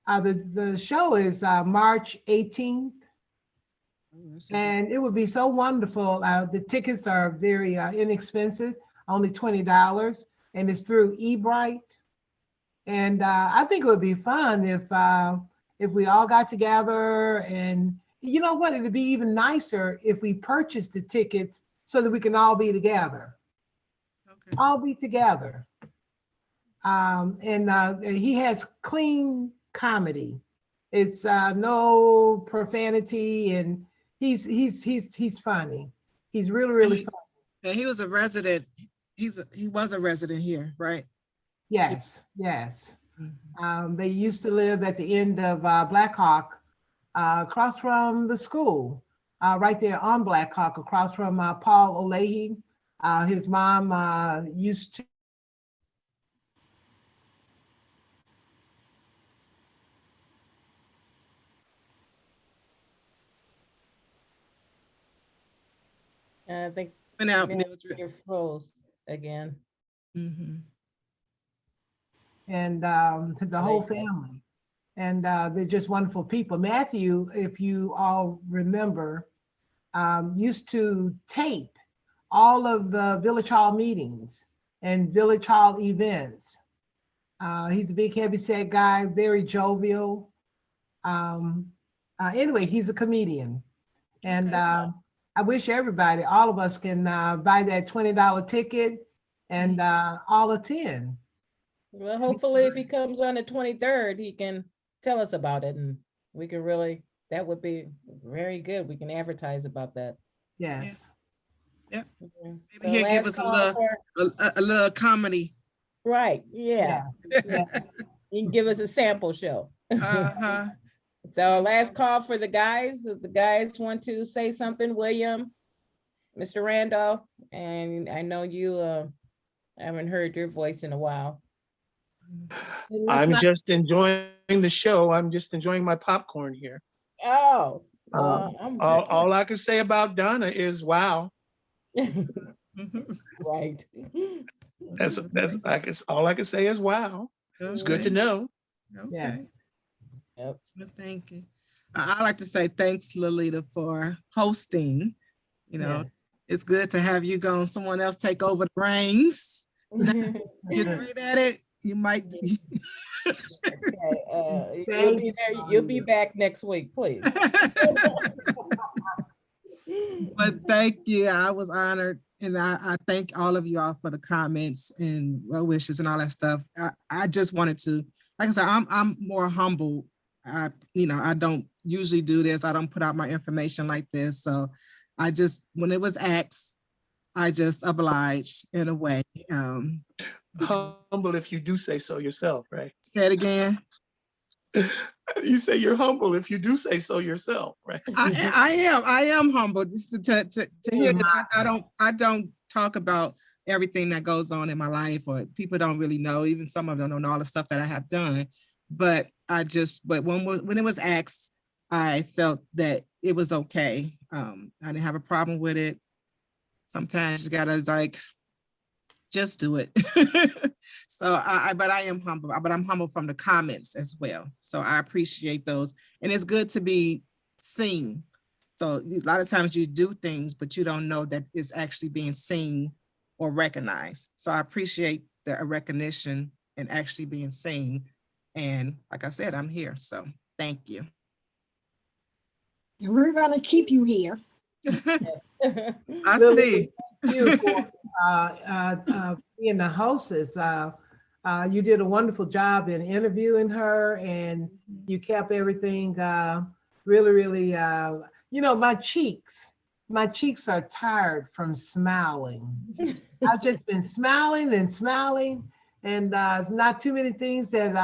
the show is March 18th. And it would be so wonderful. The tickets are very inexpensive, only $20, and it's through eBright. And I think it would be fun if we all got together. And you know what? It would be even nicer if we purchased the tickets so that we can all be together. Okay. All be together. And he has clean comedy. It's no profanity, and he's funny. He's really funny. And he was a resident. He was a resident here, right? Yes, yes. They used to live at the end of Black Hawk, across from the school, right there on Black Hawk, across from Paul O'Leahy. His mom used to. I think Went out, you're froze again. And the whole family. And they're just wonderful people. Matthew, if you all remember, used to tape all of the Village Hall meetings and Village Hall events. He's a big heavyset guy, very jovial. Anyway, he's a comedian. And I wish everybody, all of us can buy that $20 ticket and all attend. Well, hopefully if he comes on the 23rd, he can tell us about it, and we can really, that would be very good. We can advertise about that. Yes. Yeah. So Maybe he'll give us a little comedy. Right, yeah. He can give us a sample show. So last call for the guys. If the guys want to say something, William, Mr. Randolph, and I know you haven't heard your voice in a while. I'm just enjoying the show. I'm just enjoying my popcorn here. Oh, all I can say about Donna is wow. Right. That's I guess all I can say is wow. It's good to know. Okay. Yep. Well, thank you. I like to say thanks, Lolita, for hosting. You know, it's good to have you go and someone else take over the reins. You're great at it. You might. Okay, you'll be back next week, please. But thank you. I was honored. And I thank all of you all for the comments and well wishes and all that stuff. I just wanted to, like I said, I'm more humble. I don't usually do this. I don't put out my information like this. So I just, when it was asked, I just obliged in a way. Humble if you do say so yourself, right? Say it again. You say you're humble if you do say so yourself, right? I am humbled to hear that. I don't talk about everything that goes on in my life, or people don't really know. Even some of them don't know all the stuff that I have done. But when it was asked, I felt that it was okay. I didn't have a problem with it. Sometimes you gotta just do it. So but I am humble, but I'm humble from the comments as well. So I appreciate those. And it's good to be seen. So a lot of times you do things, but you don't know that it's actually being seen or recognized. So I appreciate the recognition and actually being seen. And like I said, I'm here. So thank you. And we're gonna keep you here. I see. You for being the hostess. You did a wonderful job in interviewing her, and you kept everything really, my cheeks are tired from smiling. I've just been smiling and smiling, and it's not too many things that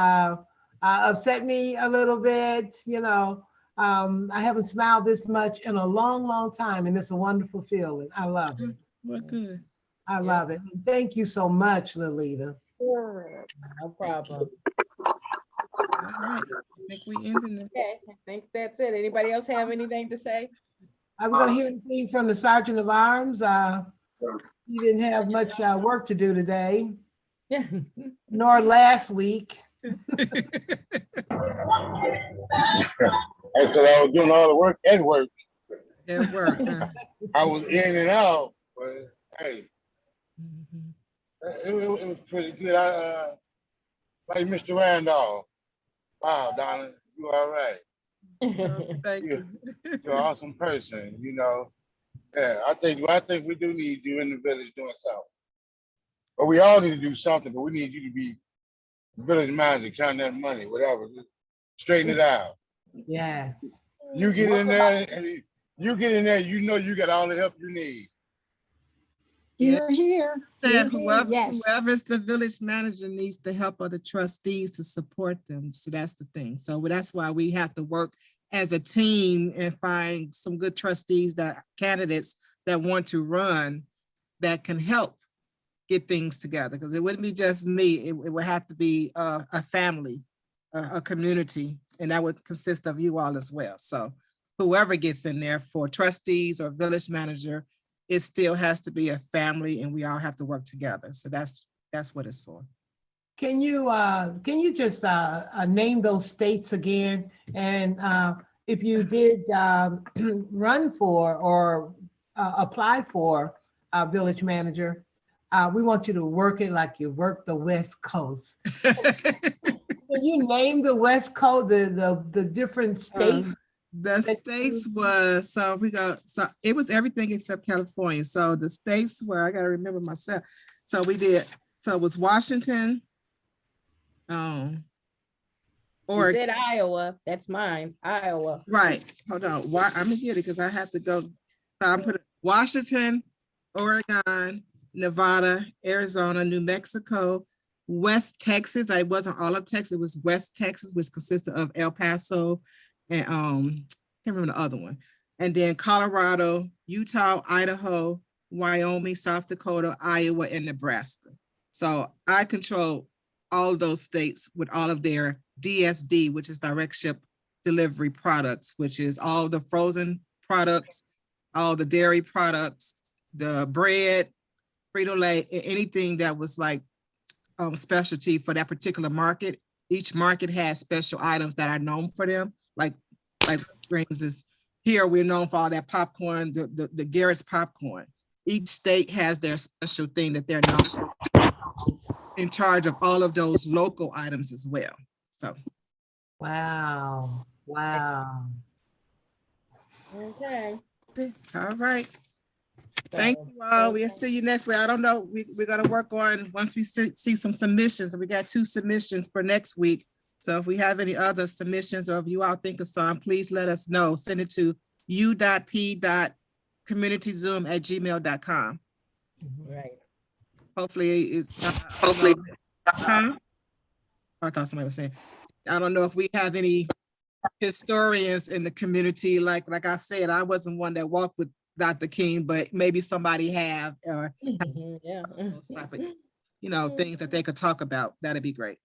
upset me a little bit. I haven't smiled this much in a long time, and it's a wonderful feeling. I love it. Well, good. I love it. Thank you so much, Lolita. No problem. All right. I think we ended it. Okay, I think that's it. Anybody else have anything to say? Are we gonna hear anything from the Sergeant of Arms? He didn't have much work to do today. nor last week. That's because I was doing all the work at work. At work. I was in and out, but hey, it was pretty good. I like Mr. Randolph. Wow, Donna, you all right. Thank you. You're an awesome person, you know. Yeah, I think we do need you in the village doing something. But we all need to do something, but we need you to be the village manager, counting that money, whatever. Just straighten it out. Yes. You get in there and you know you got all the help you need. You're here. Said You're here. Yes. whoever's the village manager needs the help of the trustees to support them. So that's the thing. So that's why we have to work as a team and find some good trustees, that candidates that want to run, that can help get things together. Because it wouldn't be just me. It would have to be a family, a community, and that would consist of you all as well. So whoever gets in there for trustees or village manager, it still has to be a family, and we all have to work together. So that's what it's for. Can you just name those states again? And if you did run for or apply for a village manager, we want you to work it like you work the West Coast. Can you name the West Coast, the different states? The states was, so it was everything except California. So the states where I gotta remember myself. So it was Washington, You Oregon. said Iowa, that's mine, Iowa. Right, hold on. Why I'm gonna get it because I have to go. So I'm putting Washington, Oregon, Nevada, Arizona, New Mexico, West Texas. I wasn't all of Texas, it was West Texas, which consisted of El Paso and can't remember the other one. And then Colorado, Utah, Idaho, Wyoming, South Dakota, Iowa, and Nebraska. So I control all of those states with all of their DSD, which is direct ship delivery products, which is all the frozen products, all the dairy products, the bread, Frito-Lay, anything that was like specialty for that particular market. Each market has special items that are known for them. Like brings is here, we're known for all that popcorn, the Garrett's popcorn. Each state has their special thing that they're known for, in charge of all of those local items as well. So. Wow. Okay. All right. Thank you all. We'll see you next week. I don't know. We're gonna work on, once we see some submissions, and we got 2 submissions for next week. So if we have any other submissions, or if you all think of some, please let us know. Send it to u.p.communityzoom@gmail.com. Right. Hopefully it's I thought somebody was saying, I don't know if we have any historians in the community. Like I said, I wasn't one that walked with Dr. King, but maybe somebody have, or yeah, things that they could talk about. That'd be great.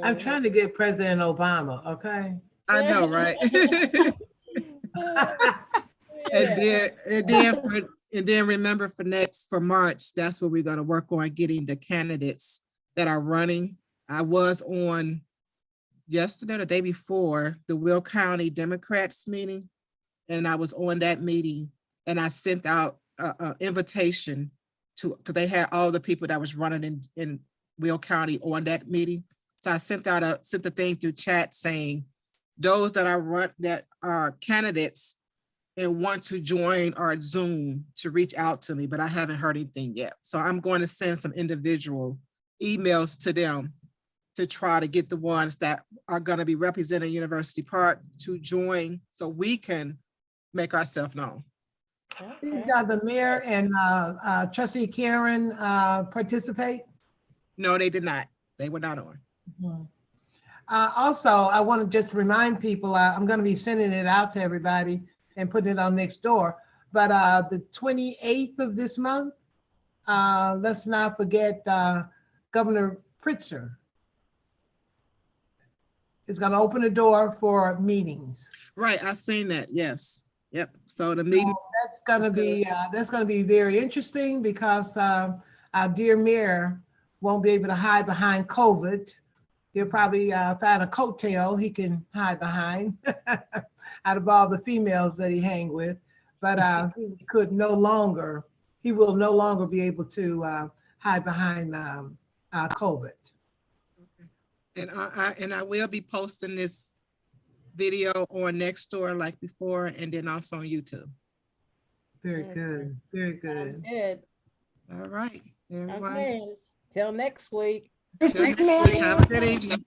I'm trying to get President Obama, okay? I know, right? And then remember for March, that's what we're gonna work on, getting the candidates that are running. I was on yesterday or the day before the Will County Democrats meeting, and I was on that meeting, and I sent out an invitation because they had all the people that was running in Will County on that meeting. So I sent the thing through chat saying those that are candidates and want to join our Zoom to reach out to me, but I haven't heard anything yet. So I'm going to send some individual emails to them to try to get the ones that are going to be representing University Park to join, so we can make ourselves known. Did the mayor and Trustee Karen participate? No, they did not. They were not on. Also, I want to just remind people, I'm going to be sending it out to everybody and putting it on next door. But the 28th of this month, let's not forget Governor Pritzker is going to open the door for meetings. Right, I seen that. Yes. Yep. So the meeting. That's going to be very interesting because our dear mayor won't be able to hide behind COVID. He'll probably find a coattail he can hide behind out of all the females that he hang with. But he will no longer be able to hide behind COVID. And I will be posting this video on Nextdoor like before, and then also on YouTube. Very good. Very good. Good. All right, everyone. Okay. Till next week. This is Till next week. Have a good evening.